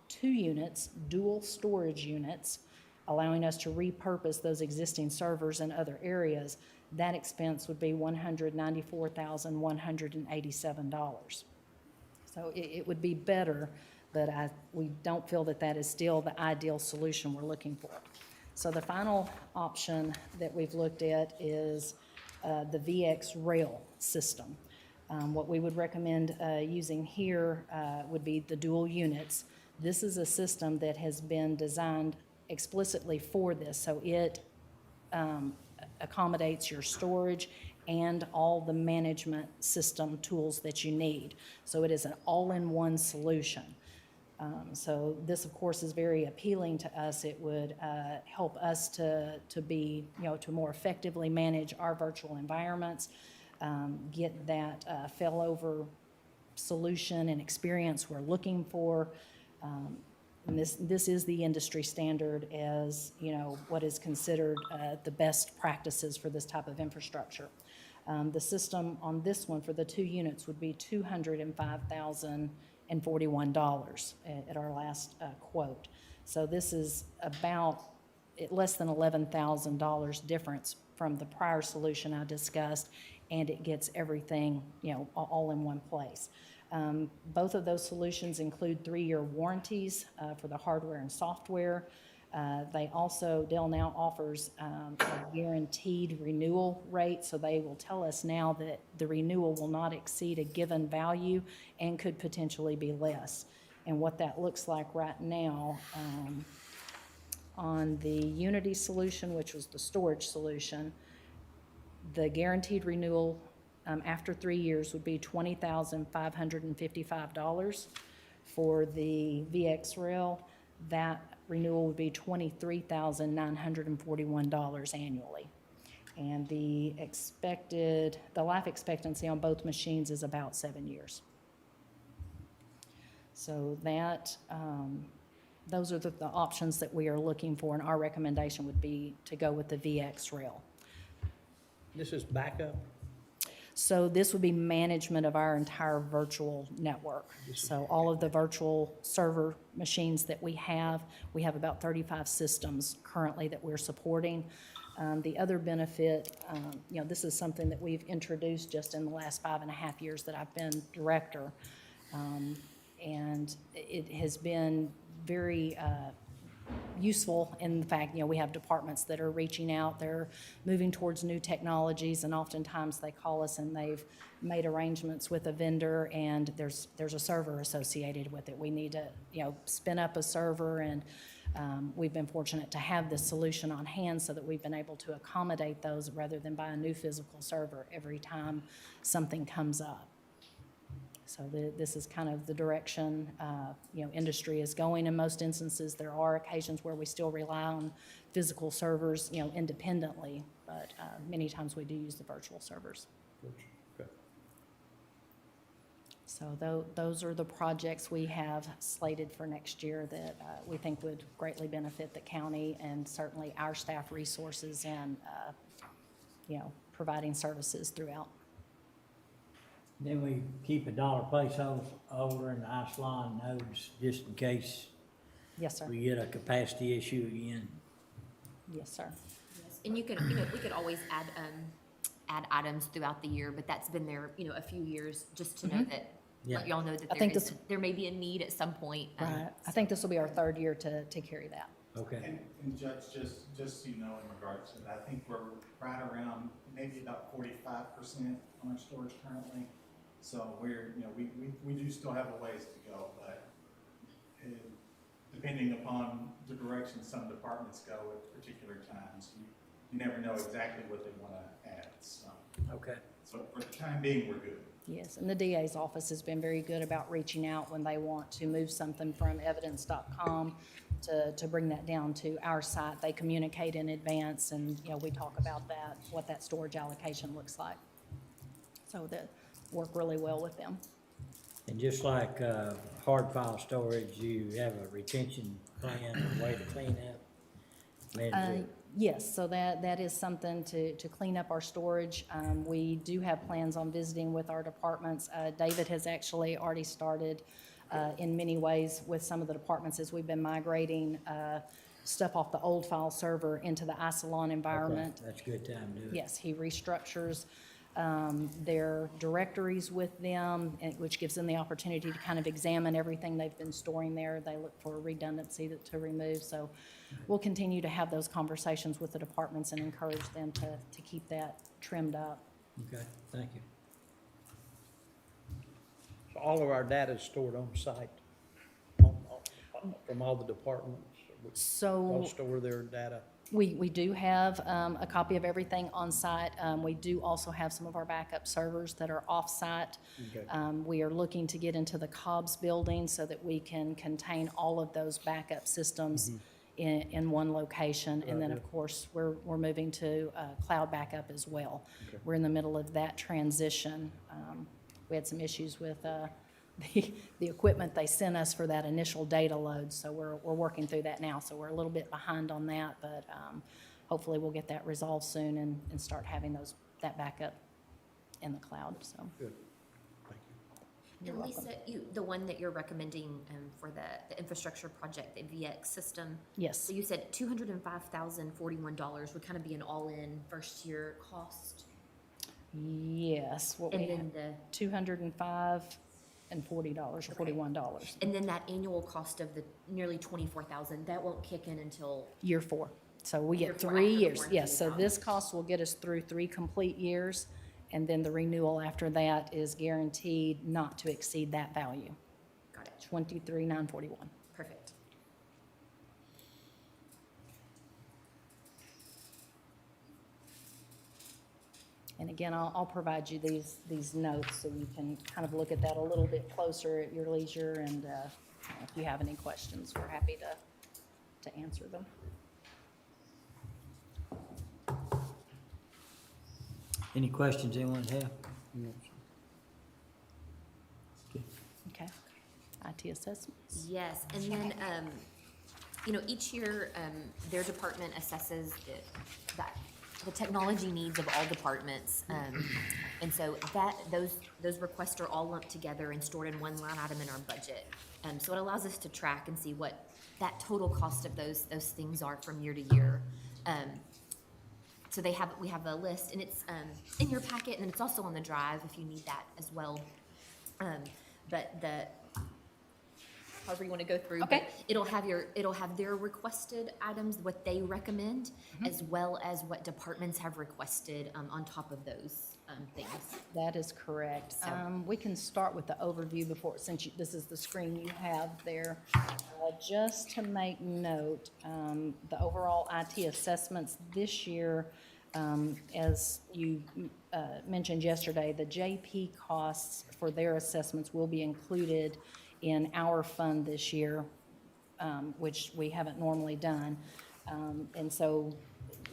2 units, dual storage units, allowing us to repurpose those existing servers in other areas, That expense would be $194,187. So it would be better, but we don't feel that that is still the ideal solution we're looking for. So the final option that we've looked at is the VX Rail system. What we would recommend using here would be the dual units. This is a system that has been designed explicitly for this, so it accommodates your storage and all the management system tools that you need. So it is an all-in-one solution. So this, of course, is very appealing to us. It would help us to be, to more effectively manage our virtual environments, get that failover solution and experience we're looking for. And this is the industry standard as, what is considered the best practices for this type of infrastructure. The system on this one for the 2 units would be $205,041 at our last quote. So this is about less than $11,000 difference from the prior solution I discussed, and it gets everything, all in one place. Both of those solutions include 3-year warranties for the hardware and software. Dell now offers a guaranteed renewal rate, so they will tell us now that the renewal will not exceed a given value and could potentially be less. And what that looks like right now, on the Unity solution, which was the storage solution, the guaranteed renewal after 3 years would be $20,555. For the VX Rail, that renewal would be $23,941 annually. And the life expectancy on both machines is about 7 years. So those are the options that we are looking for, and our recommendation would be to go with the VX Rail. This is backup? So this would be management of our entire virtual network. So all of the virtual server machines that we have about 35 systems currently that we're supporting. The other benefit, this is something that we've introduced just in the last 5.5 years that I've been director. And it has been very useful in the fact, we have departments that are reaching out, they're moving towards new technologies, and oftentimes they call us and they've made arrangements with a vendor and there's a server associated with it. We need to, spin up a server, and we've been fortunate to have this solution on hand so that we've been able to accommodate those rather than buy a new physical server every time something comes up. So this is kind of the direction, industry is going in most instances. There are occasions where we still rely on physical servers, independently, but many times we do use the virtual servers. Okay. So those are the projects we have slated for next year that we think would greatly benefit the county and certainly our staff resources and, providing services throughout. Then we keep a dollar placeholder in the Isilon nodes just in case Yes, sir. we get a capacity issue again. Yes, sir. And we could always add items throughout the year, but that's been there, a few years, just to know that, let y'all know that there may be a need at some point. Right. I think this will be our 3rd year to carry that. Okay. And Judge, just so you know, in regards to that, I think we're right around maybe about 45% on our storage currently. So we're, we do still have a ways to go, but depending upon the direction some departments go at particular times, you never know exactly what they want to add. So, Okay. so for the time being, we're good. Yes, and the DA's office has been very good about reaching out when they want to move something from evidence.com to bring that down to our site. They communicate in advance, and, we talk about that, what that storage allocation looks like. So that work really well with them. And just like hard file storage, you have a retention plan, a way to clean up? manage it? Yes, so that is something to clean up our storage. We do have plans on visiting with our departments. David has actually already started in many ways with some of the departments as we've been migrating stuff off the old file server into the iSalon environment. That's a good time to do it. Yes, he restructures their directories with them, which gives them the opportunity to kind of examine everything they've been storing there. They look for redundancy to remove. So we'll continue to have those conversations with the departments and encourage them to keep that trimmed up. Okay, thank you. So all of our data is stored on site from all the departments. So All store their data. we do have a copy of everything on site. We do also have some of our backup servers that are off-site. Okay. We are looking to get into the Cobb's building so that we can contain all of those backup systems in one location. And then, of course, we're moving to cloud backup as well. Okay. We're in the middle of that transition. We had some issues with the equipment they sent us for that initial data load, so we're working through that now. So we're a little bit behind on that, but hopefully we'll get that resolved soon and start having that backup in the cloud, so. Good. Thank you. You're And welcome. Lisa, the one that you're recommending for the infrastructure project, the VX system. Yes. So you said $205,041 would kind of be an all-in first-year cost? Yes, what we And have, then $205 and $40 or $41, and then that annual cost of the nearly 24,000, that won't kick in until, year 4. So we Year get 4 3 after the years, warranty yes, is so out. this cost will get us through 3 complete years, and then the renewal after that is guaranteed not to exceed that value, got it, $23,941. perfect. And again, I'll provide you these notes so you can kind of look at that a little bit closer at your leisure, and if you have any questions, we're happy to answer them. Any questions anyone have? Okay. IT assessments? Yes, and then, each year, their department assesses the technology needs of all departments. And so those requests are all lumped together and stored in one line item in our budget. So it allows us to track and see what that total cost of those things are from year to year. So we have a list, and it's in your packet, and it's also on the drive if you need that as well. But however you want to go through. Okay. But it'll have their requested items, what they recommend, as well as what departments have requested on top of those things. That is correct. So- We can start with the overview since this is the screen you have there. Just to make note, the overall IT assessments this year, as you mentioned yesterday, the JP costs for their assessments will be included in our fund this year, which we haven't normally done. And so,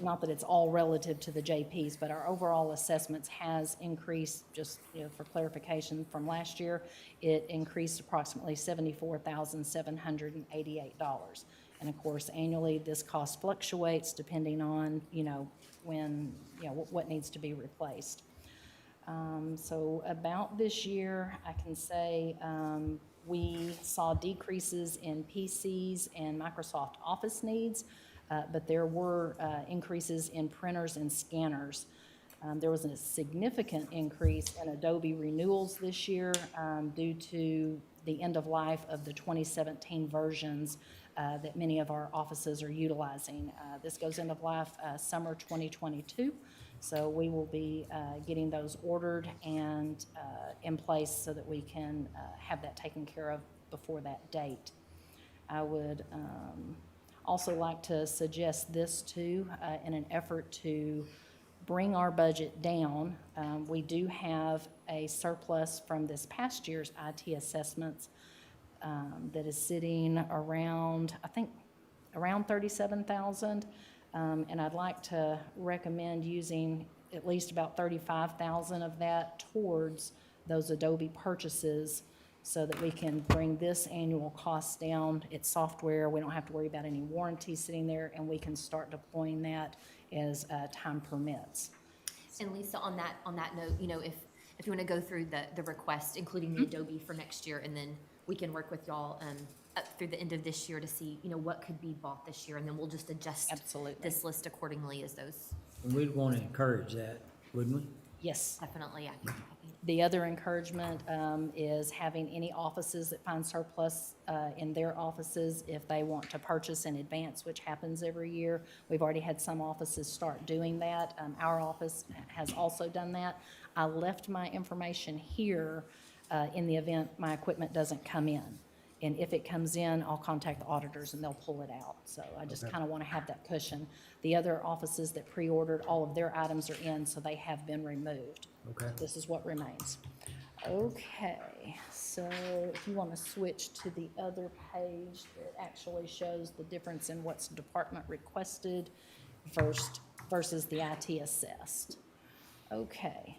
not that it's all relative to the JPs, but our overall assessments has increased, just for clarification, from last year. It increased approximately $74,788. And of course, annually, this cost fluctuates depending on, when, what needs to be replaced. So about this year, I can say we saw decreases in PCs and Microsoft Office needs, but there were increases in printers and scanners. There was a significant increase in Adobe renewals this year due to the end of life of the 2017 versions that many of our offices are utilizing. This goes end of life summer 2022. So we will be getting those ordered and in place so that we can have that taken care of before that date. I would also like to suggest this too, in an effort to bring our budget down. We do have a surplus from this past year's IT assessments that is sitting around, I think, around $37,000. And I'd like to recommend using at least about $35,000 of that towards those Adobe purchases so that we can bring this annual cost down. It's software, we don't have to worry about any warranty sitting there, and we can start deploying that as time permits. And Lisa, on that note, if you want to go through the request, including the Adobe for next year, and then we can work with y'all up through the end of this year to see, what could be bought this year, and then we'll just adjust Absolutely. this list accordingly as those, And we'd want to encourage that, wouldn't we? Yes. definitely, I think. The other encouragement is having any offices that find surplus in their offices, if they want to purchase in advance, which happens every year. We've already had some offices start doing that. Our office has also done that. I left my information here in the event my equipment doesn't come in. And if it comes in, I'll contact the auditors and they'll pull it out. So I just kind of want to have that cushion. The other offices that pre-ordered, all of their items are in, so they have been removed. Okay. This is what remains. Okay, so if you want to switch to the other page that actually shows the difference in what's department requested versus the IT assessed. Okay.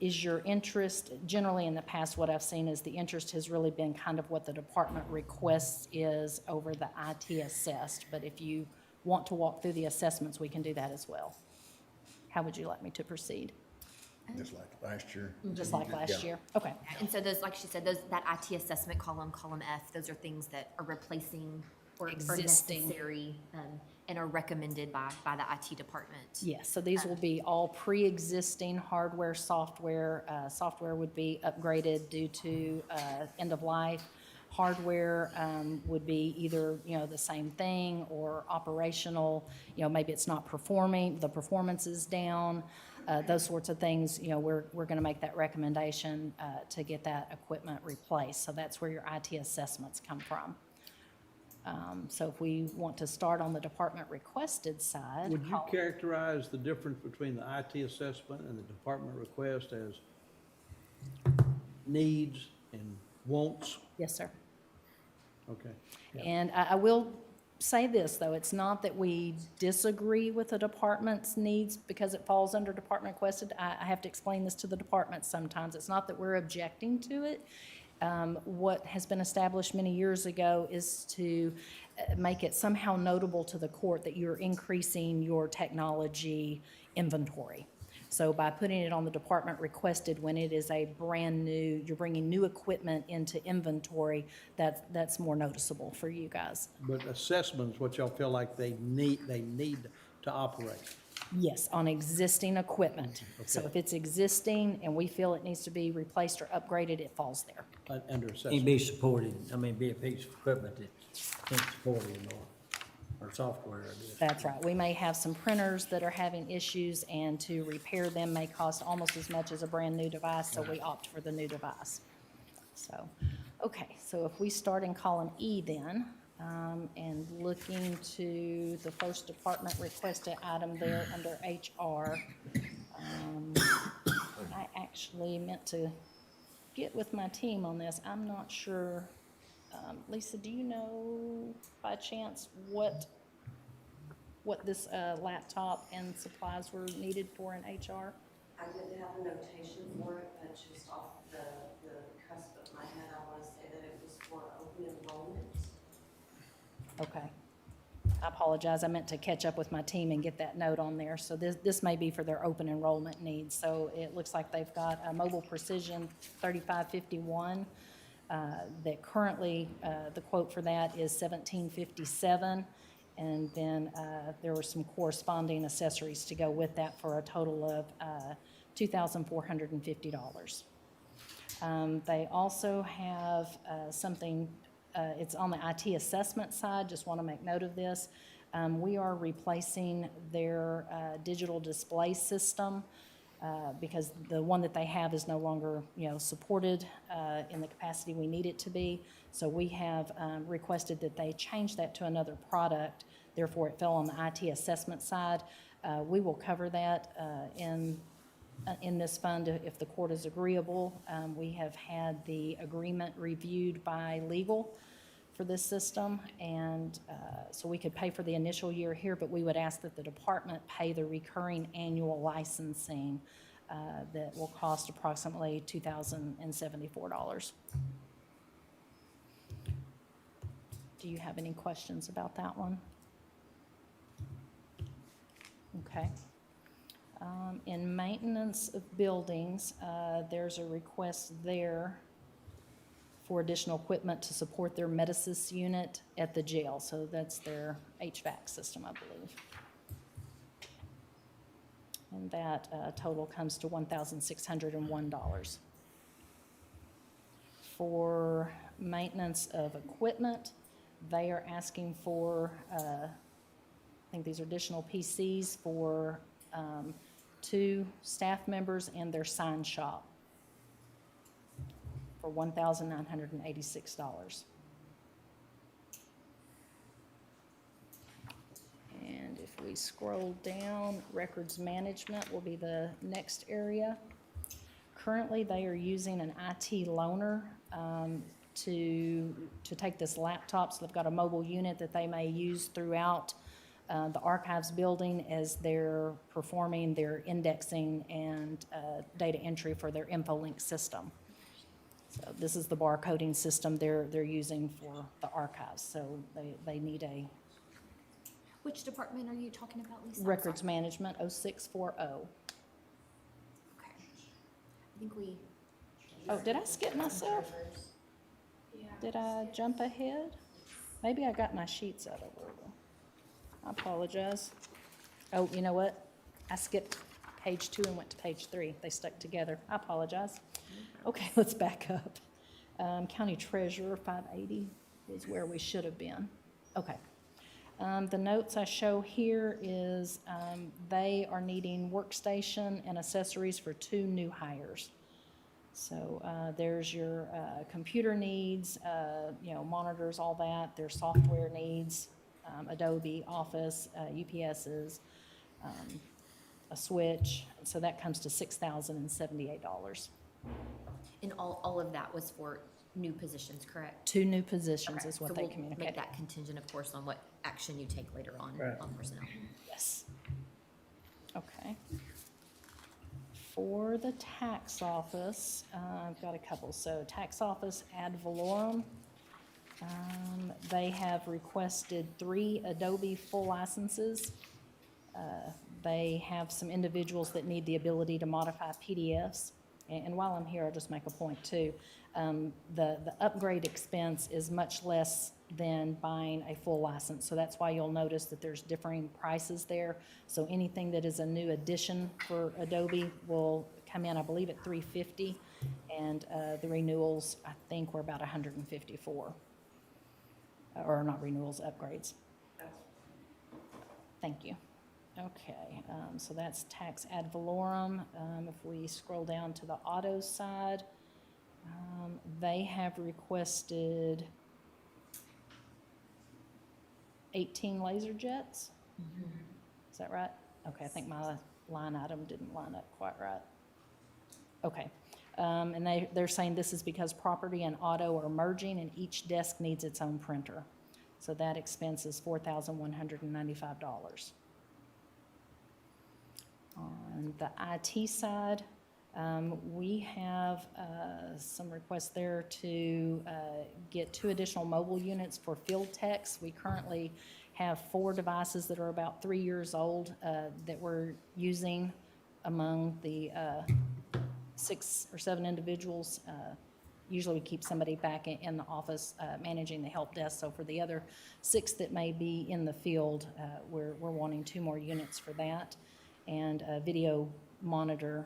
Is your interest, generally in the past, what I've seen is the interest has really been kind of what the department requests is over the IT assessed. But if you want to walk through the assessments, we can do that as well. How would you like me to proceed? Just like last year. Just like last year? Okay. And so those, like she said, that IT assessment column F, those are things that are replacing or Existing. necessary, and are recommended by the IT department. Yes, so these will be all pre-existing hardware, software. Software would be upgraded due to end of life. Hardware would be either, the same thing or operational, maybe it's not performing, the performance is down, those sorts of things, we're going to make that recommendation to get that equipment replaced. So that's where your IT assessments come from. So if we want to start on the department requested side. Would you characterize the difference between the IT assessment and the department request as needs and wants? Yes, sir. Okay. And I will say this, though, it's not that we disagree with the department's needs because it falls under department requested. I have to explain this to the department sometimes. It's not that we're objecting to it. What has been established many years ago is to make it somehow notable to the court that you're increasing your technology inventory. So by putting it on the department requested when it is a brand new, you're bringing new equipment into inventory, that's more noticeable for you guys. But assessments, what y'all feel like they need to operate. Yes, on existing equipment. So Okay. if it's existing and we feel it needs to be replaced or upgraded, it falls there. Under Can't assessment. be supported, be a piece of equipment that can't support it anymore, or software, I guess. That's right. We may have some printers that are having issues, and to repair them may cost almost as much as a brand-new device, so we opt for the new device. So, okay, so if we start in column E then, and looking to the first department requested item there under HR, I actually meant to get with my team on this. I'm not sure. Lisa, do you know by chance what this laptop and supplies were needed for in HR? I didn't have a notation for it, but just off the cusp of my head, I want to say that it was for open enrollment. Okay. I apologize. I meant to catch up with my team and get that note on there. So this may be for their open enrollment needs. So it looks like they've got a Mobile Precision 3551. That currently, the quote for that is $1,757. And then there were some corresponding accessories to go with that for a total of $2,450. They also have something, it's on the IT assessment side, just want to make note of this. We are replacing their digital display system because the one that they have is no longer, supported in the capacity we need it to be. So we have requested that they change that to another product. Therefore, it fell on the IT assessment side. We will cover that in this fund if the court is agreeable. We have had the agreement reviewed by legal for this system, and so we could pay for the initial year here, but we would ask that the department pay the recurring annual licensing that will cost approximately $2,074. Do you have any questions about that one? Okay. In maintenance of buildings, there's a request there for additional equipment to support their Metasys unit at the jail. So that's their HVAC system, I believe. And that total comes to $1,601. For maintenance of equipment, they are asking for, I think these are additional PCs for 2 staff members and their sign shop for $1,986. And if we scroll down, records management will be the next area. Currently, they are using an IT loaner to take this laptop. So they've got a mobile unit that they may use throughout the archives building as they're performing their indexing and data entry for their InfoLink system. So this is the barcoding system they're using for the archives. So they need a Which department are you talking about, Lisa? I'm records sorry. management 0640. Okay. I think we, Oh, did I skip myself? Did I jump ahead? Maybe I got my sheets out of order. I apologize. Oh, you know what? I skipped page 2 and went to page 3. They stuck together. I apologize. Okay, let's back up. County Treasurer, 580 is where we should have been. Okay. The notes I show here is they are needing workstation and accessories for 2 new hires. So there's your computer needs, monitors, all that. There's software needs, Adobe, Office, UPSs, a switch. So that comes to $6,078. and all of that was for new positions, correct? 2 new positions Okay, is what so they we'll communicated. make that contingent, of course, on what action you take later on personnel. Yes. Okay. For the tax office, I've got a couple. So tax office ad valorem, they have requested 3 Adobe full licenses. They have some individuals that need the ability to modify PDFs. And while I'm here, I'll just make a point too. The upgrade expense is much less than buying a full license. So that's why you'll notice that there's differing prices there. So anything that is a new addition for Adobe will come in, I believe, at $350, and the renewals, I think, were about $154. Or not renewals, upgrades. Thank you. Okay, so that's tax ad valorem. If we scroll down to the auto side, they have requested 18 laser jets. Is that right? Okay, I think my line item didn't line up quite right. Okay, and they're saying this is because property and auto are merging and each desk needs its own printer. So that expense is $4,195. On the IT side, we have some requests there to get 2 additional mobile units for field techs. We currently have 4 devices that are about 3 years old that we're using among the 6 or 7 individuals. Usually we keep somebody back in the office managing the help desk. So for the other 6 that may be in the field, we're wanting 2 more units for that, and a video monitor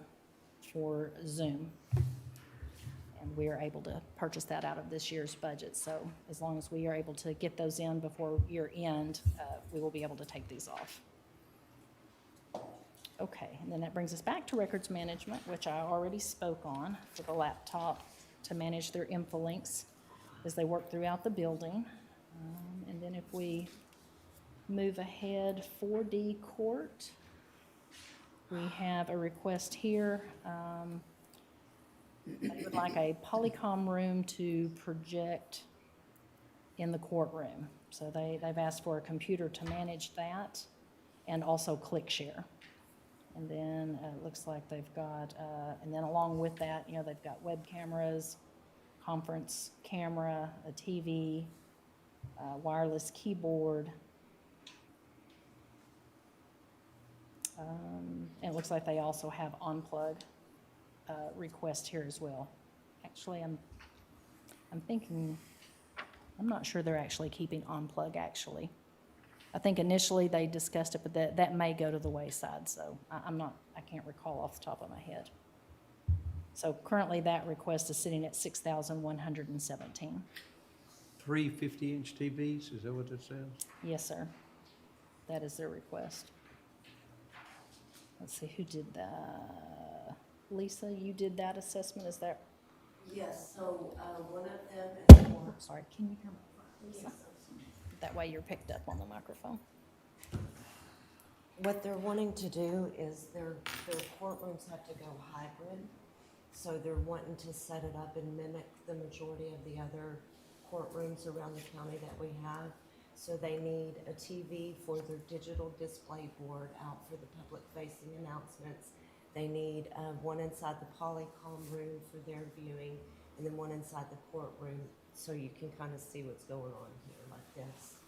for Zoom. And we are able to purchase that out of this year's budget. So as long as we are able to get those in before year end, we will be able to take these off. Okay, and then that brings us back to records management, which I already spoke on, for the laptop to manage their InfoLinks as they work throughout the building. And then if we move ahead, 4D court, we have a request here. They would like a Polycom room to project in the courtroom. So they've asked for a computer to manage that, and also ClickShare. And then it looks like they've got, and then along with that, they've got web cameras, conference camera, a TV, wireless keyboard, And it looks like they also have on-plug request here as well. Actually, I'm thinking, I'm not sure they're actually keeping on-plug, actually. I think initially they discussed it, but that may go to the wayside, so I can't recall off the top of my head. So currently, that request is sitting at 6,117. 3 50-inch TVs, is that what it says? Yes, sir. That is their request. Let's see, who did that? Lisa, you did that assessment, is that? Yes, so, one of them is for. Sorry, can you hear me, Lisa? That way you're picked up on the microphone. What they're wanting to do is their courtrooms have to go hybrid. So they're wanting to set it up and mimic the majority of the other courtrooms around the county that we have. So they need a TV for their digital display board out for the public facing announcements. They need one inside the Polycom room for their viewing, and then one inside the courtroom so you can kind of see what's going on here like this.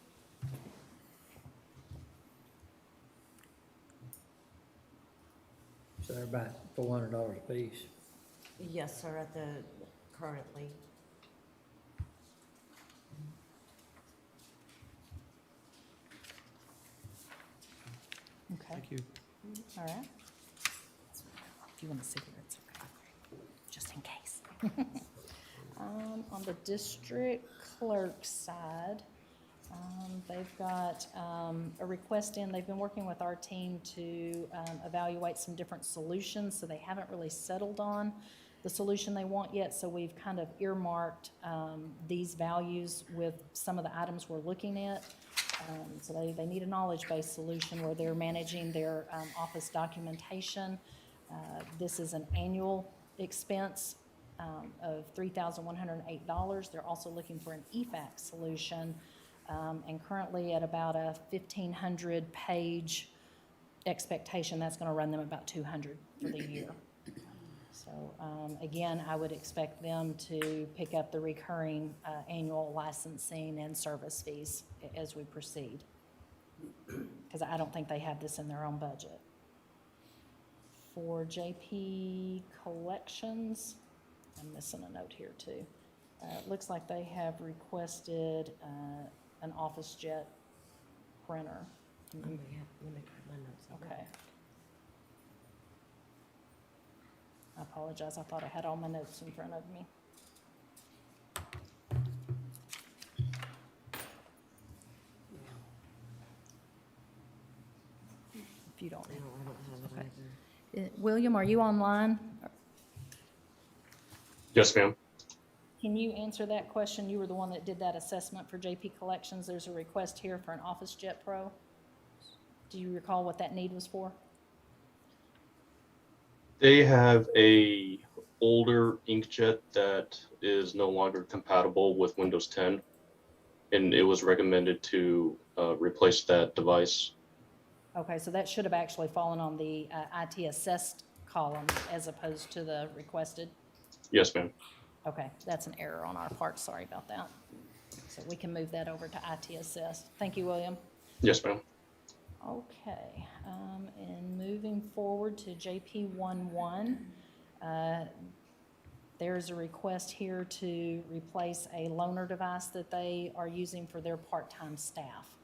So they're about $400 a piece. Yes, sir, at the currently. Okay. Thank you. All right. If you want to see here, it's okay, just in case. On the district clerk side, they've got a request in. They've been working with our team to evaluate some different solutions, so they haven't really settled on the solution they want yet, so we've kind of earmarked these values with some of the items we're looking at. So they need a knowledge-based solution where they're managing their office documentation. This is an annual expense of $3,108. They're also looking for an EFAC solution, and currently at about a 1,500 page expectation, that's going to run them about 200 for the year. So again, I would expect them to pick up the recurring annual licensing and service fees as we proceed, because I don't think they have this in their own budget. For JP Collections, I'm missing a note here too. It looks like they have requested an Office Jet printer. Let me put my notes on. Okay. I apologize, I thought I had all my notes in front of me. If you don't. I don't have it Okay. either. William, are you online? Yes, ma'am. Can you answer that question? You were the one that did that assessment for JP Collections. There's a request here for an Office Jet Pro. Do you recall what that need was for? They have a older inkjet that is no longer compatible with Windows 10, and it was recommended to replace that device. Okay, so that should have actually fallen on the IT assessed column as opposed to the requested. Yes, ma'am. Okay, that's an error on our part. Sorry about that. So we can move that over to IT assessed. Thank you, William. Yes, ma'am. Okay, and moving forward to JP11, there's a request here to replace a loaner device that they are using for their part-time staff,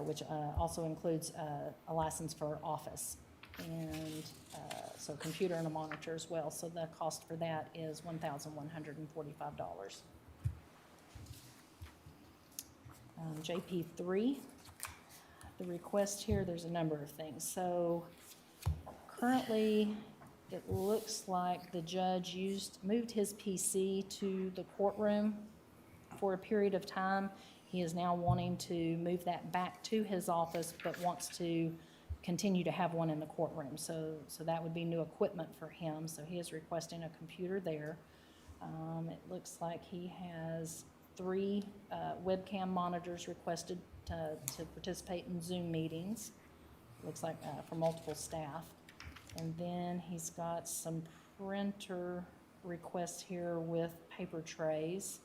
which also includes a license for Office, and so a computer and a monitor as well. So the cost for that is $1,145. JP3. The request here, there's a number of things. So currently, it looks like the judge moved his PC to the courtroom for a period of time. He is now wanting to move that back to his office, but wants to continue to have one in the courtroom. So that would be new equipment for him. So he is requesting a computer there. It looks like he has 3 webcam monitors requested to participate in Zoom meetings, looks like for multiple staff. And then he's got some printer requests here with paper trays.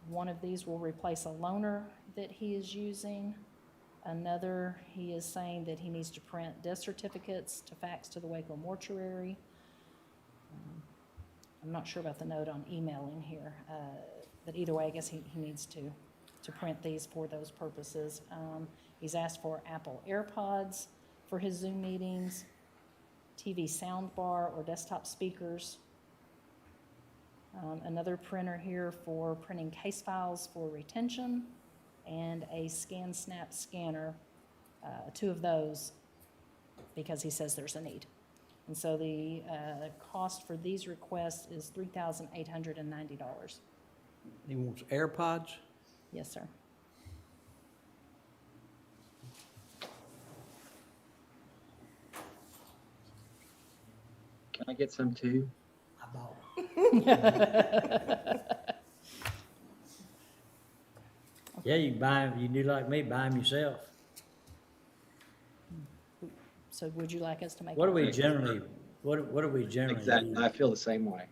One of these will replace a loaner that he is using. Another, he is saying that he needs to print death certificates to fax to the Waco mortuary. I'm not sure about the note on emailing here, but either way, I guess he needs to print these for those purposes. He's asked for Apple AirPods for his Zoom meetings, TV soundbar or desktop speakers. Another printer here for printing case files for retention, and a ScanSnap scanner, 2 of those, because he says there's a need. And so the cost for these requests is $3,890. He wants AirPods? Yes, sir. Can I get some too? I bought Yeah, you can buy them, you do like me, buy them yourself. So would you like us to make? What do we a- generally, what do we generally Exactly. use? I feel the same way.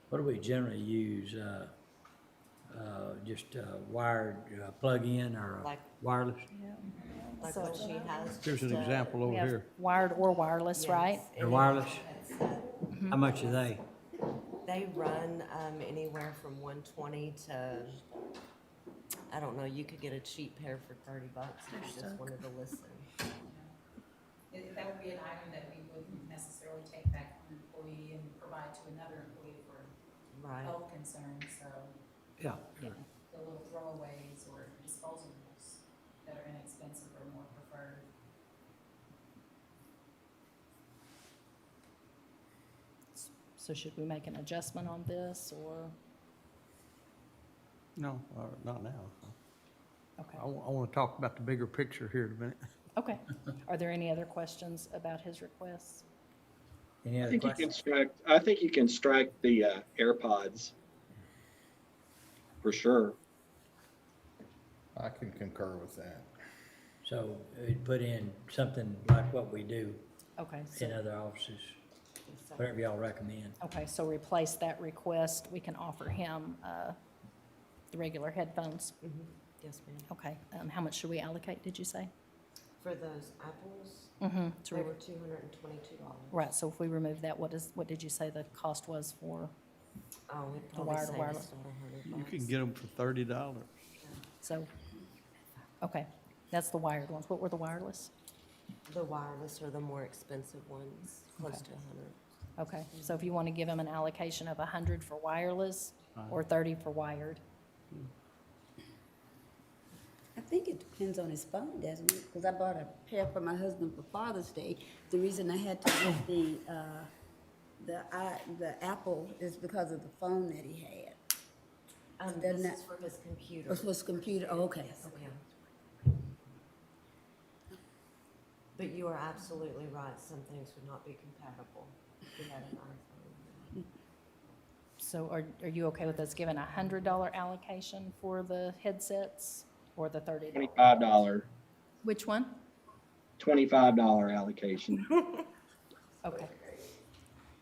What do we generally use? Just wired plug-in or Like- wireless? Like So- what she has. Here's an just, example We over have here. wired or wireless, yes, right? and They're it- wireless? it's, How much are they? They run anywhere from 120 to, I don't know, you could get a cheap pair for $30 if you just wanted to listen. That would be an item that we wouldn't necessarily take back from an employee and provide to another employee for Right. health concerns, so Yeah. the little throwaways or disposables that are inexpensive are more preferred. So should we make an adjustment on this, or? No, not now. Okay. I want to talk about the bigger picture here in a minute. Okay. Are there any other questions about his requests? Any I other think you can questions? strike the AirPods. For sure. I can concur with that. So put in something like what we do Okay, in so, other offices, whatever y'all recommend. okay, so replace that request. We can offer him the regular headphones. Yes, ma'am. Okay. How much should we allocate, did you say? For those apples, Mm-hmm. they were $222. Right, so if we remove that, what did you say the cost was for? Oh, we'd The probably wired say wireless. just under You $100. can get them for $30. So, okay, that's the wired ones. What were the wireless? The wireless are the more expensive ones, close Okay. to 100. Okay, so if you want to give him an allocation of 100 for wireless or 30 for wired. I think it depends on his phone, doesn't it? Because I bought a pair for my husband for Father's Day. The reason I had to get the Apple is because of the phone that he had. This Doesn't is that- for his computer. Oh, it's for his computer, oh, okay. Yeah. But you are absolutely right, some things would not be compatible if you had an iPhone. So are you okay with us giving a $100 allocation for the headsets or the $30? $25. Which one? $25 allocation. Okay,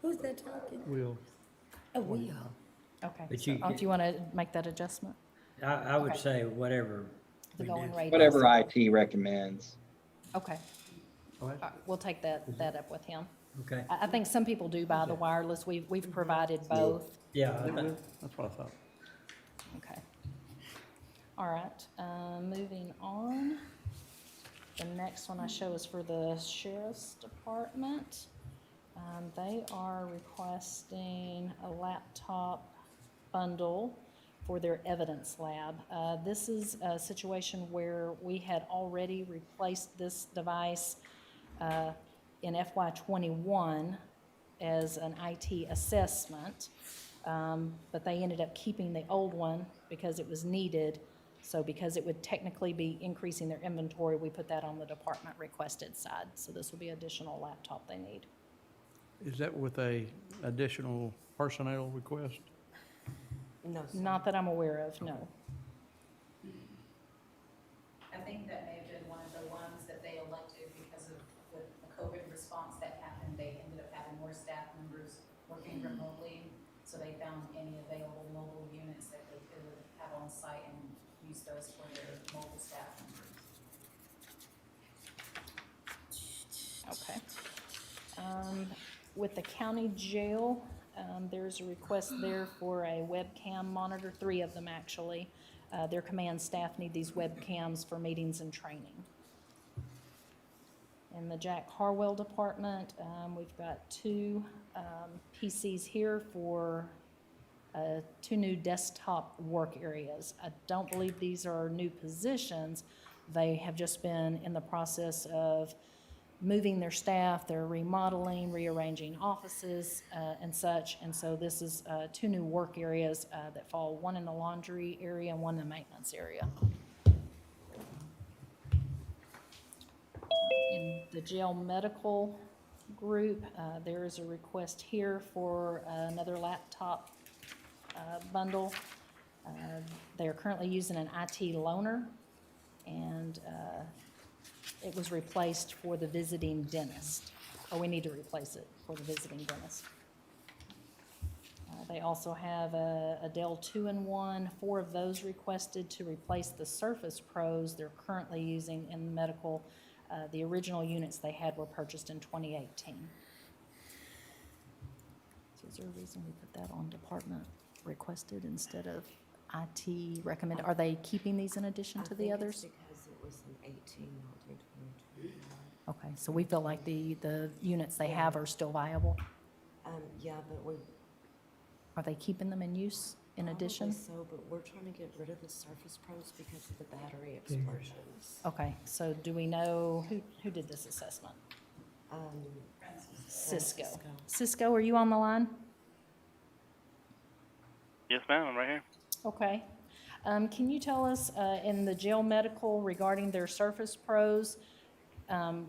Who's that talking? Will. Oh, we are. okay. But So, you- if you want to make that adjustment? I would Okay. say whatever The we do. going rate is- Whatever IT recommends. Okay. All right. We'll take that up with him. Okay, I think some people do buy the wireless. We've provided both. yeah, That's what I thought. Okay. All right, moving on. The next one I show is for the sheriff's department. They are requesting a laptop bundle for their evidence lab. This is a situation where we had already replaced this device in FY '21 as an IT assessment, but they ended up keeping the old one because it was needed. So because it would technically be increasing their inventory, we put that on the department requested side. So this will be additional laptop they need. Is that with a additional personnel request? No, sir. Not that I'm aware of, no. I think that may have been one of the ones that they elected because of the COVID response that happened. They ended up having more staff members working remotely, so they found any available mobile units that they could have on site and use those for their mobile staff members. Okay. With the county jail, there's a request there for a webcam monitor, 3 of them actually. Their command staff need these webcams for meetings and training. In the Jack Harwell Department, we've got 2 PCs here for 2 new desktop work areas. I don't believe these are new positions. They have just been in the process of moving their staff, they're remodeling, rearranging offices, and such. And so this is 2 new work areas that fall, one in the laundry area and one in the maintenance area. In the jail medical group, there is a request here for another laptop bundle. They are currently using an IT loaner, and it was replaced for the visiting dentist, or we need to replace it for the visiting dentist. They also have a Dell 2-in-1, 4 of those requested to replace the Surface Pros they're currently using in medical. The original units they had were purchased in 2018. So is there a reason we put that on department requested instead of IT recommended? Are they keeping these in addition to the others? Because it was in 18, not in 22. Okay, so we feel like the units they have are still viable? Yeah, but we. Are they keeping them in use in addition? Probably so, but we're trying to get rid of the Surface Pros because of the battery explosions. Okay, so do we know, who did this assessment? Cisco. Cisco, are you on the line? Yes, ma'am, I'm right here. Okay. Can you tell us, in the jail medical regarding their Surface Pros,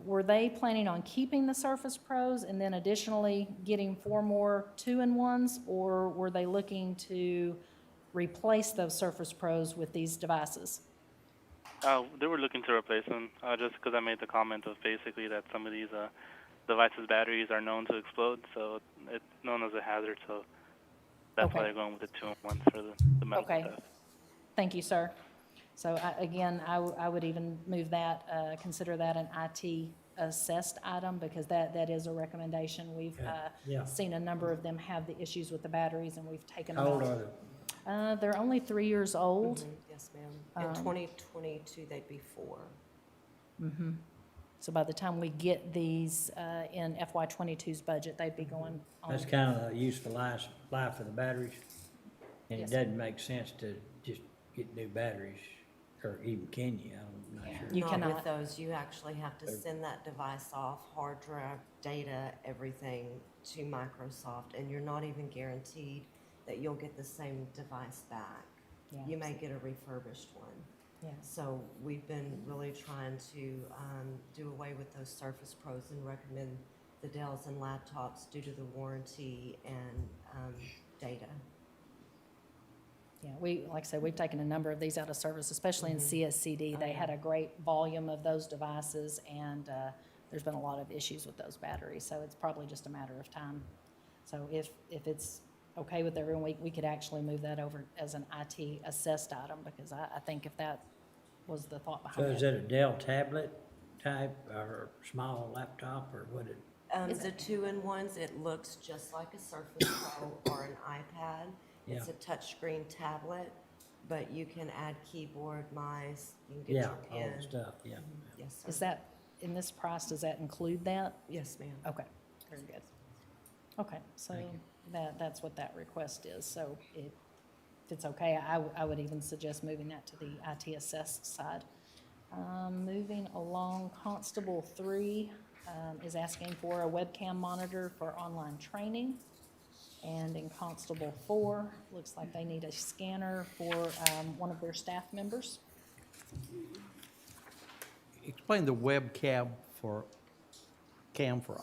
were they planning on keeping the Surface Pros and then additionally getting 4 more 2-in-1s, or were they looking to replace those Surface Pros with these devices? They were looking to replace them, just because I made the comment of basically that some of these devices' batteries are known to explode, so it's known as a hazard, so that's why they're going with the 2-in-1s for the medical Okay. stuff. Thank you, sir. So again, I would even move that, consider that an IT assessed item, because that is a recommendation. We've Yeah. seen a number of them have the issues with the batteries, and we've taken them How out. old are they? They're only 3 years old. Yes, ma'am. In 2022, they'd be 4. Mm-hmm. So by the time we get these in FY '22's budget, they'd be going on. That's kind of the useful life of the batteries. And it Yes. doesn't make sense to just get new batteries, or even can you? I'm not sure. You Not cannot. with those. You actually have to send that device off, hard drive, data, everything to Microsoft, and you're not even guaranteed that you'll get the same device back. Yeah. You may get a refurbished one. Yeah. So we've been really trying to do away with those Surface Pros and recommend the Dells and laptops due to the warranty and data. Yeah, like I said, we've taken a number of these out of service, especially in CSCD. They had a great volume of those devices, and there's been a lot of issues with those batteries, so it's probably just a matter of time. So if it's okay with everyone, we could actually move that over as an IT assessed item, because I think if that was the thought So behind is it. it a Dell tablet type, or small laptop, or what it? The 2-in-1s, it looks just like a Surface Pro or an iPad. It's Yeah. a touchscreen tablet, but you can add keyboard, mice, you can get Yeah, your all pen. the stuff, yeah. Yes, sir. Is that, in this price, does that include that? Yes, ma'am. Okay, very good. Okay, so that's what that request is. So if it's okay, I would even suggest moving that to the IT assessed side. Moving along, Constable 3 is asking for a webcam monitor for online training. And in Constable 4, looks like they need a scanner for one of their staff members. Explain the webcam for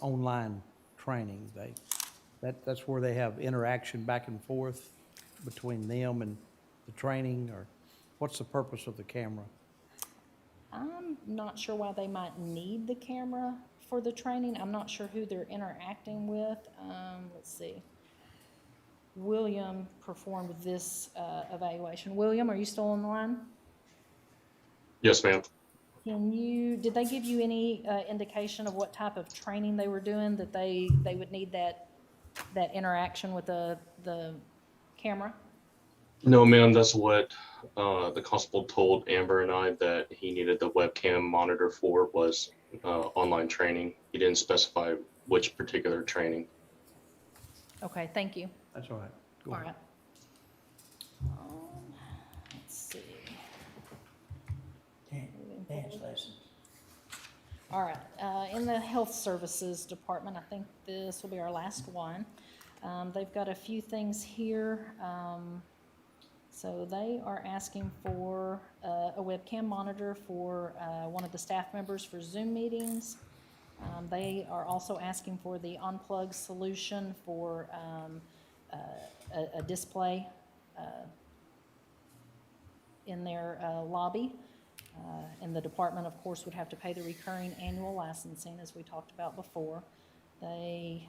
online training. That's where they have interaction back and forth between them and the training, or what's the purpose of the camera? I'm not sure why they might need the camera for the training. I'm not sure who they're interacting with. Let's see. William performed this evaluation. William, are you still on the line? Yes, ma'am. did they give you any indication of what type of training they were doing, that they would need that interaction with the camera? No, ma'am, that's what the constable told Amber and I that he needed the webcam monitor for was online training. He didn't specify which particular training. Okay, thank you. That's all right. Go All ahead. right. Let's see. Dance lessons. All right, in the Health Services Department, I think this will be our last one. They've got a few things here. So they are asking for a webcam monitor for one of the staff members for Zoom meetings. They are also asking for the on-plug solution for a display in their lobby. And the department, of course, would have to pay the recurring annual licensing, as we talked about before. They,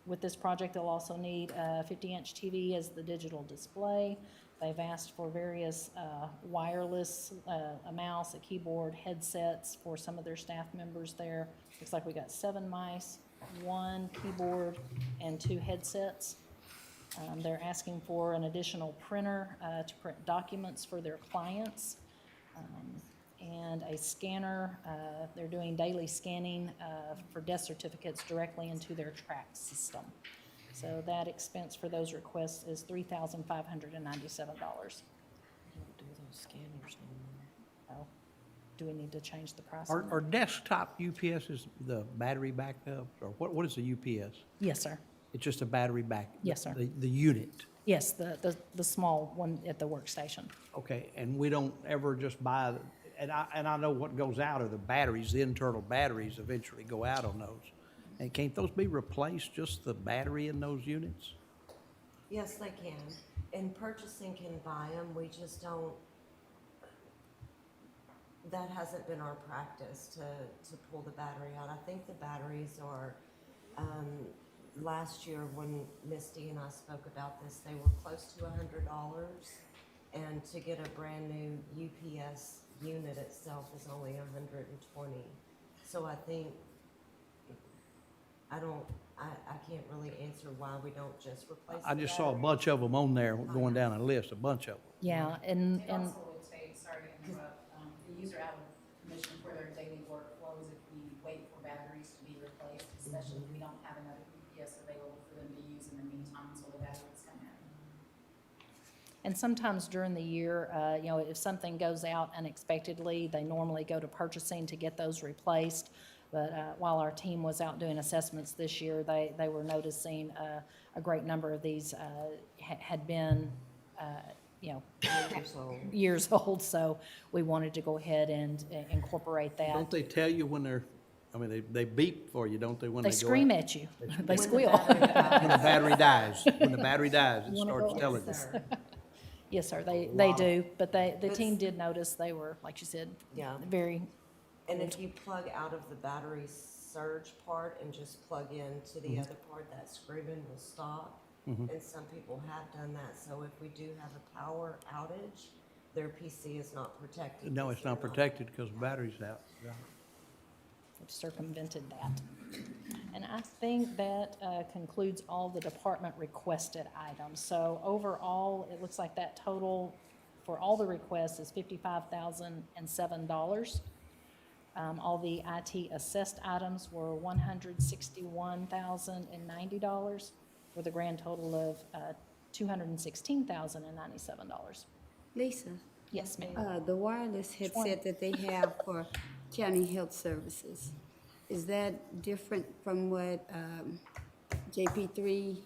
with this project, they'll also need a 50-inch TV as the digital display. They've asked for various wireless, a mouse, a keyboard, headsets for some of their staff members there. Looks like we got 7 mice, 1 keyboard, and 2 headsets. They're asking for an additional printer to print documents for their clients. And a scanner. They're doing daily scanning for death certificates directly into their track system. So that expense for those requests is $3,597. Don't do those scanners no more. Oh, do we need to change the price? Are desktop UPSs the battery backup, or what is the UPS? Yes, sir. It's just a battery back? Yes, sir. The unit? Yes, the small one at the workstation. Okay, and we don't ever just buy, and I know what goes out are the batteries, the internal batteries eventually go out on those. And can't those be replaced, just the battery in those units? Yes, they can. And purchasing can buy them, we just don't, that hasn't been our practice to pull the battery out. I think the batteries are, last year when Misty and I spoke about this, they were close to $100. And to get a brand new UPS unit itself is only $120. So I think, I can't really answer why we don't just replace the I just saw a battery. bunch of them on there going down a list, a bunch of them. Yeah, and It also would take, sorry to interrupt, the user out of commission for their daily workflows if we wait for batteries to be replaced, especially if we don't have another UPS available for them to use in the meantime until the batteries come in. And sometimes during the year, if something goes out unexpectedly, they normally go to purchasing to get those replaced. But while our team was out doing assessments this year, they were noticing a great number of these had been, years old. So we wanted to go ahead and incorporate that. Don't they tell you when they're, I mean, they beep for you, don't they, when They they go scream out? at you. They squeal. When the battery dies, when the battery dies, it You wanna starts go- telling you. Yes, sir. Yes, sir, they do. But the team did notice they were, like you said, Yeah. very. And if you plug out of the battery surge part and just plug into the other part, that screaming will stop. And some people have done that, so if we do have a power outage, their PC is not protected. No, 'cause it's not they're protected because the battery's out. We've circumvented that. And I think that concludes all the department requested items. So overall, it looks like that total for all the requests is $55,007. All the IT assessed items were $161,090, with a grand total of $216,097. Lisa? Yes, ma'am. The wireless headset that they have for county health services, is that different from what JP3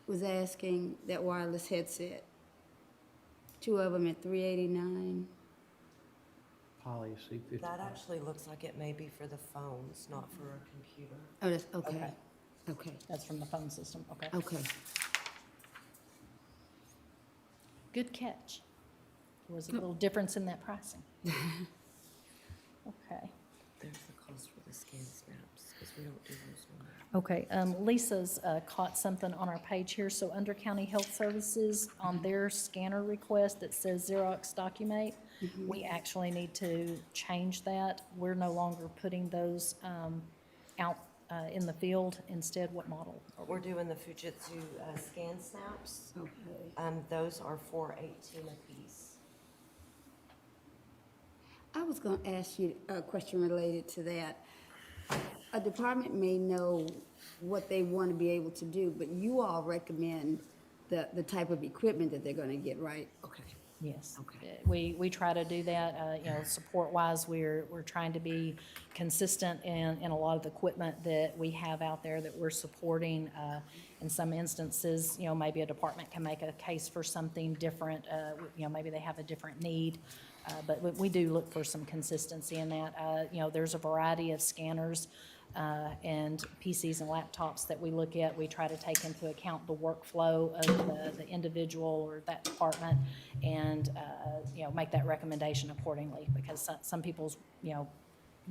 was asking, that wireless headset? 2 of them at $389. Poly C50. That actually looks like it may be for the phones, not for a computer. Oh, that's, okay. Okay. That's from the phone system, okay. Okay. Good catch. There was a little difference in that pricing. Okay. There's the cost for the scan snaps, because we don't do those no more. Okay, Lisa's caught something on our page here. So under County Health Services, on their scanner request that says Xerox Documate, We actually need to change that. We're no longer putting those out in the field. Instead, what model? We're doing the Fujitsu scan snaps. Okay. Those are $4.18 a piece. I was going to ask you a question related to that. A department may know what they want to be able to do, but you all recommend the type of equipment that they're going to get, right? Okay. Yes. Okay. We try to do that, you know, support-wise, we're trying to be consistent in a lot of the equipment that we have out there that we're supporting. In some instances, you know, maybe a department can make a case for something different, you know, maybe they have a different need. But we do look for some consistency in that. You know, there's a variety of scanners and PCs and laptops that we look at. We try to take into account the workflow of the individual or that department and, you know, make that recommendation accordingly because some people's, you know,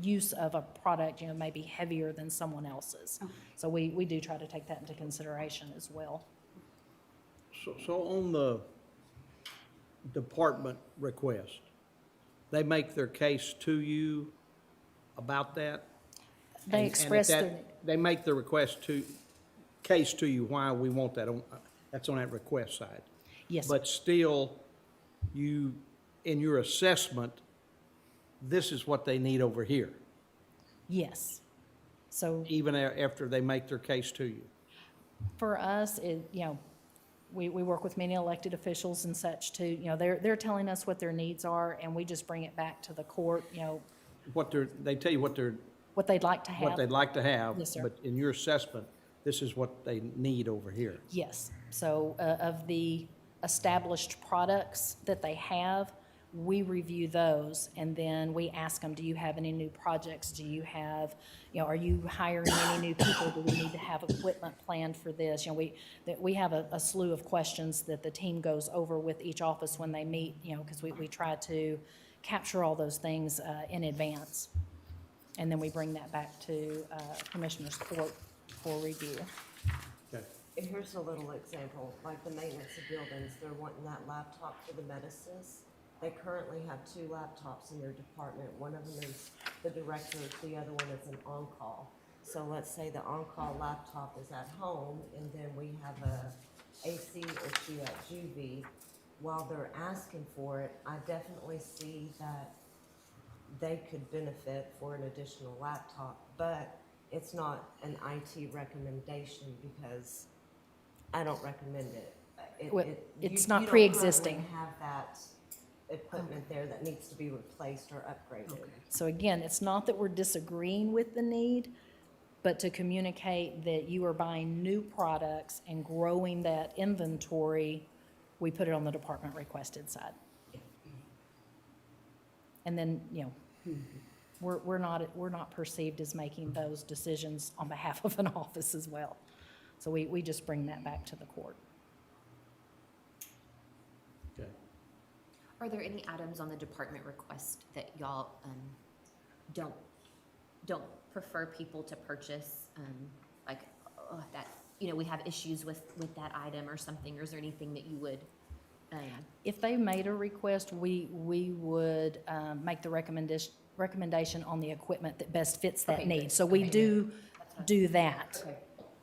use of a product, you know, may be heavier than someone else's. So we do try to take that into consideration as well. So on the department request, they make their case to you about that? They And express if that- their, They make the case to you why we want that, that's on that request side. yes, But still, you, in your assessment, this is what they need over here, yes. So even after they make their case to you. for us, you know, we work with many elected officials and such too. You know, they're telling us what their needs are, and we just bring it back to the court, you know, They tell you what what they'd like to have. they'd like to have. Yes, sir. But in your assessment, this is what they need over here. Yes. So of the established products that they have, we review those, and then we ask them, do you have any new projects? Do you have, you know, are you hiring any new people? Do we need to have equipment planned for this? You know, we have a slew of questions that the team goes over with each office when they meet, you know, because we try to capture all those things in advance. And then we bring that back to Commissioner's Court for review. Okay. And here's a little example, like the maintenance of buildings, they're wanting that laptop for the medicines. They currently have 2 laptops in their department. One of them is the director, the other one is an on-call. So let's say the on-call laptop is at home, and then we have a AC issue at juvie. While they're asking for it, I definitely see that they could benefit for an additional laptop, but it's not an IT recommendation because I don't recommend it. Well, it's not you don't pre-existing. currently have that equipment there that needs to be replaced or upgraded. So again, it's not that we're disagreeing with the need, but to communicate that you are buying new products and growing that inventory, we put it on the department requested side. And then, you know, we're not perceived as making those decisions on behalf of an office as well. So we just bring that back to the court. Okay. Are there any items on the department request that y'all don't prefer people to purchase? Like that, you know, we have issues with that item or something, or is there anything that you would? If they made a request, we would make the recommendation on the equipment that best fits that Okay, need. good. So we Okay, do that. Okay.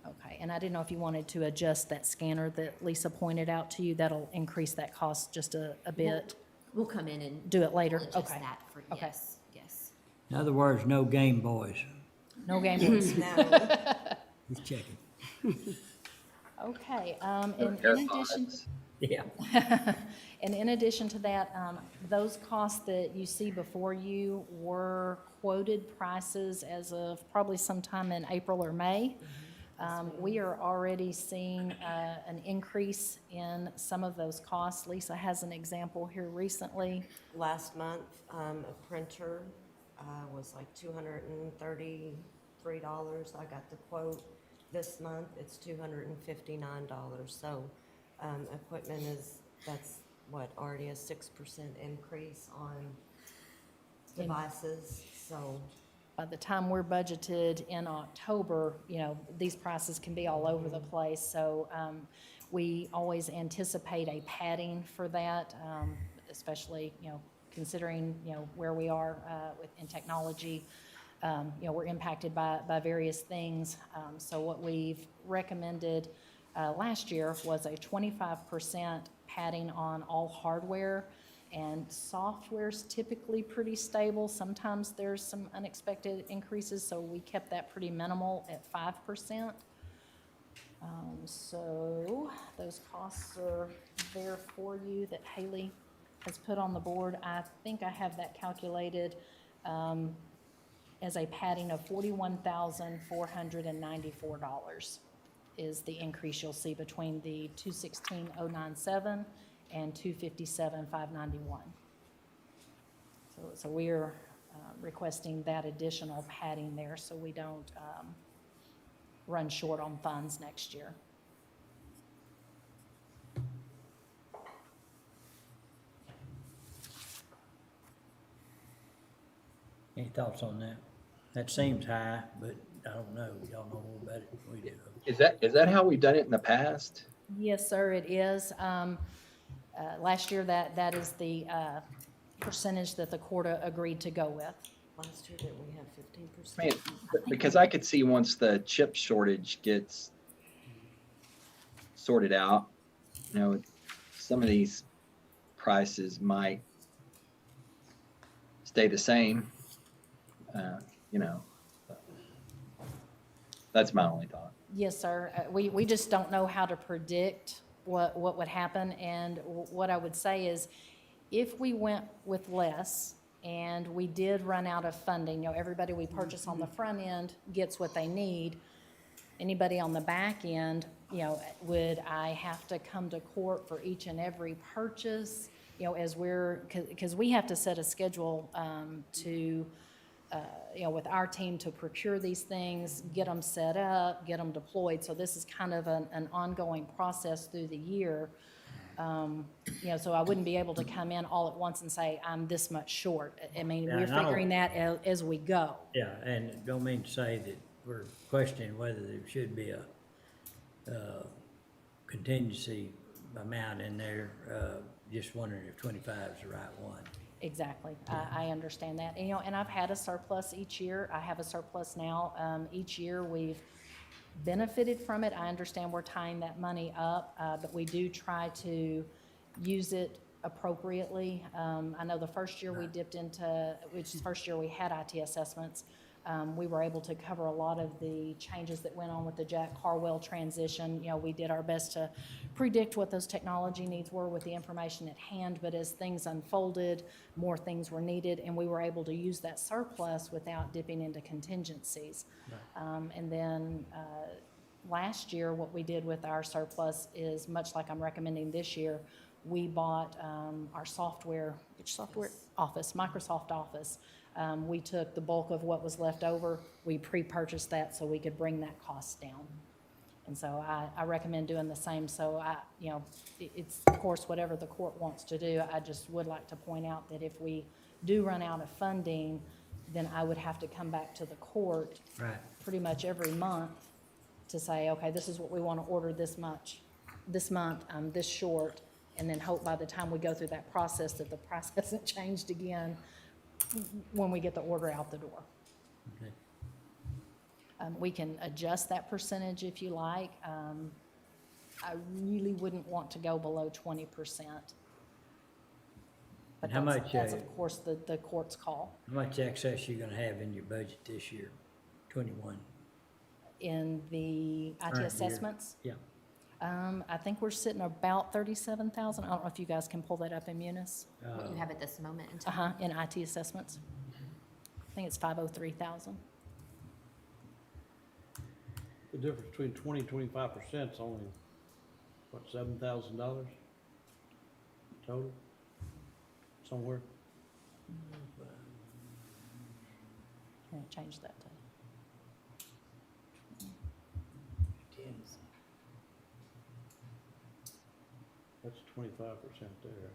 Okay, and I didn't know if you wanted to adjust that scanner that Lisa pointed out to you. That'll increase that cost just a bit. We'll come in and Do it later? adjust Okay. that for, Okay. yes, yes. In other words, no Game Boys. No Game Boys. Just checking. Okay, and in addition, Yeah. and in addition to that, those costs that you see before you were quoted prices as of probably sometime in April or May. We are already seeing an increase in some of those costs. Lisa has an example here recently. Last month, a printer was like $233. I got the quote. This month, it's $259. So equipment that's what, already a 6% increase on devices, so. By the time we're budgeted in October, you know, these prices can be all over the place. So we always anticipate a padding for that, especially, you know, considering, where we are in technology. We're impacted by various things. So what we've recommended last year was a 25% padding on all hardware, and software's typically pretty stable. Sometimes there's some unexpected increases, so we kept that pretty minimal at 5%. So those costs are there for you that Haley has put on the board. I think I have that calculated as a padding of $41,494 is the increase you'll see between the 216,097 and 257,591. So we are requesting that additional padding there so we don't run short on funds next year. Any thoughts on that? That seems high, but I don't know. Y'all know more about it than we do. Is that how we've done it in the past? Yes, sir, it is. Last year, that is the percentage that the court agreed to go with. Last year, did we have 15%? Man, because I could see once the chip shortage gets sorted out, some of these prices might stay the same. That's my only thought. Yes, sir. We just don't know how to predict what would happen. And what I would say is, if we went with less and we did run out of funding, everybody we purchase on the front end gets what they need. Anybody on the back end, would I have to come to court for each and every purchase? Because we have to set a schedule to with our team to procure these things, get them set up, get them deployed. So this is kind of an ongoing process through the year. So I wouldn't be able to come in all at once and say, I'm this much short. I mean, Yeah, we're and I don't- figuring that as we go. Yeah, and don't mean to say that we're questioning whether there should be a contingency amount in there. Just wondering if 25 is the right one. Exactly. I understand that. And I've had a surplus each year. I have a surplus now. Each year we've benefited from it. I understand we're tying that money up, but we do try to use it appropriately. I know the first year we dipped into, which is the first year we had IT assessments, we were able to cover a lot of the changes that went on with the Jack Harwell transition. We did our best to predict what those technology needs were with the information at hand, but as things unfolded, more things were needed, and we were able to use that surplus without dipping into contingencies. And then last year, what we did with our surplus is much like I'm recommending this year. We bought our software, which software? Office, Microsoft Office. We took the bulk of what was left over. We pre-purchased that so we could bring that cost down. And so I recommend doing the same. So it's of course whatever the court wants to do. I just would like to point out that if we do run out of funding, then I would have to come back to the court pretty much every month to say, okay, this is what we want to order this month, I'm this short, and then hope by the time we go through that process that the price hasn't changed again when we get the order out the door. Okay. We can adjust that percentage if you like. I really wouldn't want to go below 20%. But And how much, that's of course the court's call. How much excess you gonna have in your budget this year? 21? In the IT Current year. assessments, Yeah. I think we're sitting about 37,000. I don't know if you guys can pull that up in Munis. What you have at this moment in time? Uh-huh, in IT assessments. I think it's 503,000. The difference between 20 and 25% is only, what, $7,000 total? Somewhere? Can I change that to? That's 25% there.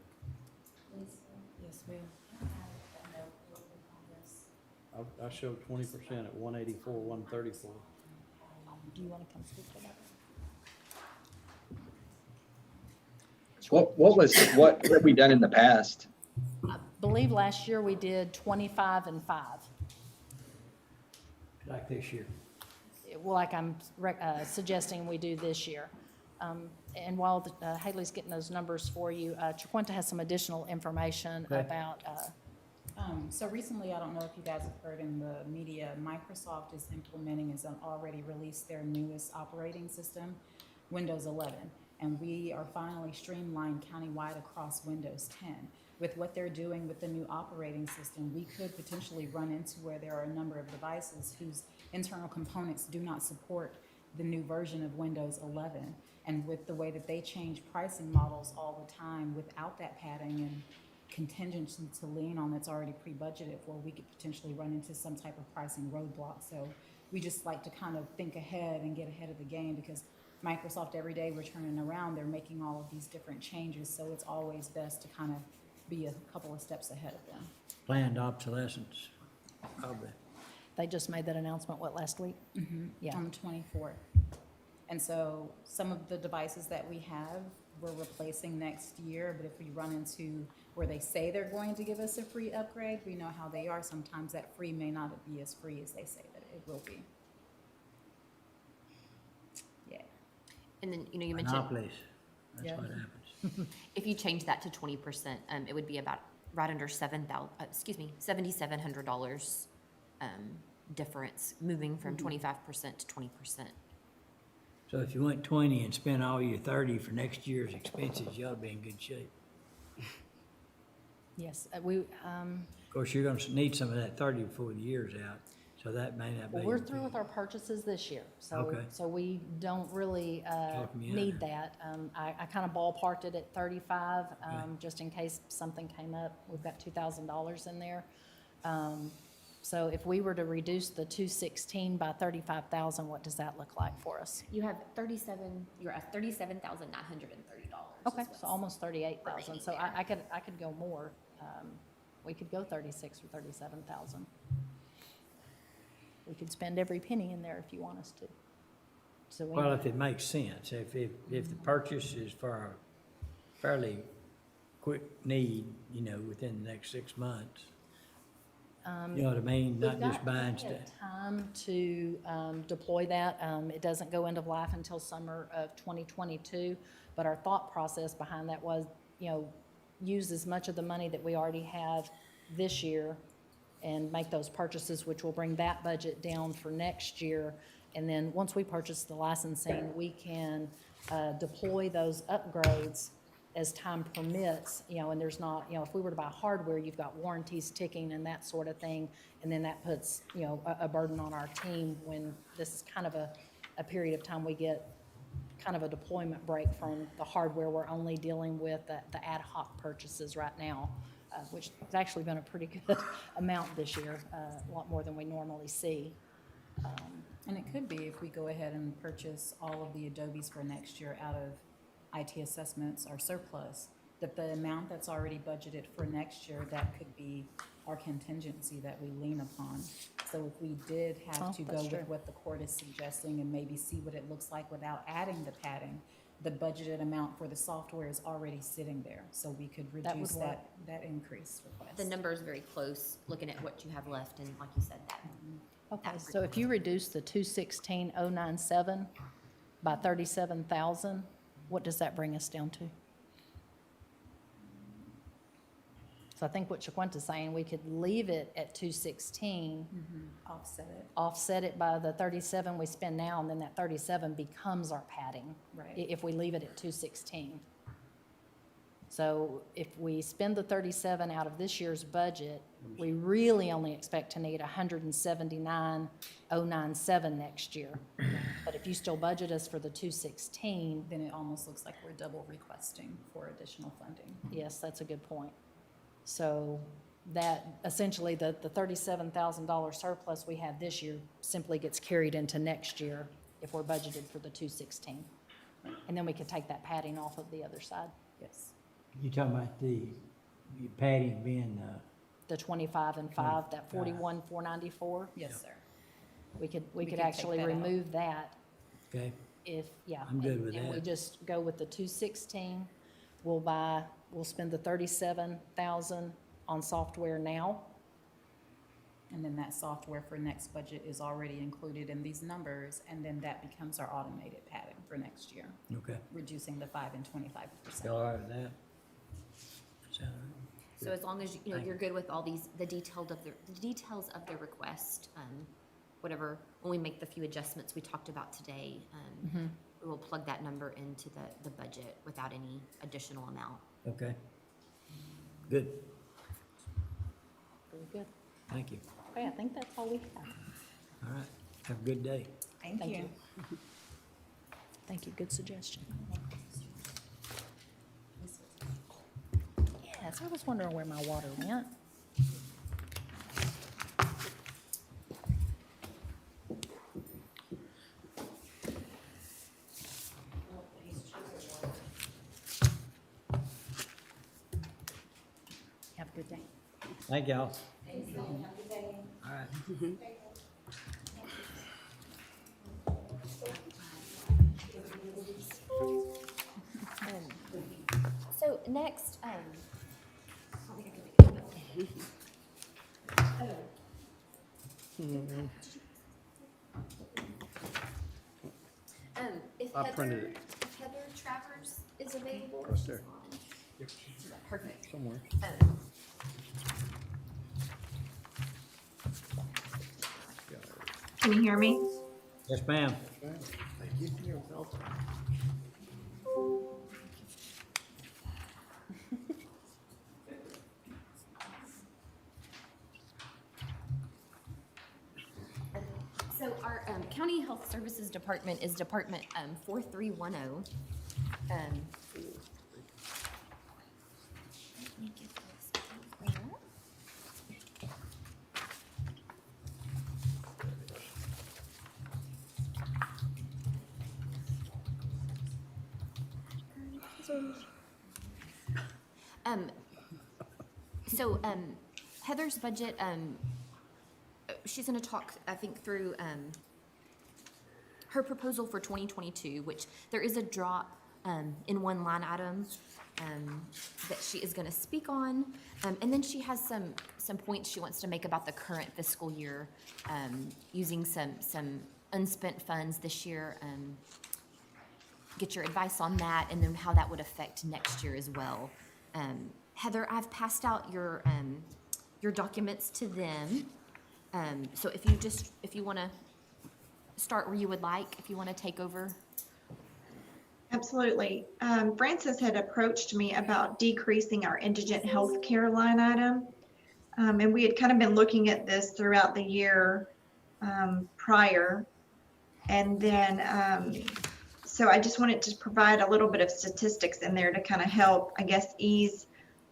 Yes, ma'am. I showed 20% at 184, 134. Do you want to come speak to that? What have we done in the past? believe last year we did 25 and 5. Like this year. Well, like I'm suggesting we do this year. And while Haley's getting those numbers for you, Chiquinta has some additional information Okay. about, So recently, I don't know if you guys have heard in the media, Microsoft is implementing, has already released their newest operating system, Windows 11. And we are finally streamlined countywide across Windows 10. With what they're doing with the new operating system, we could potentially run into where there are a number of devices whose internal components do not support the new version of Windows 11. And with the way that they change pricing models all the time without that padding and contingency to lean on that's already pre-budgeted for, we could potentially run into some type of pricing roadblock. So we just like to kind of think ahead and get ahead of the game, because Microsoft, every day we're turning around, they're making all of these different changes. So it's always best to kind of be a couple of steps ahead of them. Planned obsolescence, probably. they just made that announcement, what, last week? Yeah. On the 24th. And so some of the devices that we have, we're replacing next year, but if we run into where they say they're going to give us a free upgrade, we know how they are. Sometimes that free may not be as free as they say that it will be. Yeah. And then, you know, you mentioned, Monopolies, that's Yeah. what happens. if you change that to 20%, it would be about right under $7,700 difference, moving from 25% to 20%. So if you went 20 and spent all your 30 for next year's expenses, you ought to be in good shape. Yes, Of course, you're gonna need some of that 30 before the year's out, so that may not be. well, we're through with our purchases this year, so, Okay. so we don't really Talk me out need of that. I kind of ballparked it at 35, Okay. just in case something came up. We've got $2,000 in there. So if we were to reduce the 216 by 35,000, what does that look like for us? You're at $37,930. Okay, so almost 38,000, so I could go more. We could go 36 or 37,000. We could spend every penny in there if you want us to. So we, Well, if it makes sense, if the purchase is for a fairly quick need, you know, within the next 6 months, you know what I mean? Not just buying We've got stuff. time to deploy that. It doesn't go end of life until summer of 2022, but our thought process behind that was, you know, use as much of the money that we already have this year and make those purchases, which will bring that budget down for next year. And then once we purchase the licensing, we can deploy those upgrades as time permits, you know, and there's not, you know, if we were to buy hardware, you've got warranties ticking and that sort of thing. And then that puts, you know, a burden on our team when this is kind of a period of time we get kind of a deployment break from the hardware. We're only dealing with the ad hoc purchases right now, which has actually been a pretty good amount this year, a lot more than we normally see. And it could be if we go ahead and purchase all of the Adobes for next year out of IT assessments or surplus, that the amount that's already budgeted for next year, that could be our contingency that we lean upon. So if we did have to go that's true. with what the court is suggesting and maybe see what it looks like without adding the padding, the budgeted amount for the software is already sitting there, so we could That would reduce work. that increase request. The number is very close, looking at what you have left, and like you said, that. Okay, so if you reduce the 216,097 by 37,000, what does that bring us down to? So I think what Chiquinta's saying, we could leave it at 216, Offset it. offset it by the 37 we spend now, and then that 37 becomes our padding. Right. If we leave it at 216. So if we spend the 37 out of this year's budget, we really only expect to need 179,097 next year. But if you still budget us for the 216, Then it almost looks like we're double requesting for additional funding. yes, that's a good point. So that essentially the $37,000 surplus we have this year simply gets carried into next year if we're budgeted for the 216. And then we could take that padding off of the other side, Yes. You talking about the padding being, the 25 and 5, that 41,494. Yes, sir. We could could take actually that out. remove that okay, if, yeah. I'm good and- with And we that. just go with the 216, we'll spend the 37,000 on software now. And then that software for next budget is already included in these numbers, and then that becomes our automated pattern for next year, Okay. reducing the 5 and 25%. You all right with that? Sound all right? So as long as, you know, Thank you're good with all these, the details of the request, whatever, when we make the few adjustments we talked about today, we will plug that number into the budget without any additional amount. Okay. Good. Very good. Thank you. Okay, I think that's all we have. All right. Have a good day. Thank you. Thank you, good suggestion. Yes, I was wondering where my water went. Have a good day. Thank y'all. All right. So next, if I printed Heather, it. if Heather Travers is available. Right there. Perfect. Somewhere. Can you hear me? Yes, ma'am. So our County Health Services Department is Department 4310. Let me get this over there. So Heather's budget, she's gonna talk, I think, through her proposal for 2022, which there is a drop in one line item that she is gonna speak on. And then she has some points she wants to make about the current fiscal year, using some unspent funds this year. Get your advice on that, and then how that would affect next year as well. Heather, I've passed out your documents to them. So if you want to start where you would like, if you want to take over. Absolutely. Francis had approached me about decreasing our indigent health care line item. And we had kind of been looking at this throughout the year prior. And then, so I just wanted to provide a little bit of statistics in there to kind of help, I guess, ease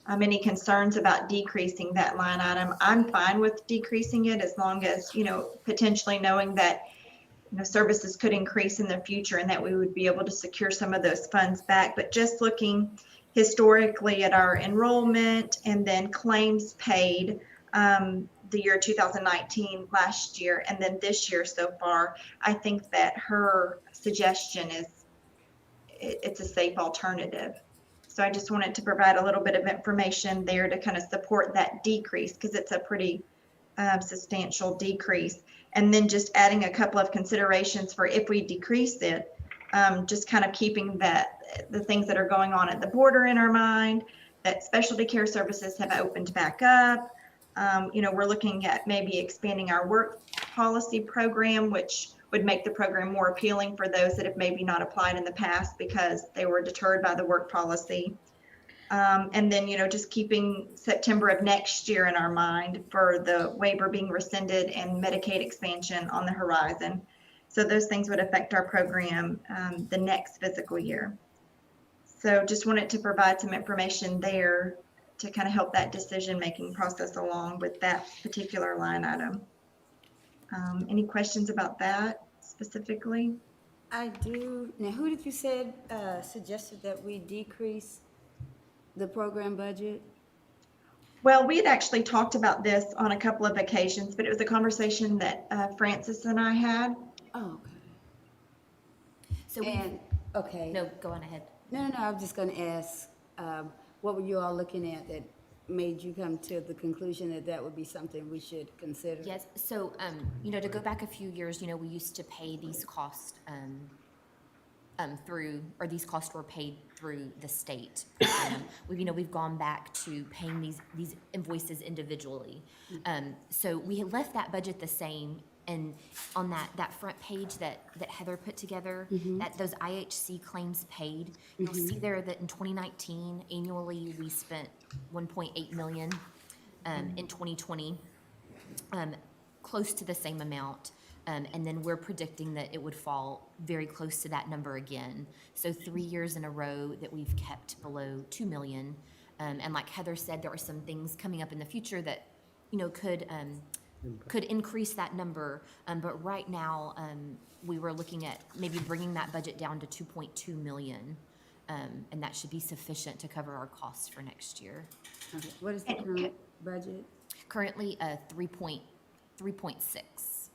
any concerns about decreasing that line item. I'm fine with decreasing it as long as, you know, potentially knowing that, you know, services could increase in the future and that we would be able to secure some of those funds back. But just looking historically at our enrollment and then claims paid, the year 2019 last year, and then this year so far, I think that her suggestion it's a safe alternative. So I just wanted to provide a little bit of information there to kind of support that decrease, because it's a pretty substantial decrease. And then just adding a couple of considerations for if we decrease it, just kind of keeping the things that are going on at the border in our mind, that specialty care services have opened back up. You know, we're looking at maybe expanding our work policy program, which would make the program more appealing for those that have maybe not applied in the past because they were deterred by the work policy. And then, you know, just keeping September of next year in our mind for the waiver being rescinded and Medicaid expansion on the horizon. So those things would affect our program the next fiscal year. So just wanted to provide some information there to kind of help that decision-making process along with that particular line item. Any questions about that specifically? I do. Now, who did you said suggested that we decrease the program budget? Well, we had actually talked about this on a couple of occasions, but it was a conversation that Francis and I had. Oh, okay. So okay. No, go on ahead. No, I was just going to ask, what were you all looking at that made you come to the conclusion that that would be something we should consider? Yes, so, to go back a few years, we used to pay these costs, these costs were paid through the state. We've gone back to paying these invoices individually. So we had left that budget the same, and on that front page that Heather put together, that those IHC claims paid, you'll see there that in 2019, annually, we spent 1.8 million. In 2020, close to the same amount. And then we're predicting that it would fall very close to that number again. So 3 years in a row that we've kept below 2 million. And like Heather said, there are some things coming up in the future that, could increase that number. But right now, we were looking at maybe bringing that budget down to 2.2 million. And that should be sufficient to cover our costs for next year. Okay. What is the current budget? Currently, 3.6.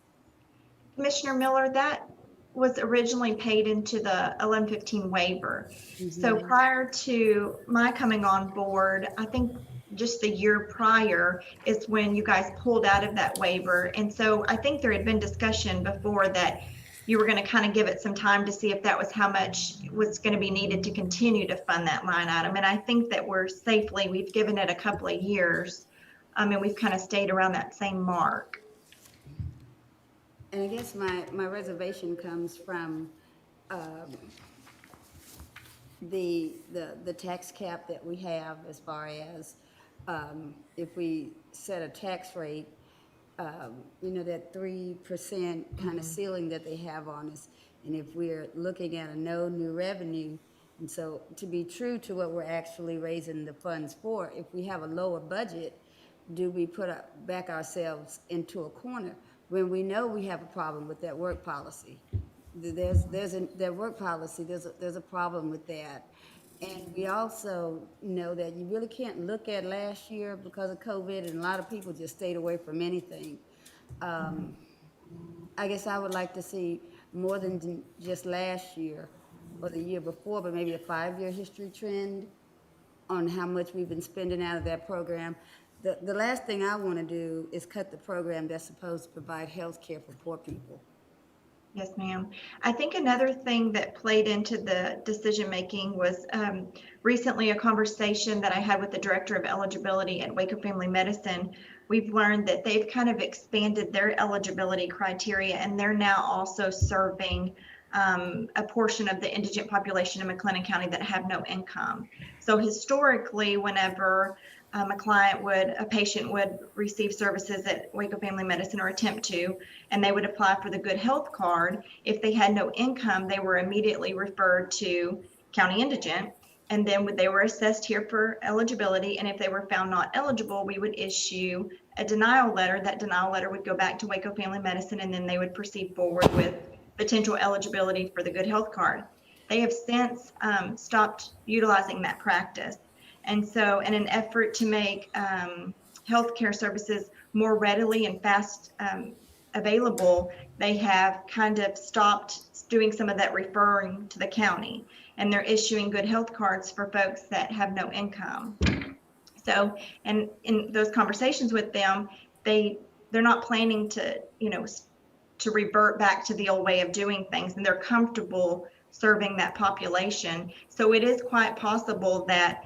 Commissioner Miller, that was originally paid into the 1115 waiver. So prior to my coming on board, I think just the year prior is when you guys pulled out of that waiver. And so I think there had been discussion before that you were going to kind of give it some time to see if that was how much was going to be needed to continue to fund that line item. And I think that we've given it a couple of years, and we've kind of stayed around that same mark. And I guess my reservation comes from the tax cap that we have as far as if we set a tax rate, that 3% kind of ceiling that they have on us. And if we're looking at a no new revenue, and so to be true to what we're actually raising the funds for, if we have a lower budget, do we back ourselves into a corner when we know we have a problem with that work policy? Their work policy, there's a problem with that. And we also know that you really can't look at last year because of COVID, and a lot of people just stayed away from anything. I guess I would like to see more than just last year or the year before, but maybe a 5-year history trend on how much we've been spending out of that program. The last thing I want to do is cut the program that's supposed to provide health care for poor people. Yes, ma'am. I think another thing that played into the decision-making was recently a conversation that I had with the Director of Eligibility at Waco Family Medicine. We've learned that they've kind of expanded their eligibility criteria, and they're now also serving a portion of the indigent population in McLennan County that have no income. So historically, whenever a patient would receive services at Waco Family Medicine or attempt to, and they would apply for the Good Health Card. If they had no income, they were immediately referred to County Indigent, and then they were assessed here for eligibility. And if they were found not eligible, we would issue a denial letter. That denial letter would go back to Waco Family Medicine, and then they would proceed forward with potential eligibility for the Good Health Card. They have since stopped utilizing that practice. And so in an effort to make healthcare services more readily and fast available, they have kind of stopped doing some of that referring to the county, and they're issuing Good Health Cards for folks that have no income. So, and in those conversations with them, they're not planning to, to revert back to the old way of doing things, and they're comfortable serving that population. So it is quite possible that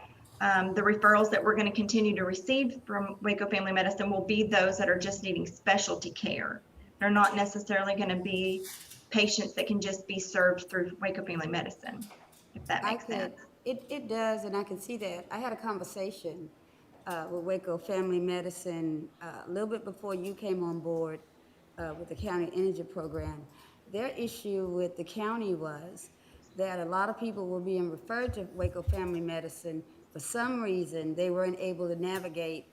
the referrals that we're going to continue to receive from Waco Family Medicine will be those that are just needing specialty care. They're not necessarily going to be patients that can just be served through Waco Family Medicine, if that makes sense. It does, and I can see that. I had a conversation with Waco Family Medicine a little bit before you came on board with the County Indigent Program. Their issue with the county was that a lot of people were being referred to Waco Family Medicine. For some reason, they weren't able to navigate,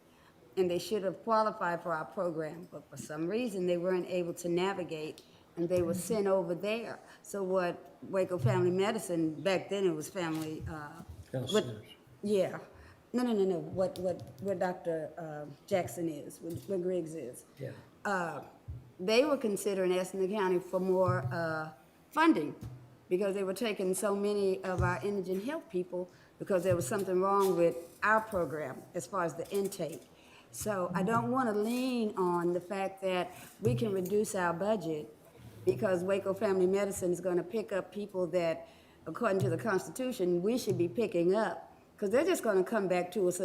and they should have qualified for our program, but for some reason, they weren't able to navigate, and they were sent over there. So what Waco Family Medicine, back then it was Family, yeah. No, what Dr. Jackson is, what Griggs is. Yeah. They were considering asking the county for more funding because they were taking so many of our indigent health people because there was something wrong with our program as far as the intake. So I don't want to lean on the fact that we can reduce our budget because Waco Family Medicine is going to pick up people that, according to the Constitution, we should be picking up. Because they're just going to come back to us.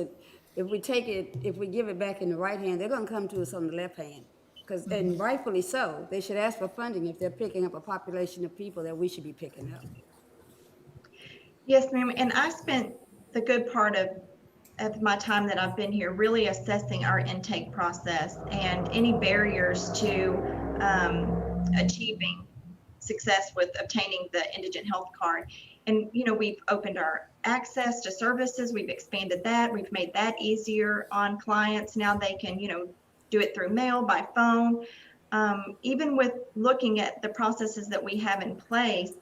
If we take it, if we give it back in the right hand, they're going to come to us on the left hand. Because, and rightfully so, they should ask for funding if they're picking up a population of people that we should be picking up. Yes, ma'am. And I spent the good part of my time that I've been here really assessing our intake process and any barriers to achieving success with obtaining the indigent health card. And, you know, we've opened our access to services. We've expanded that. We've made that easier on clients. Now they can, you know, do it through mail, by phone. Even with looking at the processes that we have in place,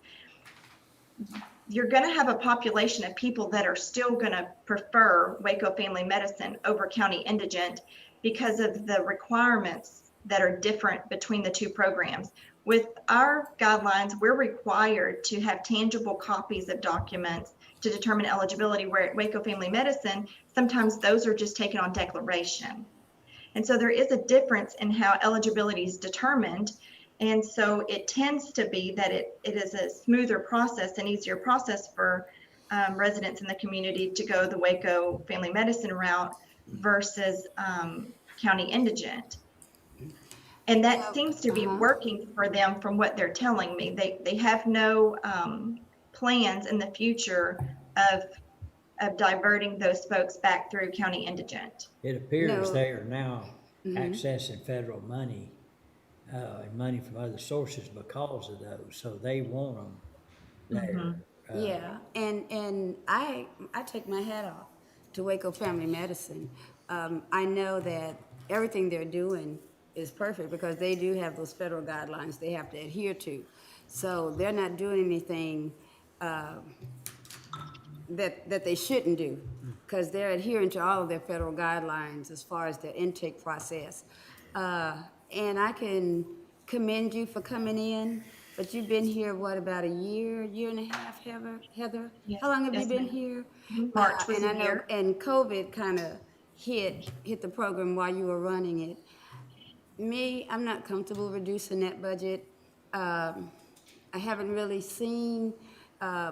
you're going to have a population of people that are still going to prefer Waco Family Medicine over County Indigent because of the requirements that are different between the two programs. With our guidelines, we're required to have tangible copies of documents to determine eligibility, where at Waco Family Medicine, sometimes those are just taken on declaration. And so there is a difference in how eligibility is determined. And so it tends to be that it is a smoother process, an easier process for residents in the community to go the Waco Family Medicine route versus County Indigent. And that seems to be working for them from what they're telling me. They have no plans in the future of diverting those folks back through County Indigent. It appears No. they are now accessing federal money and money from other sources because of those, so they want them there. Yeah, and I take my hat off to Waco Family Medicine. I know that everything they're doing is perfect because they do have those federal guidelines they have to adhere to. So they're not doing anything that they shouldn't do because they're adhering to all of their federal guidelines as far as their intake process. And I can commend you for coming in, but you've been here, what, about a year and a half, Heather? Yes, How long have yes, you been ma'am. here? March was And a I know, year. and COVID kind of hit the program while you were running it. Me, I'm not comfortable reducing that budget. I haven't really seen,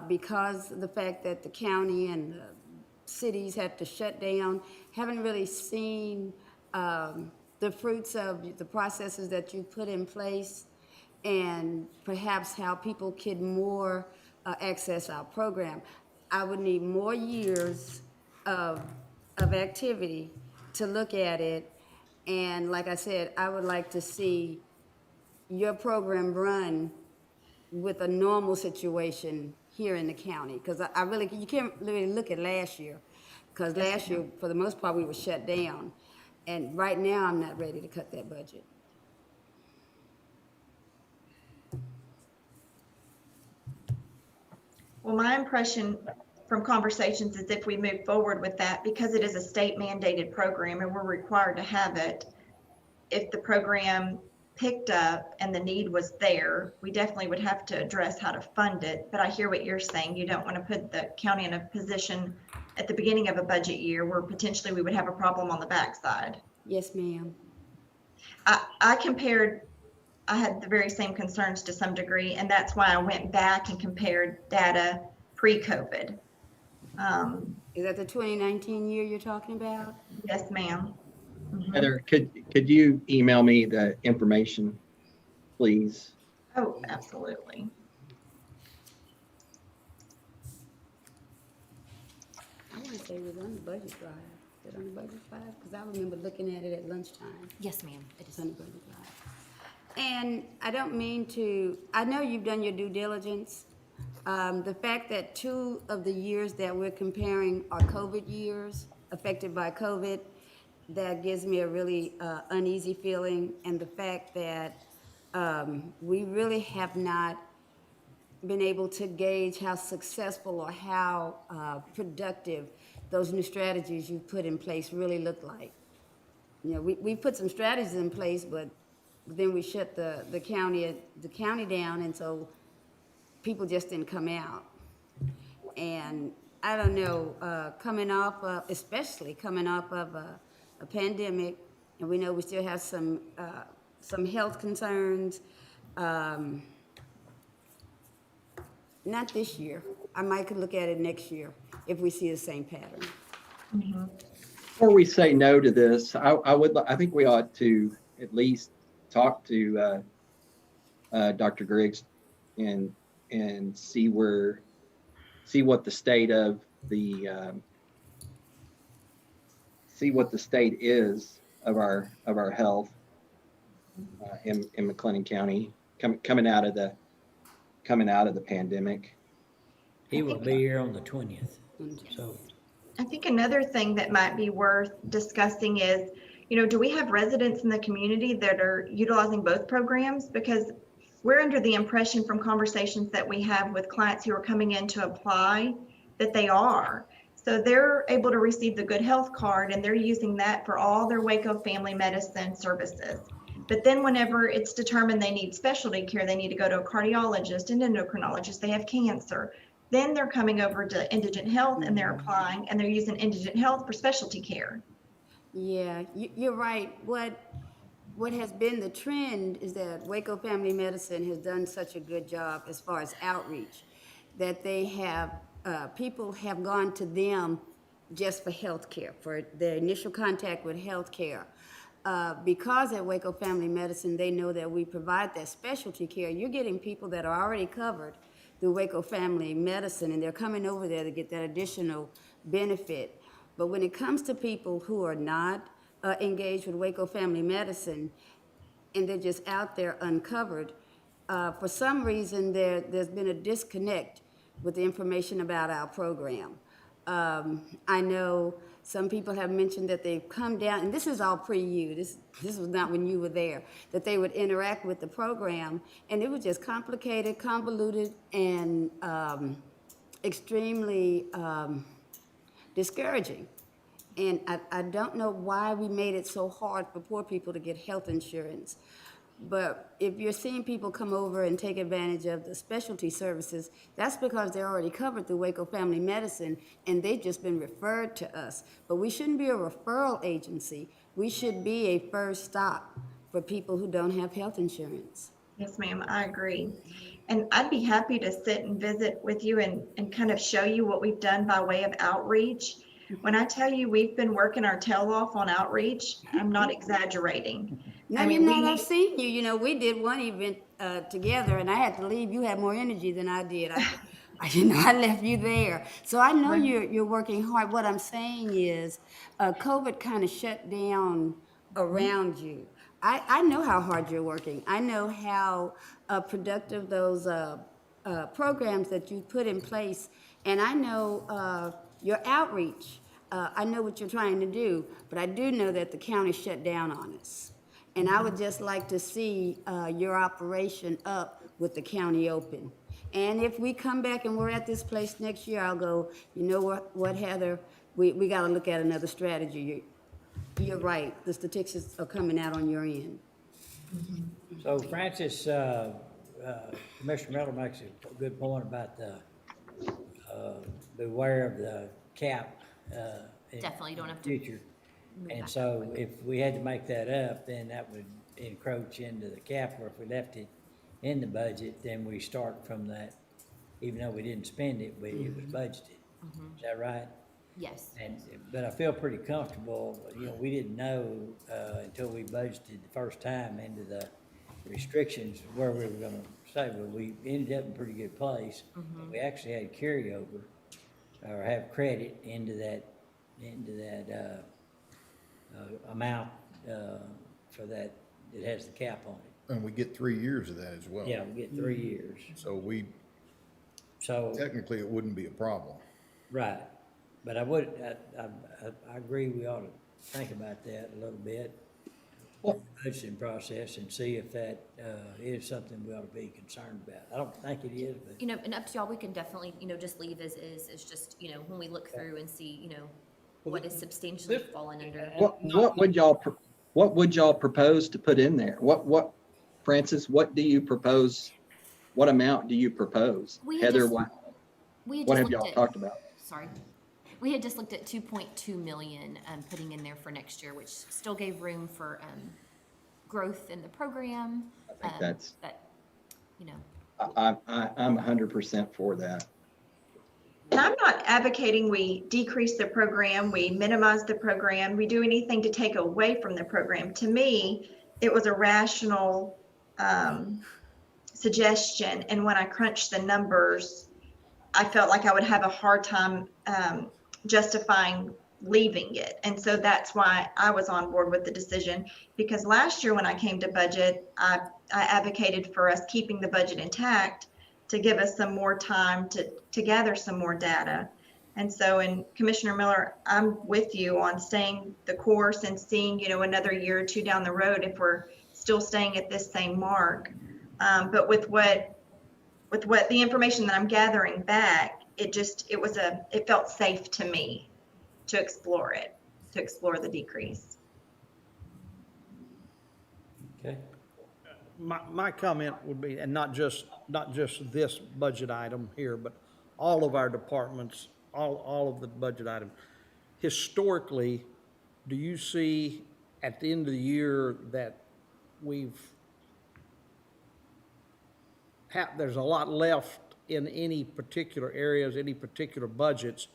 because of the fact that the county and the cities had to shut down, haven't really seen the fruits of the processes that you put in place and perhaps how people can more access our program. I would need more years of activity to look at it. And like I said, I would like to see your program run with a normal situation here in the county. Because I really, you can't really look at last year. Because last year, for the most part, we were shut down. And right now, I'm not ready to cut that budget. Well, my impression from conversations is if we move forward with that, because it is a state mandated program and we're required to have it, if the program picked up and the need was there, we definitely would have to address how to fund it. But I hear what you're saying. You don't want to put the county in a position at the beginning of a budget year where potentially we would have a problem on the backside. Yes, ma'am. I had the very same concerns to some degree, and that's why I went back and compared data pre-COVID. Is that the 2019 year you're talking about? Yes, ma'am. Heather, could you email me the information, please? Oh, absolutely. I want to say it was on the budget drive. Is it on the budget drive? Because I remember looking at it at lunchtime. Yes, ma'am. It It's is. on the budget drive. And I don't mean to, I know you've done your due diligence. The fact that 2 of the years that we're comparing are COVID years, affected by COVID, that gives me a really uneasy feeling. And the fact that we really have not been able to gauge how successful or how productive those new strategies you've put in place really look like. You know, we put some strategies in place, but then we shut the county down, and so people just didn't come out. And I don't know, especially coming off of a pandemic, and we know we still have some health concerns. Not this year. I might could look at it next year if we see the same pattern. Before we say no to this, I think we ought to at least talk to Dr. Griggs and see what the state of the state is of our health in McLennan County coming out of the pandemic. He will be here on the 20th, so. I think another thing that might be worth discussing is, do we have residents in the community that are utilizing both programs? Because we're under the impression from conversations that we have with clients who are coming in to apply that they are. So they're able to receive the Good Health Card and they're using that for all their Waco family medicine services. But then whenever it's determined they need specialty care, they need to go to a cardiologist, an endocrinologist, they have cancer. Then they're coming over to Indigent Health and they're applying and they're using Indigent Health for specialty care. Yeah, you're right. What has been the trend is that Waco Family Medicine has done such a good job as far as outreach, that they have, people have gone to them just for health care, for their initial contact with health care. Because at Waco Family Medicine, they know that we provide that specialty care. You're getting people that are already covered through Waco Family Medicine, and they're coming over there to get that additional benefit. But when it comes to people who are not engaged with Waco Family Medicine, and they're just out there uncovered, for some reason there's been a disconnect with the information about our program. I know some people have mentioned that they've come down, and this is all pre-you, this was not when you were there, that they would interact with the program, and it was just complicated, convoluted, and extremely discouraging. And I don't know why we made it so hard for poor people to get health insurance. But if you're seeing people come over and take advantage of the specialty services, that's because they're already covered through Waco Family Medicine and they've just been referred to us. But we shouldn't be a referral agency. We should be a first stop for people who don't have health insurance. Yes, ma'am, I agree. And I'd be happy to sit and visit with you and kind of show you what we've done by way of outreach. When I tell you we've been working our tail off on outreach, I'm not exaggerating. No, you're not. I've seen you. You know, we did one event together, and I had to leave. You had more energy than I did. I left you there. So I know you're working hard. What I'm saying is, COVID kind of shut down around you. I know how hard you're working. I know how productive those programs that you put in place, and I know your outreach. I know what you're trying to do, but I do know that the county shut down on us. And I would just like to see your operation up with the county open. And if we come back and we're at this place next year, I'll go, you know what, Heather, we got to look at another strategy. You're right. The statistics are coming out on your end. So Francis, Commissioner Miller makes a good point about the beware of the cap in Definitely don't have to future. And so if we had to make that up, then that would encroach into the cap, or if we left it in the budget, then we start from that, even though we didn't spend it, it was budgeted. Is that right? Yes. But I feel pretty comfortable, we didn't know until we budgeted the first time into the restrictions where we were gonna say, well, we ended up in a pretty good place. We actually had carryover, or have credit into that amount for that, it has the cap on it. And we get 3 years of that as well. Yeah, we get 3 years. So technically it wouldn't be a problem. Right, but I agree we ought to think about that a little bit, budgeting process, and see if that is something we ought to be concerned about. I don't think it is, but. And up to y'all, we can definitely, just leave as is. It's just, when we look through and see, what is substantially fallen under. What would y'all propose to put in there? Francis, what do you propose what amount do you propose? We had Heather, just- what We had what just have y'all looked at- talked about? Sorry. We had just looked at 2.2 million, putting in there for next year, which still gave room for, growth in the program. I think that's, But, you know, I'm 100% for that. And I'm not advocating we decrease the program, we minimize the program, we do anything to take away from the program. To me, it was a rational suggestion, and when I crunched the numbers, I felt like I would have a hard time justifying leaving it. And so that's why I was on board with the decision, because last year when I came to budget, I advocated for us keeping the budget intact to give us some more time to gather some more data. And so, and Commissioner Miller, I'm with you on staying the course and seeing, you know, another year or two down the road if we're still staying at this same mark. But with what the information that I'm gathering back, it felt safe to me to explore the decrease. Okay. My comment would be, and not just this budget item here, but all of our departments, all of the budget items. Historically, do you see at the end of the year that there's a lot left in any particular areas, any particular budgets,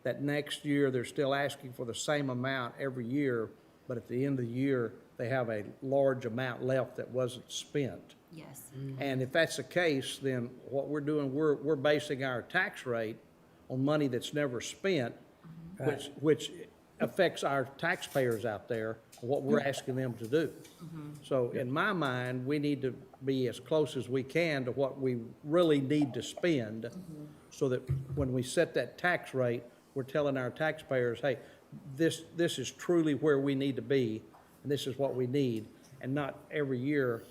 that next year they're still asking for the same amount every year, but at the end of the year, they have a large amount left that wasn't spent? yes. And if that's the case, then what we're doing, we're basing our tax rate on money that's never spent, which affects our taxpayers out there, what we're asking them to do. So in my mind, we need to be as close as we can to what we really need to spend, so that when we set that tax rate, we're telling our taxpayers, hey, this is truly where we need to be, and this is what we need, and not every year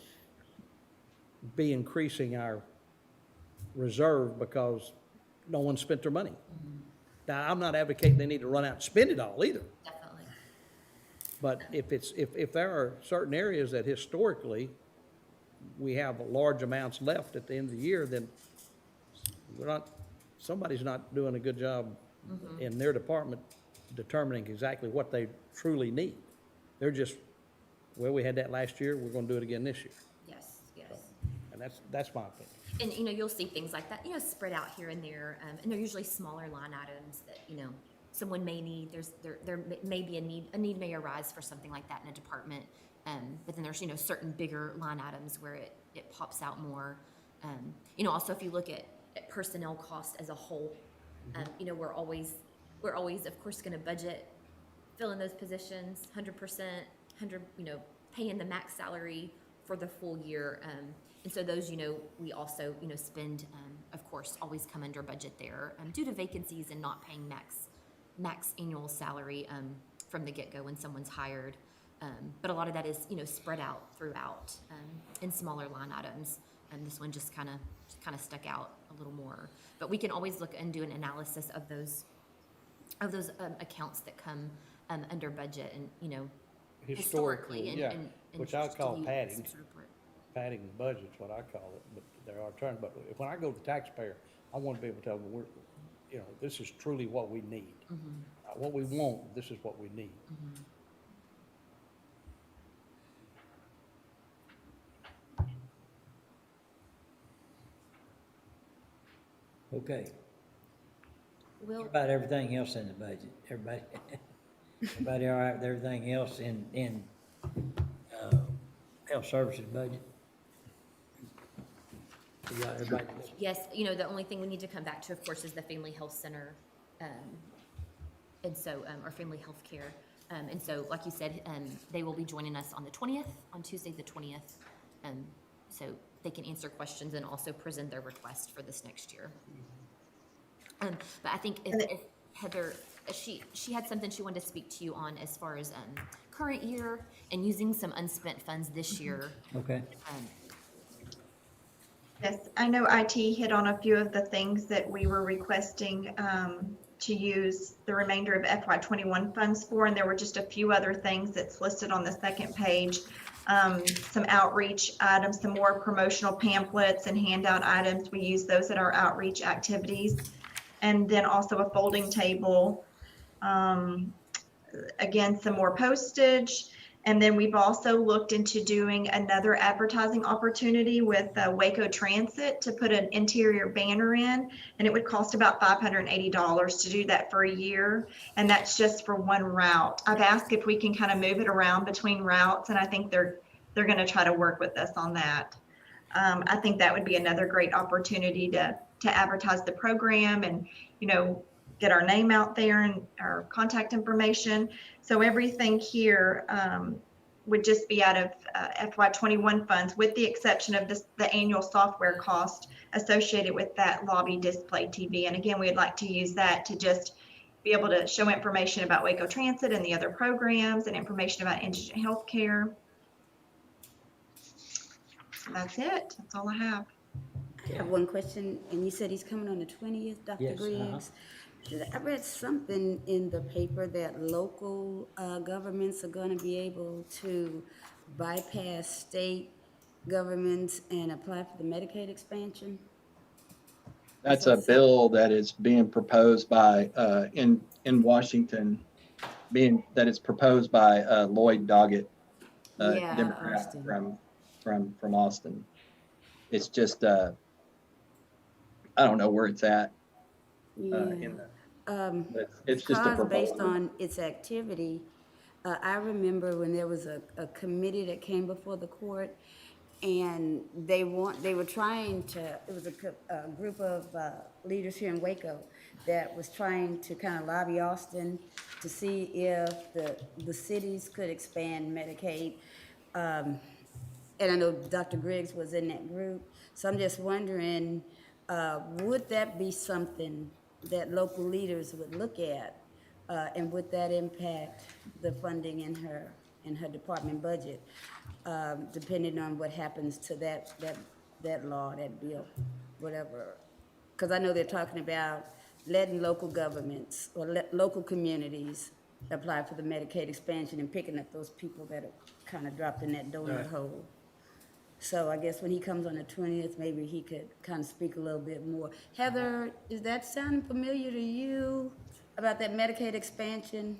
be increasing our reserve because no one spent their money. Now, I'm not advocating they need to run out and spend it all either. Definitely. But if there are certain areas that historically we have large amounts left at the end of the year, then somebody's not doing a good job in their department determining exactly what they truly need. They're just, well, we had that last year, we're gonna do it again this year. Yes, yes. And that's my opinion. And, you know, you'll see things like that, you know, spread out here and there, and they're usually smaller line items that, you know, someone may need, there may be a need may arise for something like that in a department, but then there's, you know, certain bigger line items where it pops out more. You know, also if you look at personnel costs as a whole, you know, we're always, of course, gonna budget, fill in those positions, 100%, you know, paying the max salary for the full year. And so those, you know, we also, you know, spend, of course, always come under budget there due to vacancies and not paying max annual salary from the get-go when someone's hired. But a lot of that is, you know, spread out throughout in smaller line items. And this one just kind of stuck out a little more. But we can always look and do an analysis of those accounts that come under budget, and, you know, historically yeah, and which I call do padding. some sort of report. Padding the budget's what I call it, but there are terms. But when I go to the taxpayer, I want to be able to tell them, you know, this is truly what we need. What we want, this is what we need. Okay. Will, What about everything else in the budget? Everybody all right with everything else in health services budget? You got everybody? yes, you know, the only thing we need to come back to, of course, is the Family Health Center, and so, or Family Health Care. And so, like you said, they will be joining us on the 20th, on Tuesday the 20th. So they can answer questions and also present their request for this next year. But I think if Heather, she had something she wanted to speak to you on as far as current year and using some unspent funds this year. Okay. Yes, I know IT hit on a few of the things that we were requesting to use the remainder of FY21 funds for, and there were just a few other things that's listed on the second page. some outreach items, some more promotional pamphlets and handout items. We use those at our outreach activities. And then also a folding table. Again, some more postage. And then we've also looked into doing another advertising opportunity with Waco Transit to put an interior banner in, and it would cost about $580 to do that for a year, and that's just for one route. I've asked if we can kind of move it around between routes, and I think they're going to try to work with us on that. I think that would be another great opportunity to advertise the program and, you know, get our name out there and our contact information. So everything here would just be out of FY21 funds, with the exception of the annual software cost associated with that lobby display TV. And again, we'd like to use that to just be able to show information about Waco Transit and the other programs and information about indigent healthcare. So that's it. That's all I have. I have one question, and you said he's coming on the 20th, Dr. Yes, Griggs. I read something in the paper that local governments are going to be able to bypass state governments and apply for the Medicaid expansion. That's a bill that is being proposed by, in Washington, that is proposed by Lloyd Doggett, Yeah, Democrat Austin. from Austin. It's just, I don't know where it's at. In the, but it's just a Because based proposal. on its activity, I remember when there was a committee that came before the court, and they were trying to, it was a group of leaders here in Waco that was trying to kind of lobby Austin to see if the cities could expand Medicaid. And I know Dr. Griggs was in that group, so I'm just wondering, would that be something that local leaders would look at, and would that impact the funding in her department budget, depending on what happens to that law, that bill, whatever? Because I know they're talking about letting local governments or local communities apply for the Medicaid expansion and picking up those people that are kind of dropped in that donut hole. So I guess when he comes on the 20th, maybe he could kind of speak a little bit more. Heather, is that sounding familiar to you about that Medicaid expansion?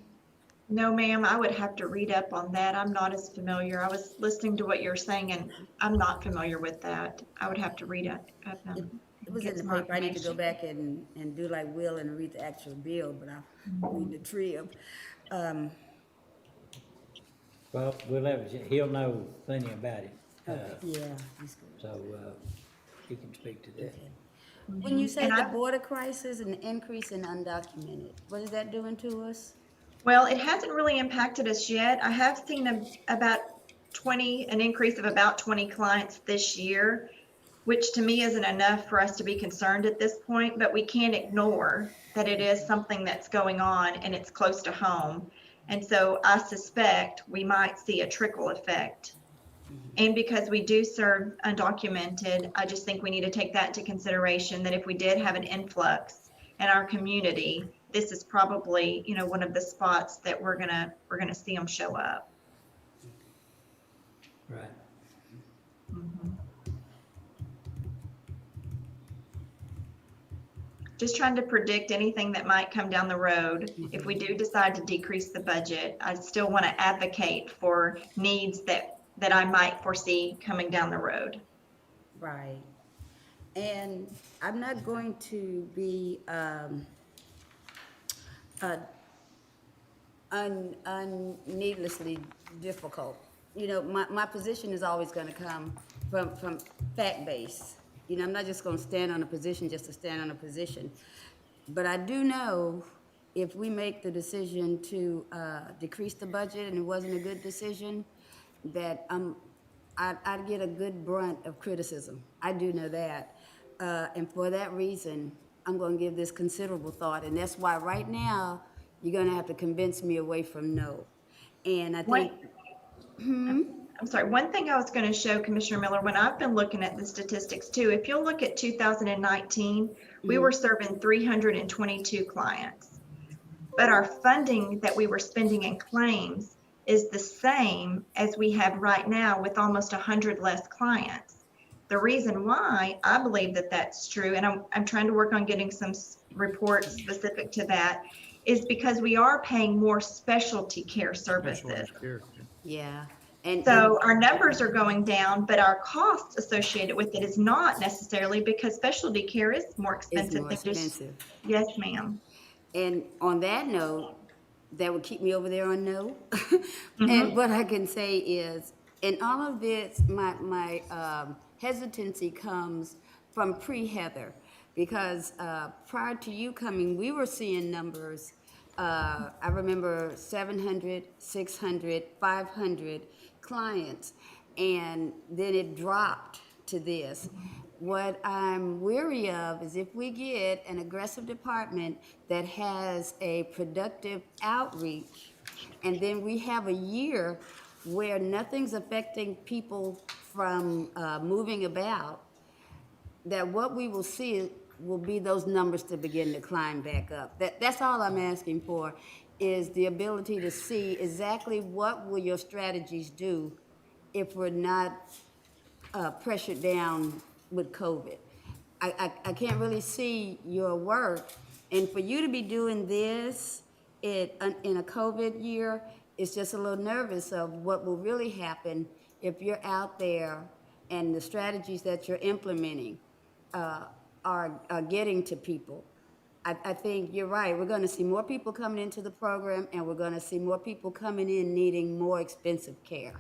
No, ma'am, I would have to read up on that. I'm not as familiar. I was listening to what you're saying, and I'm not familiar with that. I would have to read up. It was in the paper. I need to go back and do like Will and read the actual bill, but I'll read the trim. Well, he'll know plenty about it. Yeah, he's good. So he can speak to that. When you say And the border crisis and the increase in undocumented, what is that doing to us? Well, it hasn't really impacted us yet. I have seen an increase of about 20 clients this year, which to me isn't enough for us to be concerned at this point, but we can't ignore that it is something that's going on and it's close to home. And so I suspect we might see a trickle effect. And because we do serve undocumented, I just think we need to take that into consideration, that if we did have an influx in our community, this is probably, you know, one of the spots that we're gonna see them show up. Right. Just trying to predict anything that might come down the road. If we do decide to decrease the budget, I still want to advocate for needs that I might foresee coming down the road. Right. And I'm not going to be needlessly difficult. You know, my position is always going to come from fact-based. You know, I'm not just going to stand on a position just to stand on a position. But I do know if we make the decision to decrease the budget and it wasn't a good decision, that I'd get a good brunt of criticism. I do know that. And for that reason, I'm going to give this considerable thought. And that's why right now, you're going to have to convince me away from no. And I think... I'm sorry, one thing I was going to show Commissioner Miller, when I've been looking at the statistics too, if you'll look at 2019, we were serving 322 clients. But our funding that we were spending in claims is the same as we have right now with almost 100 less clients. The reason why I believe that that's true, and I'm trying to work on getting some reports specific to that, is because we are paying more specialty care services. Yeah. And So our numbers are going down, but our costs associated with it is not necessarily, because specialty care is more it's expensive more than just. expensive. Yes, ma'am. And on that note, that would keep me over there on no. Mm-hmm. And what I can say is, in all of this, my hesitancy comes from pre-Heather, because prior to you coming, we were seeing numbers. I remember 700, 600, 500 clients, and then it dropped to this. What I'm weary of is if we get an aggressive department that has a productive outreach, and then we have a year where nothing's affecting people from moving about, that what we will see will be those numbers to begin to climb back up. That's all I'm asking for, is the ability to see exactly what will your strategies do if we're not pressured down with COVID. I can't really see your work, and for you to be doing this in a COVID year, it's just a little nervous of what will really happen if you're out there and the strategies that you're implementing are getting to people. I think you're right. We're going to see more people coming into the program, and we're going to see more people coming in needing more expensive care.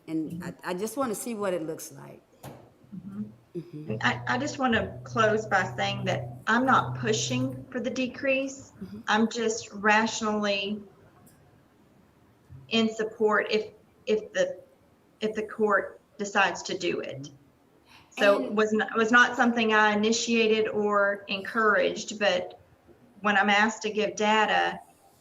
And I just want to see what it looks like. I just want to close by saying that I'm not pushing for the decrease. I'm just rationally in support if the court decides to do it. So it was not something I initiated or encouraged, but when I'm asked to give data,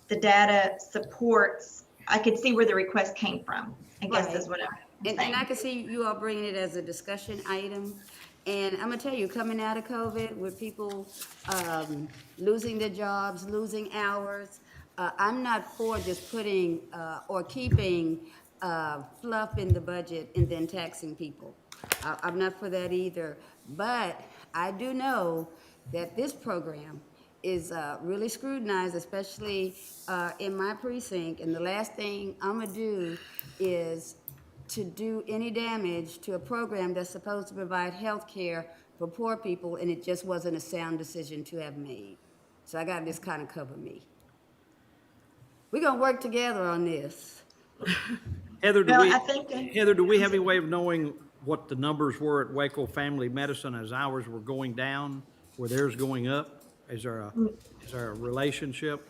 the data supports, I could see where the request came from, I guess is what I'm saying. And I can see you all bringing it as a discussion item. And I'm gonna tell you, coming out of COVID with people losing their jobs, losing hours, I'm not for just putting or keeping fluff in the budget and then taxing people. I'm not for that either. But I do know that this program is really scrutinized, especially in my precinct. And the last thing I'm gonna do is to do any damage to a program that's supposed to provide health care for poor people, and it just wasn't a sound decision to have made. So I gotta just kind of cover me. We're gonna work together on this. Heather, Well, I think Heather, do we have any way of knowing what the numbers were at Waco Family Medicine as ours were going down, were theirs going up? Is there a relationship?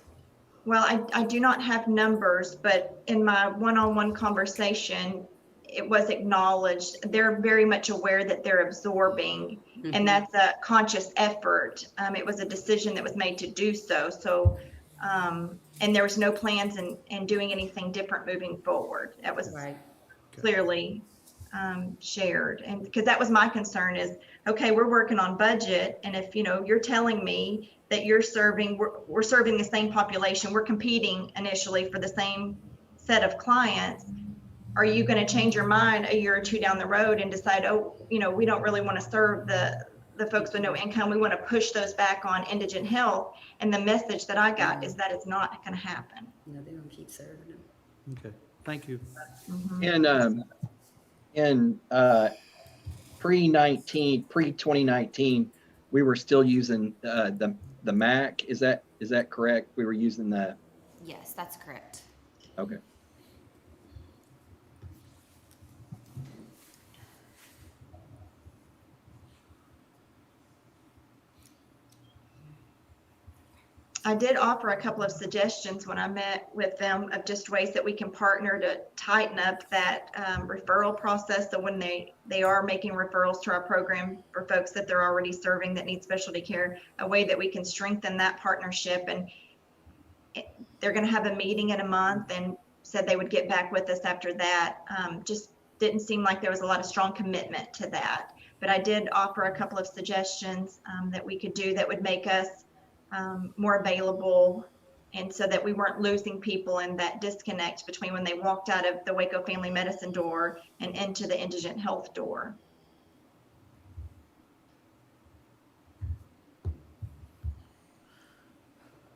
Well, I do not have numbers, but in my one-on-one conversation, it was acknowledged. They're very much aware that they're absorbing, and that's a conscious effort. It was a decision that was made to do so. So, and there was no plans in doing anything different moving forward. That was clearly shared. And because that was my concern is, okay, we're working on budget. And if, you're telling me that we're serving the same population, we're competing initially for the same set of clients, are you going to change your mind a year or two down the road and decide, we don't really want to serve the folks with no income. We want to push those back on indigent health. And the message that I got is that it's not going to happen. They're going to keep serving them. Okay, thank you. In pre-2019, we were still using the MAC. Is that correct? We were using the. Yes, that's correct. Okay. I did offer a couple of suggestions when I met with them of just ways that we can partner to tighten up that referral process. So when they are making referrals to our program for folks that they're already serving that need specialty care, a way that we can strengthen that partnership. And they're going to have a meeting in a month and said they would get back with us after that. Just didn't seem like there was a lot of strong commitment to that. But I did offer a couple of suggestions that we could do that would make us more available And so that we weren't losing people in that disconnect between when they walked out of the Waco Family Medicine door and into the indigent health door.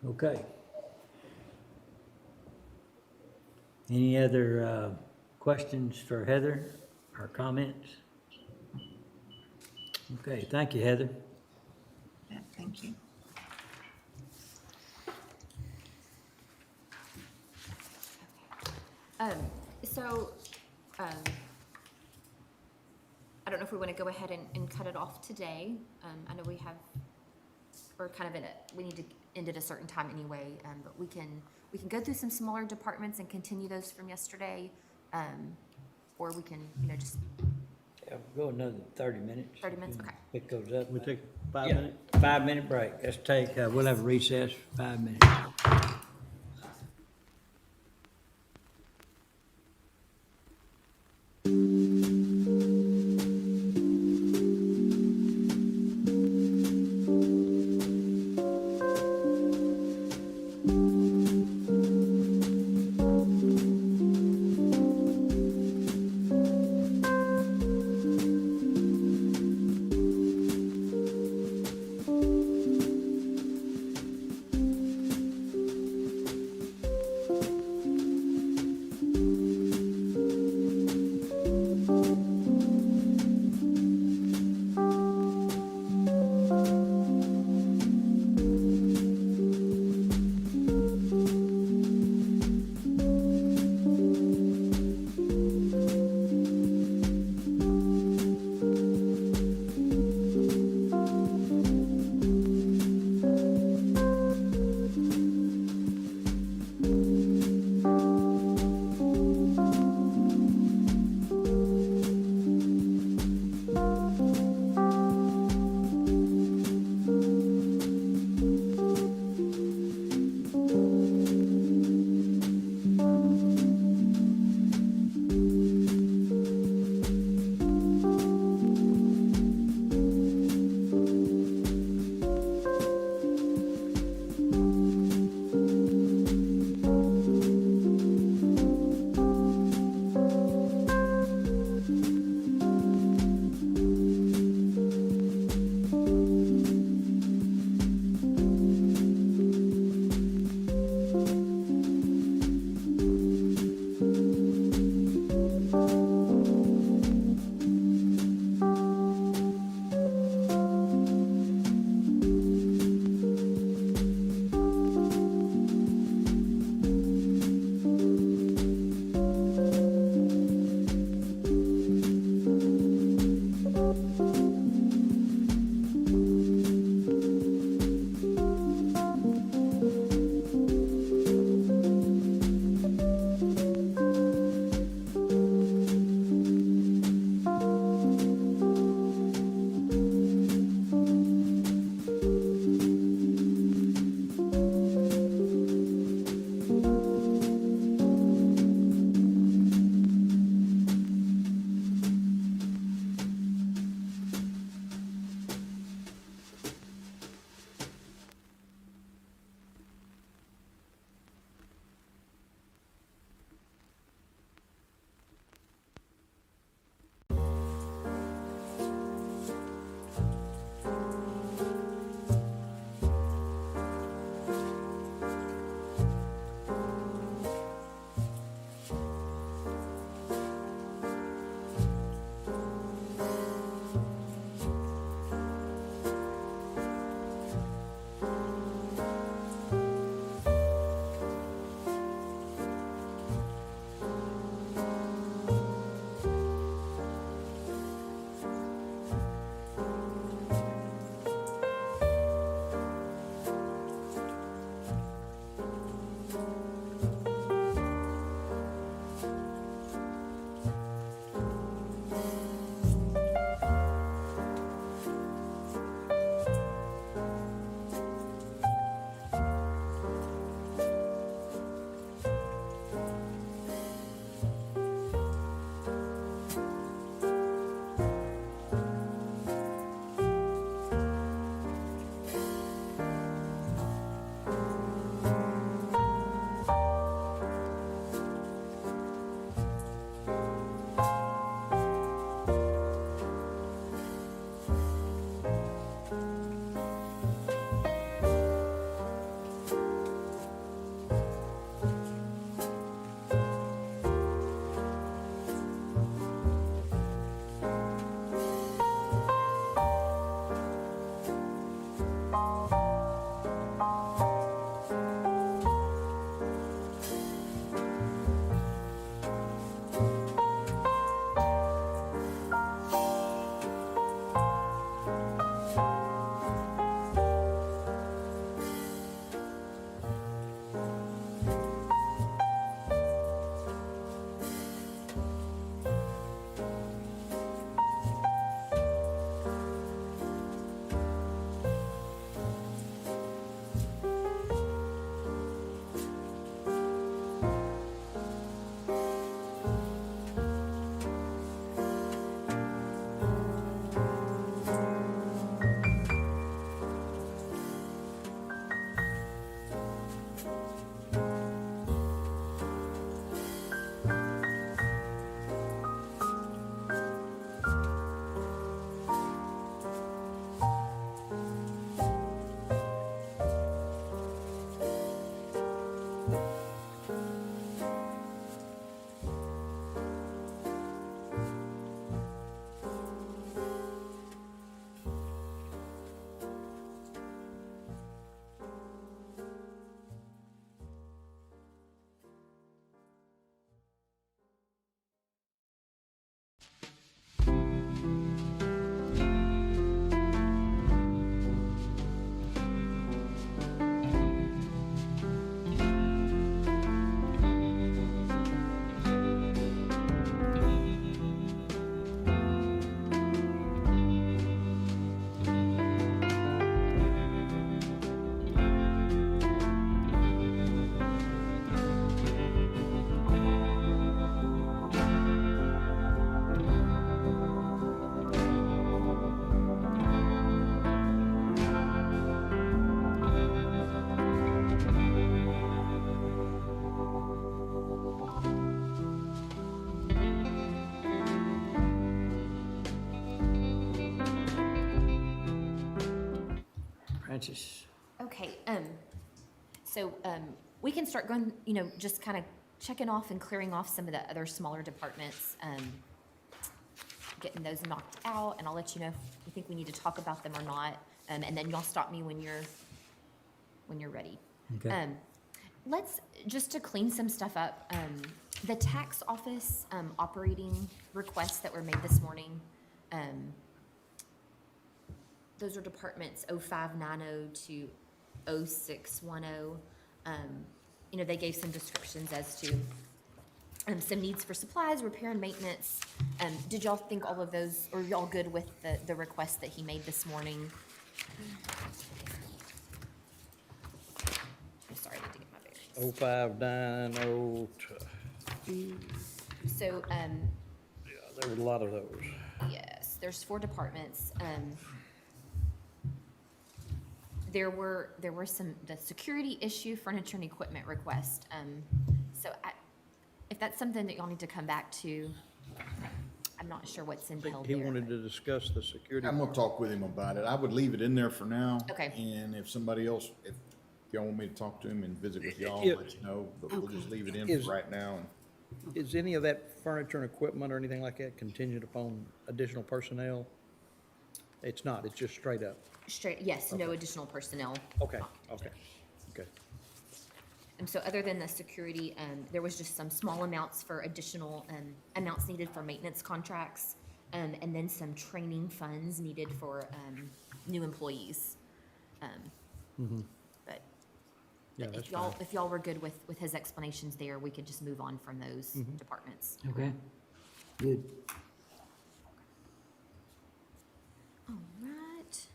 Okay. Any other questions for Heather or comments? Okay, thank you, Heather. Yeah, thank you. So, I don't know if we want to go ahead and cut it off today. I know we have, we're kind of in it, we need to end at a certain time anyway, but we can go through some smaller departments and continue those from yesterday. Or we can, just Yeah, we'll go another 30 minutes. 30 minutes, okay. It goes up. We take a 5 Yeah, minute? 5-minute break. Let's take, we'll have a recess for 5 minutes. Francis? Okay, so, we can start going, just kind of checking off and clearing off some of the other smaller departments, getting those knocked out, and I'll let you know if you think we need to talk about them or not, and then y'all stop me when you're ready. Okay. Let's, just to clean some stuff up, the tax office, operating requests that were made this morning, those are departments 0590 to 0610. They gave some descriptions as to some needs for supplies, repair and maintenance. Did y'all think all of those, or y'all good with the requests that he made this morning? I'm sorry, I need to get my bearings. 0590, So, yeah, there were a lot of those. yes, there's 4 departments. There were the security issue, furniture and equipment request. So if that's something that y'all need to come back to, I'm not sure what's entailed He there. wanted to discuss the security. I'm gonna talk with him about it. I would leave it in there for now. Okay. And if somebody else, if y'all want me to talk to him and visit with y'all, Yeah. let you know, but we'll just leave it in Is- for right now. Is any of that furniture and equipment or anything like that contingent upon additional personnel? It's not, it's just straight up. Straight, yes, no additional personnel. Okay. And so other than the security, there was just some small amounts for additional, amounts needed for maintenance contracts, and then some training funds needed for, new employees. But Yeah, that's if y'all were good with his explanations there, we could just move on from those departments. Okay. Good. All right.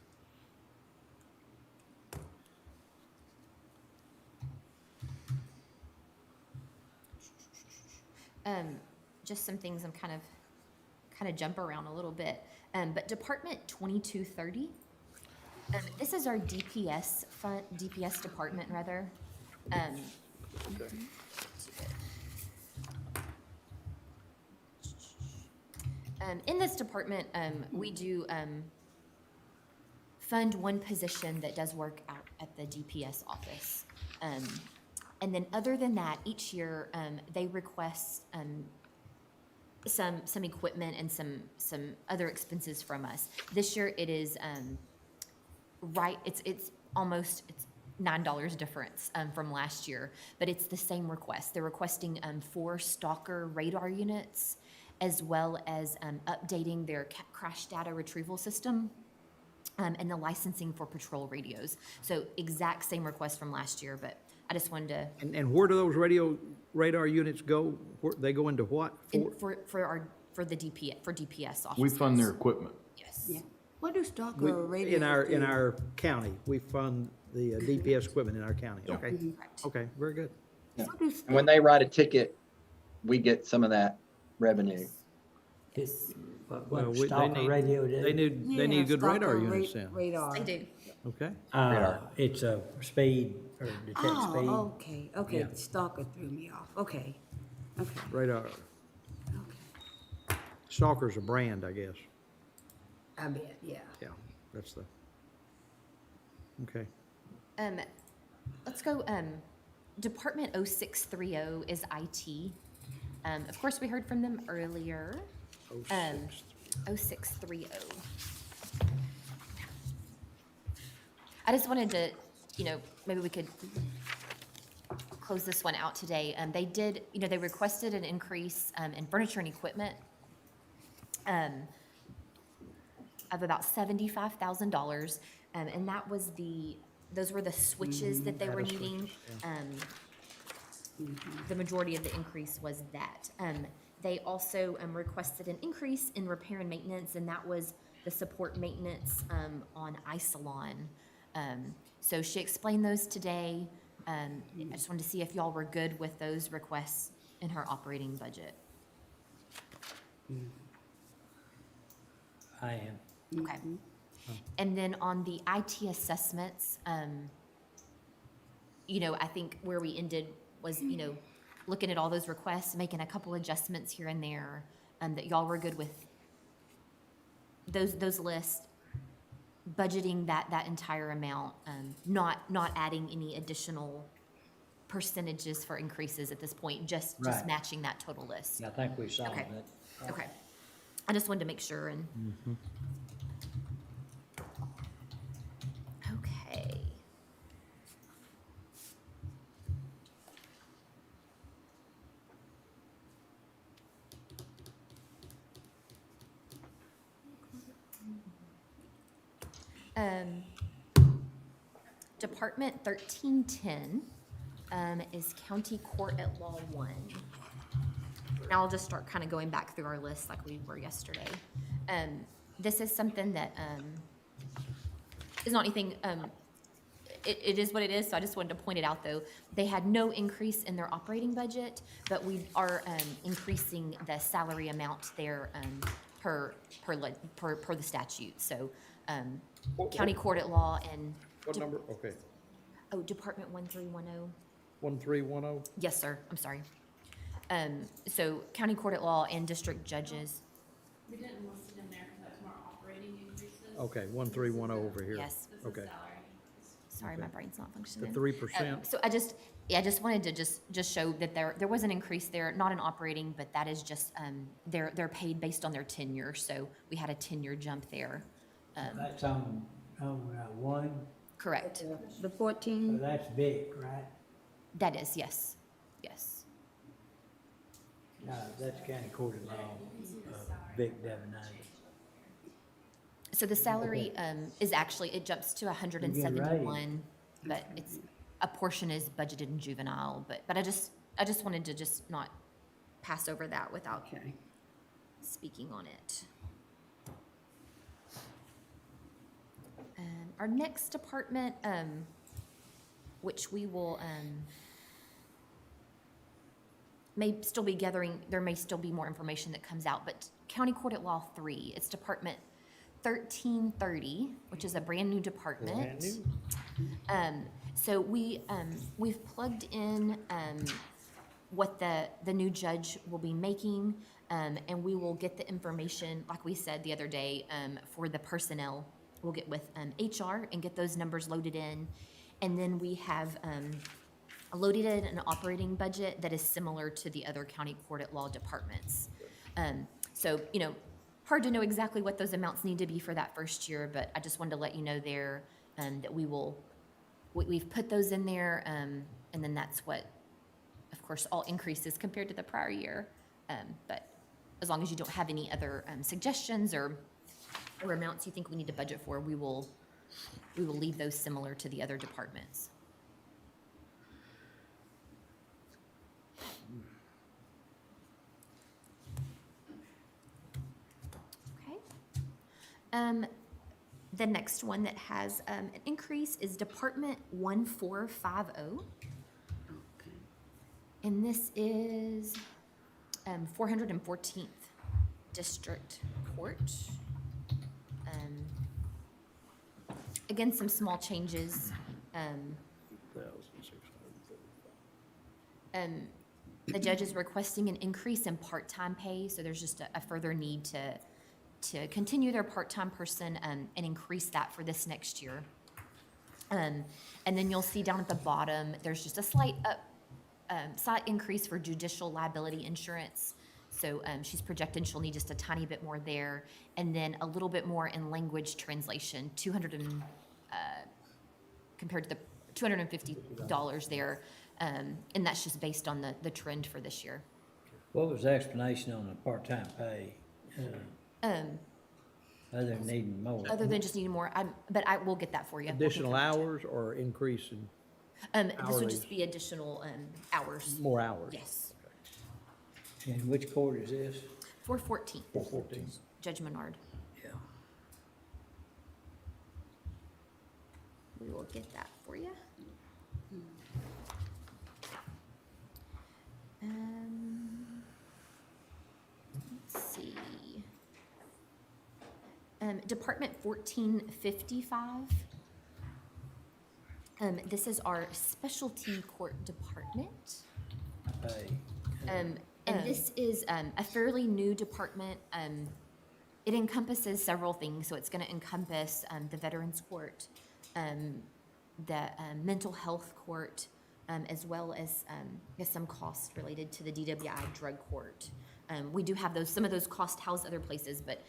Just some things I'm kind of jump around a little bit. But Department 2230, this is our DPS fund, DPS department rather. In this department, we do fund one position that does work out at the DPS office. And then other than that, each year, they request some equipment and some other expenses from us. This year it is it's almost $9 difference from last year, but it's the same request. They're requesting 4 Stalker radar units, as well as updating their crash data retrieval system, and the licensing for patrol radios. So exact same request from last year, but I just wanted to. And where do those radar units go? They go into what? For the DPS office. We fund their equipment. Yes. Yeah. What do Stalker We- radios In do? our county, we fund the DPS equipment in our county. Yeah. Okay, Correct. okay, very good. Yeah. What do And when they write a ticket, we get some of that revenue. What Well, they Stalker need- radio do? They need good radar Stalker units then. Radar. They do. Okay, It's a speed, or detect speed. Oh, okay, okay, Yeah. Stalker threw me off, okay, okay, radar. okay. Stalker's a brand, I guess. I bet, yeah. Yeah, that's the, okay. Let's go, Department 0630 is IT. Of course, we heard from them earlier. 0630. I just wanted to, maybe we could close this one out today. They did, they requested an increase in furniture and equipment of about $75,000. And that was those were the switches that they were needing. The majority of the increase was that. They also requested an increase in repair and maintenance, and that was the support maintenance on Isilon. So she explained those today. I just wanted to see if y'all were good with those requests in her operating budget. I am. Okay. And then on the IT assessments, I think where we ended was, looking at all those requests, making a couple adjustments here and there, that y'all were good with those lists, budgeting that entire amount, not adding any additional percentages for increases at this point, just Right. matching that total list. I think we solved Okay. it. Okay. I just wanted to make sure and. Okay. Department 1310 is County Court at Law 1. Now I'll just start kind of going back through our list like we were yesterday. This is something that is not anything, it is what it is, so I just wanted to point it out, though. They had no increase in their operating budget, but we are increasing the salary amount there per the statute. So County Court at Law and. What number? Okay. Oh, Department 1310. 1310? Yes, sir, I'm sorry. So County Court at Law and District Judges. We didn't list it in there because that's more operating increases. Okay, 1310 over here. Yes. This is Okay. salary. Sorry, my brain's not functioning. The 3%? So I just wanted to just show that there was an increase there, not in operating, but that is just, they're paid based on their tenure, so we had a tenure jump there. That's on one, Correct. The so 14, that's big, right? That is, yes, yes. No, that's County Court of Law, Vic Devonay. So the salary is actually, it jumps to 171, but it's, a portion is budgeted in juvenile, but I just wanted to just not pass over that without okay. speaking on it. Our next department, which we will, may still be gathering, there may still be more information that comes out, but County Court at Law 3, it's Department 1330, which is a brand-new department. So we've plugged in what the new judge will be making, and we will get the information, like we said the other day, for the personnel. We'll get with HR and get those numbers loaded in. And then we have loaded in an operating budget that is similar to the other County Court at Law departments. So, hard to know exactly what those amounts need to be for that first year, but I just wanted to let you know there that we've put those in there, and then that's what, of course, all increases compared to the prior year. But as long as you don't have any other suggestions or amounts you think we need to budget for, we will leave those similar to the other departments. Okay. The next one that has an increase is Department 1450. And this is 414th District Court. Again, some small changes. The judge is requesting an increase in part-time pay, so there's just a further need to continue their part-time person and increase that for this next year. And then you'll see down at the bottom, there's just a slight increase for judicial liability insurance. So she's projecting she'll need just a tiny bit more there, and then a little bit more in language translation, compared to the $250 there, and that's just based on the trend for this year. What was the explanation on the part-time pay, other than needing more? Other than just needing more, but I will get that for you. We'll Additional confirm it. hours or increase in This would hourly? just be additional hours. More hours? Yes. And which court is this? 414. 414. Judge Menard. Yeah. We will get that for you. Let's see. Department 1455. This is our specialty court department. Pay. And this is a fairly new department. It encompasses several things. So it's going to encompass the Veterans Court, the mental health court, as well as some costs related to the DWI drug court. We do have some of those costs housed other places, but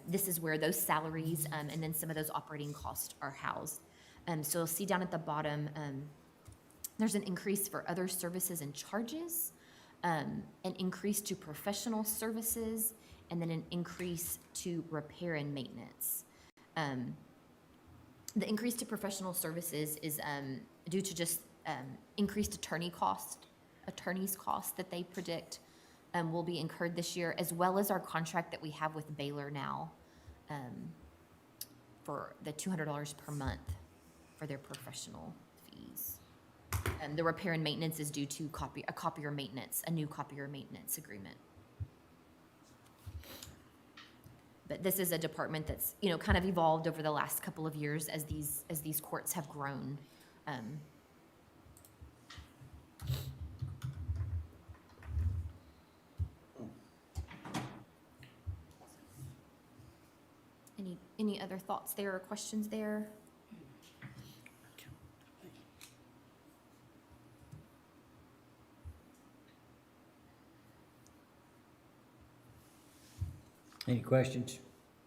this is where those salaries and then some of those operating costs are housed. So you'll see down at the bottom, there's an increase for other services and charges, an increase to professional services, and then an increase to repair and maintenance. The increase to professional services is due to just increased attorneys costs that they predict will be incurred this year, as well as our contract that we have with Baylor now for the $200 per month for their professional fees. The repair and maintenance is due to a new copier maintenance agreement. But this is a department that's, kind of evolved over the last couple of years as these courts have grown. Any other thoughts there or questions there? Any questions?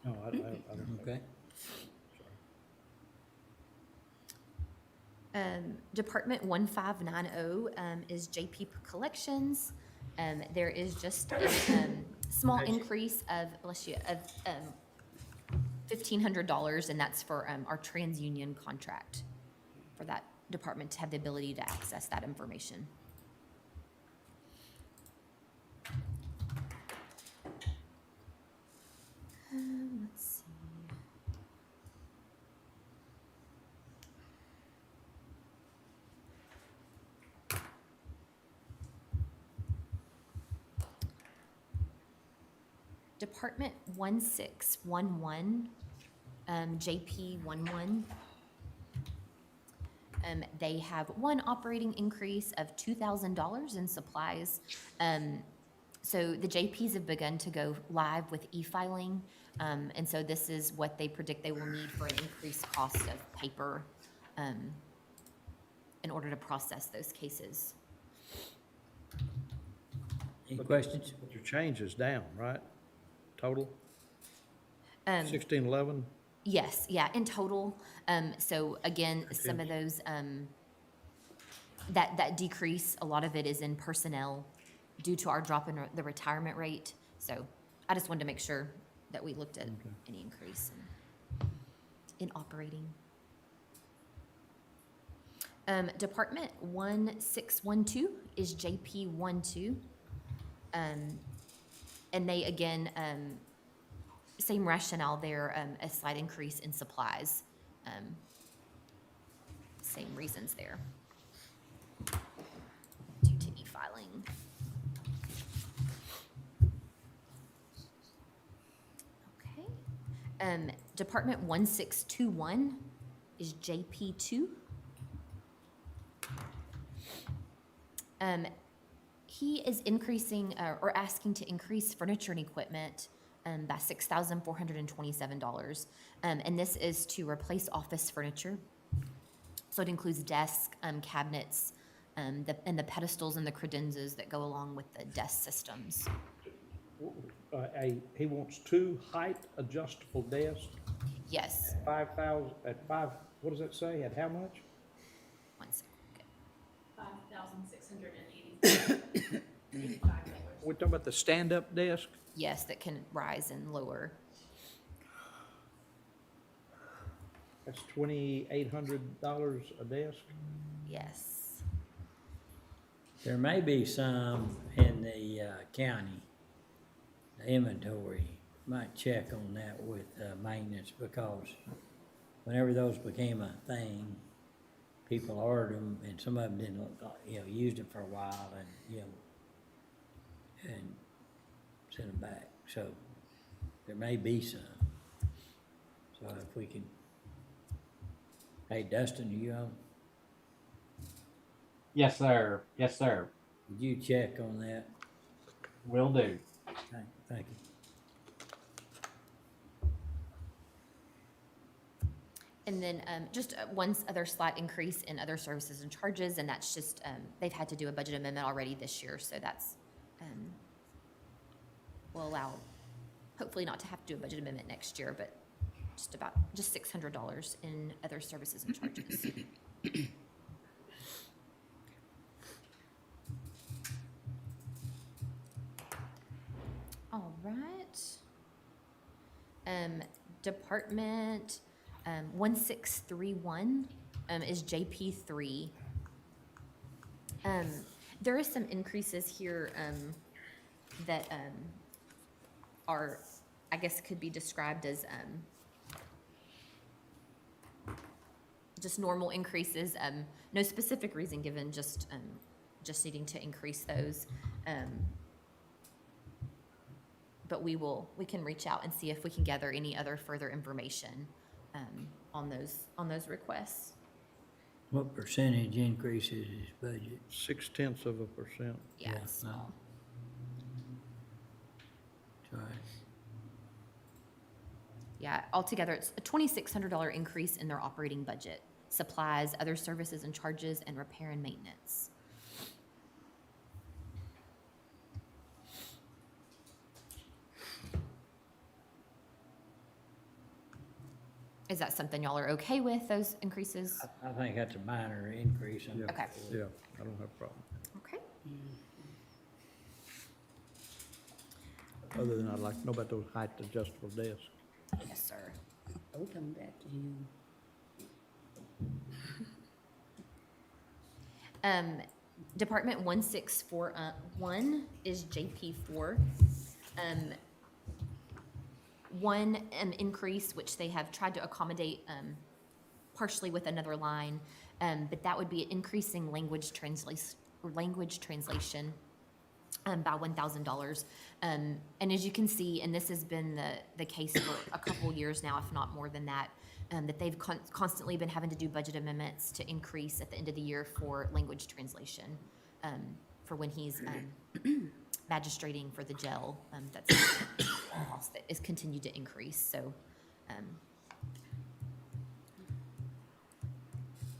No, I don't. Okay. Department 1590 is JP Collections. There is just a small increase of $1,500, and that's for our TransUnion contract for that department to have the ability to access that information. Let's see. Department 1611, JP11. They have one operating increase of $2,000 in supplies. So the JPs have begun to go live with e-filing, and so this is what they predict they will need for an increased cost of paper in order to process those cases. Any questions? But your change is down, right? Total? 1611. 1611? Yes, yeah, in total. So again, some of those, that decrease, a lot of it is in personnel due to our drop in the retirement rate. So I just wanted to make sure that we looked at any increase in operating. Department 1612 is JP12. And they, again, same rationale there, a slight increase in supplies. Same reasons there. Due to e-filing. Okay. Department 1621 is JP2. He is increasing or asking to increase furniture and equipment by $6,427. And this is to replace office furniture. So it includes desks, cabinets, and the pedestals and the credenzas that go along with the desk systems. He wants 2 height adjustable desks, Yes. 5,000, at 5, what does that say, at how much? One second. $5,685. We're talking about the stand-up desk? Yes, that can rise and lower. That's $2,800 a desk? Yes. There may be some in the county, the inventory. Might check on that with maintenance, because whenever those became a thing, people ordered them, and some of them didn't look like, used it for a while and, and sent them back. So there may be some. So if we can, hey, Dustin, are you on? Yes, sir. Yes, sir. Would you check on that? Will do. Thank you. And then just one other slight increase in other services and charges, and that's just, they've had to do a budget amendment already this year, so that's, will allow, hopefully not to have to do a budget amendment next year, but just $600 in other services and charges. All right. Department 1631 is JP3. There is some increases here that are, I guess, could be described as just normal increases. No specific reason given, just needing to increase those. But we can reach out and see if we can gather any other further information on those requests. What percentage increase is his budget? 0.6%. Yeah, it's small. Sorry. Yeah, altogether, it's a $2,600 increase in their operating budget, supplies, other services and charges, and repair and maintenance. Is that something y'all are okay with, those increases? I think that's a minor increase. Yeah. Okay. Yeah, I don't have a problem. Okay. Other than I'd like to know about those height adjustable desks. Yes, sir. Are we coming back to him? Department 1641 is JP4. One increase, which they have tried to accommodate partially with another line, but that would be increasing language translation by $1,000. And as you can see, and this has been the case for a couple years now, if not more than that, that they've constantly been having to do budget amendments to increase at the end of the year for language translation, for when he's magistrating for the jail. That's a cost that is continued to increase. So,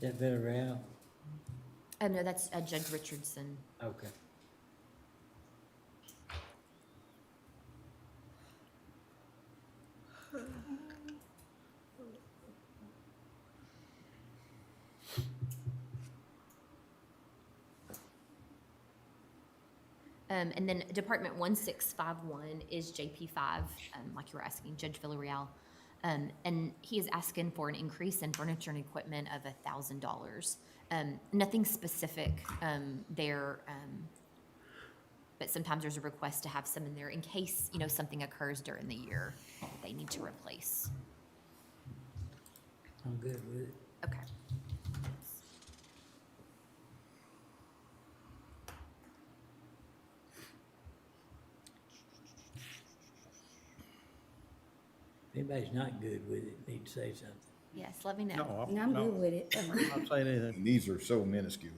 Is that Villarreal? no, that's Judge Richardson. Okay. And then Department 1651 is JP5, like you were asking, Judge Villarreal. And he is asking for an increase in furniture and equipment of $1,000. Nothing specific there, but sometimes there's a request to have some in there in case, something occurs during the year that they need to replace. I'm good with it. Okay. If anybody's not good with it, need to say something. Yes, let me know. No, I'm good with it. I'm not saying anything. And these are so minuscule.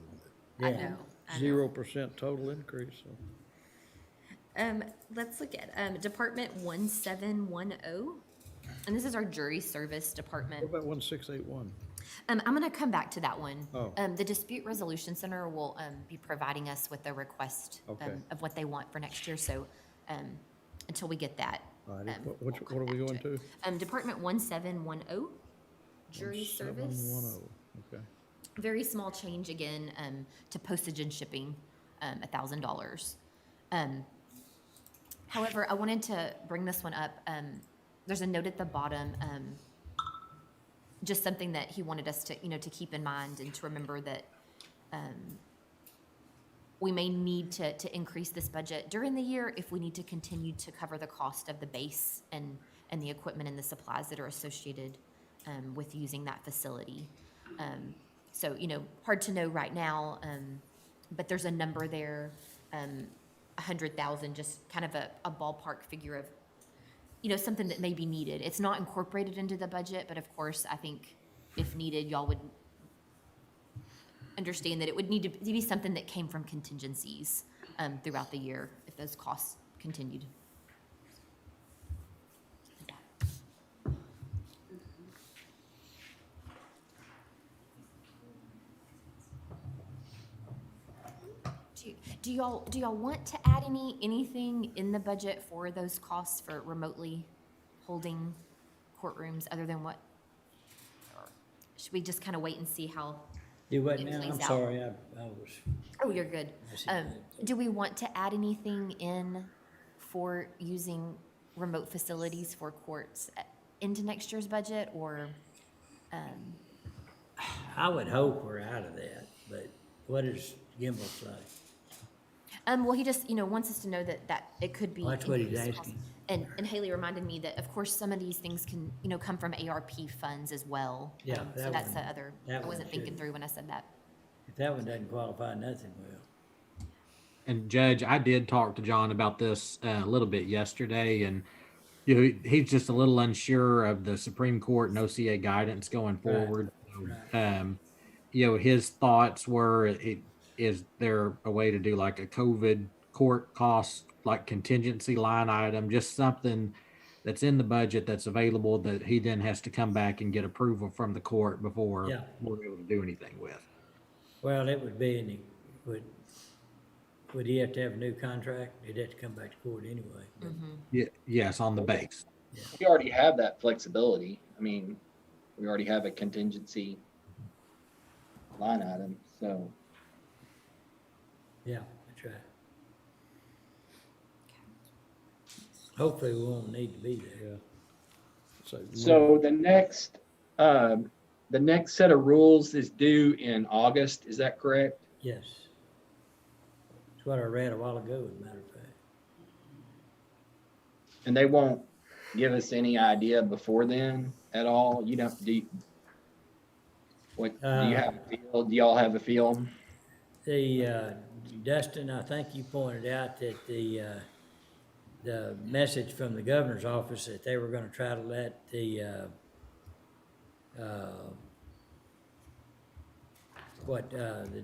I know. 0% total increase, so. Let's look at Department 1710, and this is our jury service department. What about 1681? I'm gonna come back to that one. Oh. The Dispute Resolution Center will, be providing us with a request, Okay. of what they want for next year, so, until we get that. All right, we'll what come are we back going to? it. Department 1710, jury service. 1710, okay. Very small change again, to postage and shipping, $1,000. However, I wanted to bring this one up. There's a note at the bottom, just something that he wanted us to, to keep in mind and to remember that, we may need to increase this budget during the year if we need to continue to cover the cost of the base and the equipment and the supplies that are associated, with using that facility. So, hard to know right now, but there's a number there, 100,000, just kind of a ballpark figure of, something that may be needed. It's not incorporated into the budget, but of course, I think if needed, y'all would understand that it would need to be something that came from contingencies, throughout the year if those costs continued. Do y'all want to add anything in the budget for those costs for remotely holding courtrooms other than what? Or should we just kind of wait and see how? Do what it now? plays I'm out? sorry, I was. Oh, you're good. Do we want to add anything in for using remote facilities for courts into next year's budget, or? I would hope we're out of that, but what does Gimbel say? Well, he just, wants us to know that it could be. Well, that's what he's increased asking. costs. And Haley reminded me that, of course, some of these things can, come from ARP funds as well. Yeah, So that that's one- the other, that I one wasn't thinking should. through when I said that. If that one doesn't qualify, nothing will. And Judge, I did talk to John about this a little bit yesterday, and he's just a little unsure of the Supreme Court and OCA guidance going forward. His thoughts were, is there a way to do like a COVID court cost, like contingency line item, just something that's in the budget that's available that he then has to come back and get approval from the court before Yeah. we're able to do anything with. Well, it would be, would he have to have a new contract? He'd have to come back to court anyway. but- Yeah, yes, on the base. We already have that flexibility. I mean, we already have a contingency line item, so. Yeah, that's right. Hopefully we won't need to be there. So the next set of rules is due in August, is that correct? Yes. It's what I read a while ago, as a matter of fact. And they won't give us any idea before then at all? You don't, do you have a feel? Do y'all have a feel? Dustin, I think you pointed out that the message from the governor's office that they were gonna try to let the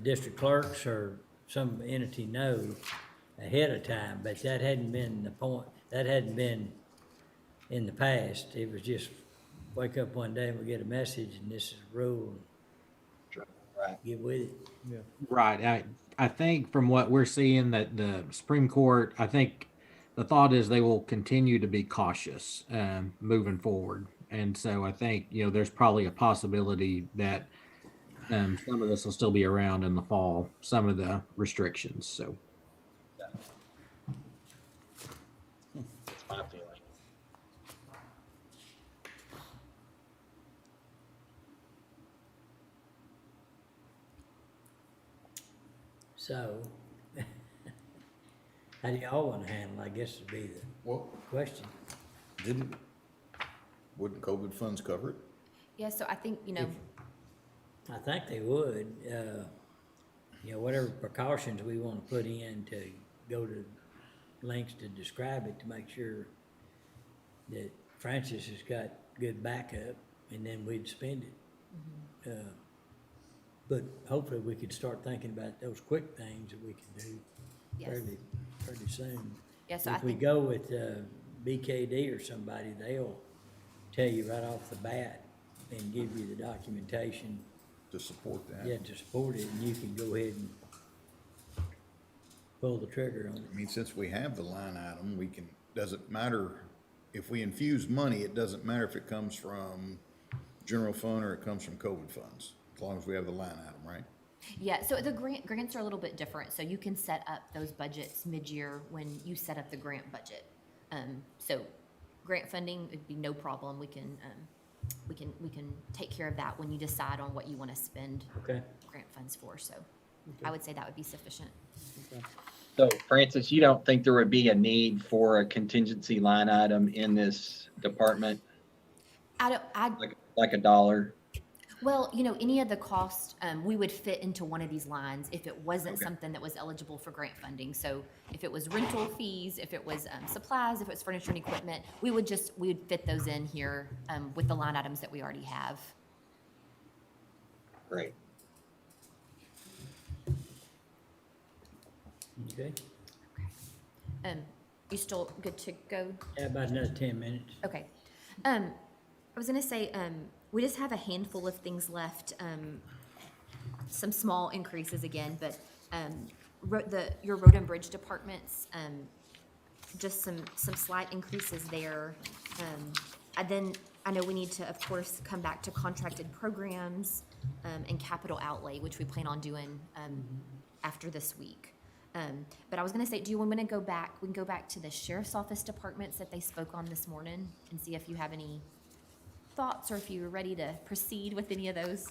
district clerks or some entity know ahead of time, but that hadn't been the point, that hadn't been in the past. It was just wake up one day and we get a message and this is a rule. Right. Get with it. Yeah. Right. I think from what we're seeing that the Supreme Court, I think the thought is they will continue to be cautious moving forward. And so I think, there's probably a possibility that some of this will still be around in the fall, some of the restrictions. So That's my feeling. So, how do y'all want to handle, I guess would be the Well, question. wouldn't COVID funds cover it? Yeah, so I think, I think they would, whatever precautions we want to put in to go to lengths to describe it, to make sure that Francis has got good backup, and then we'd spend it. But hopefully we could start thinking about those quick things that we can do Yes. fairly soon. Yeah, so I If we think- go with BKD or somebody, they'll tell you right off the bat and give you the documentation, To support that. yeah, to support it, and you can go ahead and pull the trigger on it. I mean, since we have the line item, we can, doesn't matter, if we infuse money, it doesn't matter if it comes from general fund or it comes from COVID funds, as long as we have the line item, right? Yeah, so the grants are a little bit different, so you can set up those budgets mid-year when you set up the grant budget. So grant funding would be no problem, we can take care of that when you decide on what you want to spend Okay. grant funds for, so I would say that would be sufficient. So Francis, you don't think there would be a need for a contingency line item in this department, like a dollar? Well, you know, any of the cost, we would fit into one of these lines if it wasn't Okay. something that was eligible for grant funding. So if it was rental fees, if it was supplies, if it was furniture and equipment, we would fit those in here with the line items that we already have. Great. Okay, You still good to go? yeah, about another 10 minutes. Okay. I was gonna say, we just have a handful of things left, some small increases again, but, your road and bridge departments, just some slight increases there. And then I know we need to, of course, come back to contracted programs, and capital outlay, which we plan on doing, after this week. But I was gonna say, do you want me to go back, we can go back to the sheriff's office departments that they spoke on this morning and see if you have any thoughts or if you were ready to proceed with any of those?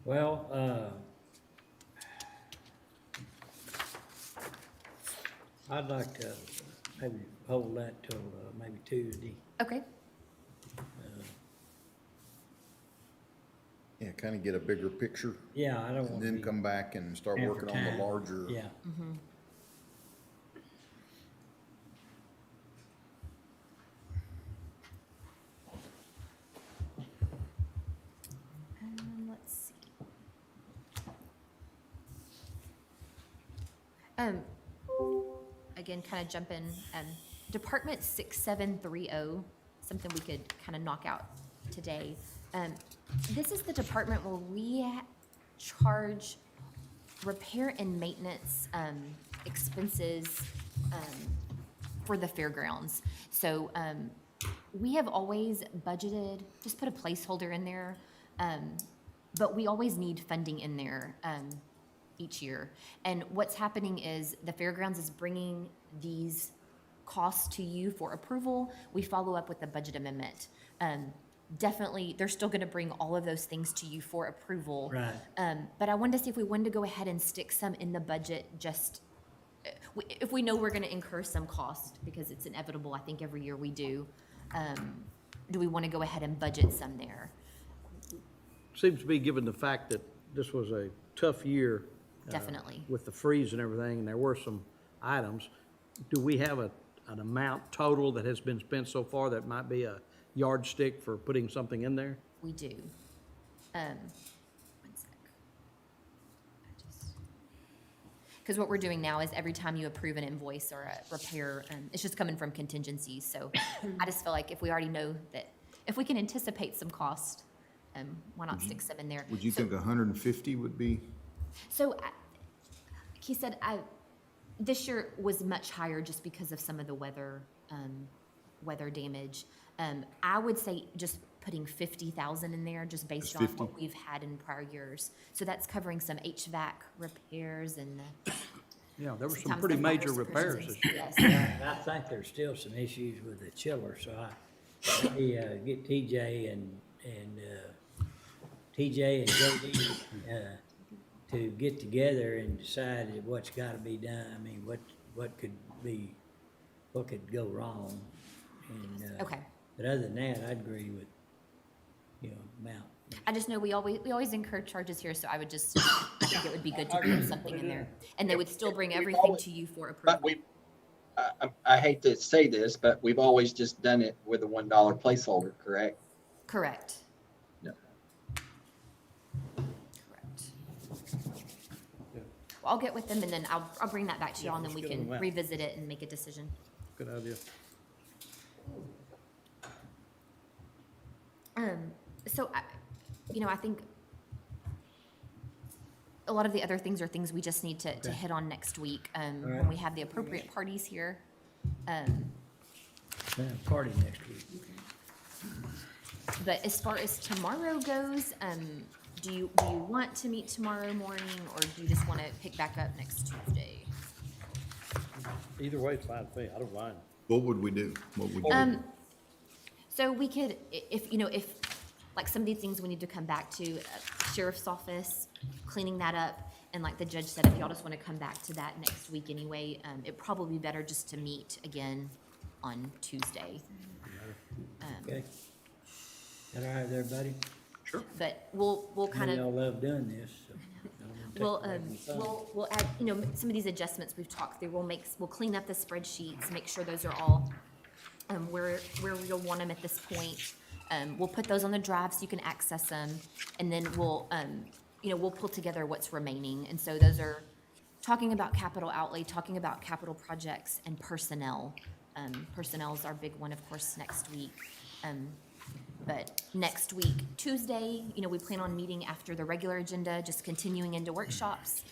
Well, I'd like to maybe hold that till, maybe Tuesday. Okay, Yeah, kind of get a bigger picture. Yeah, I don't And want then to come back and start be working on the larger. Yeah. let's see. Again, kind of jumping, Department 6730, something we could kind of knock out today. This is the department where we charge repair and maintenance expenses for the fairgrounds. So we have always budgeted, just put a placeholder in there, but we always need funding in there each year. And what's happening is the fairgrounds is bringing these costs to you for approval. We follow up with the budget amendment. Definitely, they're still gonna bring all of those things to you for approval. Right. But I wanted to see if we wanted to go ahead and stick some in the budget, just, if we know we're gonna incur some cost, because it's inevitable, I think every year we do. Do we wanna go ahead and budget some there? Seems to be, given the fact that this was a tough year. Definitely. With the freeze and everything, and there were some items, do we have an amount total that has been spent so far that might be a yardstick for putting something in there? We do. One sec. Because what we're doing now is every time you approve an invoice or a repair, it's just coming from contingencies. So I just feel like if we already know that, if we can anticipate some cost, why not stick some in there? Would you think 150 would be? So he said, this year was much higher just because of some of the weather damage. I would say just putting 50,000 in there, just based on what we've had in prior years. So that's covering some HVAC repairs and Yeah, there were some sometimes pretty the major fire repairs suppressions. this year. Yes. I think there's still some issues with the chiller, so let me get TJ and JD to get together and decide what's got to be done. I mean, what could go wrong? And, Okay. But other than that, I'd agree with, amount. I just know we always incur charges here, so I think it would be good to put something in there. And they would still bring everything to you for approval. But I hate to say this, but we've always just done it with a $1 placeholder, correct? Correct. No. Correct. Well, I'll get with them and then I'll bring that back to y'all and then we let's get can them out. revisit it and make a decision. Good idea. So, I think a lot of the other things are things we just need to hit on next week, when we have the appropriate parties here. Party next week. But as far as tomorrow goes, do you want to meet tomorrow morning, or do you just want to pick back up next Tuesday? Either way, it's fine with me. I don't mind. What would we do? What would you do? So we could, if like some of these things we need to come back to, sheriff's office, cleaning that up, and like the judge said, if y'all just want to come back to that next week anyway, it'd probably be better just to meet again on Tuesday. Okay. That all right with everybody? Sure. But we'll kind of. Y'all love doing this, so. We'll add, some of these adjustments we've talked through, we'll clean up the spreadsheets, make sure those are all, where you'll want them at this point. We'll put those on the drive so you can access them, and then we'll pull together what's remaining. And so those are talking about capital outlay, talking about capital projects, and personnel. Personnel is our big one, of course, next week. But next week, Tuesday, we plan on meeting after the regular agenda, just continuing into workshops,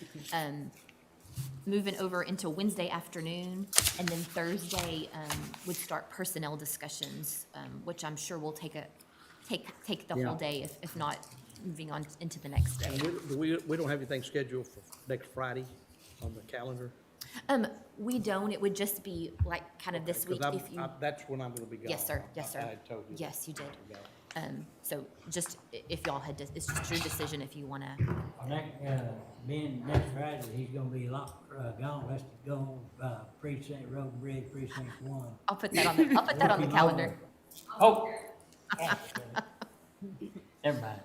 moving over into Wednesday afternoon, and then Thursday would start personnel discussions, which I'm sure will take the whole day, if not moving on into the next day. And we don't have anything scheduled for next Friday on the calendar? We don't. It would just be like kind of this week if you. That's when I'm gonna be gone. Yes, sir. Yes, sir. I had told you. Yes, you did. So just if y'all had, it's just your decision if you want to. Being next Friday, he's gonna be gone. Let's go, precinct, road and bridge, precinct 1. I'll put that on the calendar. Oh. Never mind.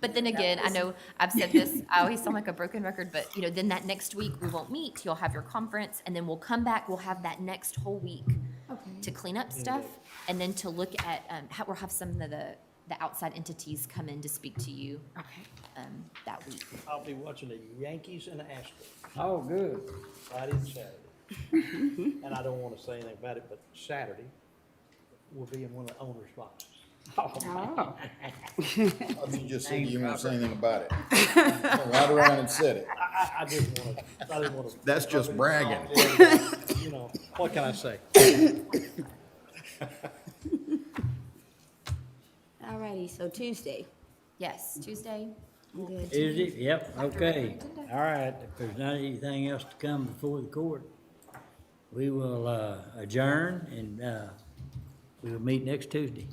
But then again, I know I've said this, I always sound like a broken record, but then that next week we won't meet, you'll have your conference, and then we'll come back, we'll have that next whole week to clean up stuff, and then to look at, we'll have some of the outside entities come in to speak to you that week. I'll be watching the Yankees and the Astros. Oh, good. Friday and Saturday. And I don't want to say anything about it, but Saturday will be in one of the owner's boxes. Oh. You just said you won't say anything about it. Right around and said it. I didn't want to. That's just bragging. What can I say? All righty, so Tuesday. Yes, Tuesday. Good. Is it? Yep, After okay. regular agenda. All right, if there's not anything else to come before the court, we will adjourn, and we will meet next Tuesday.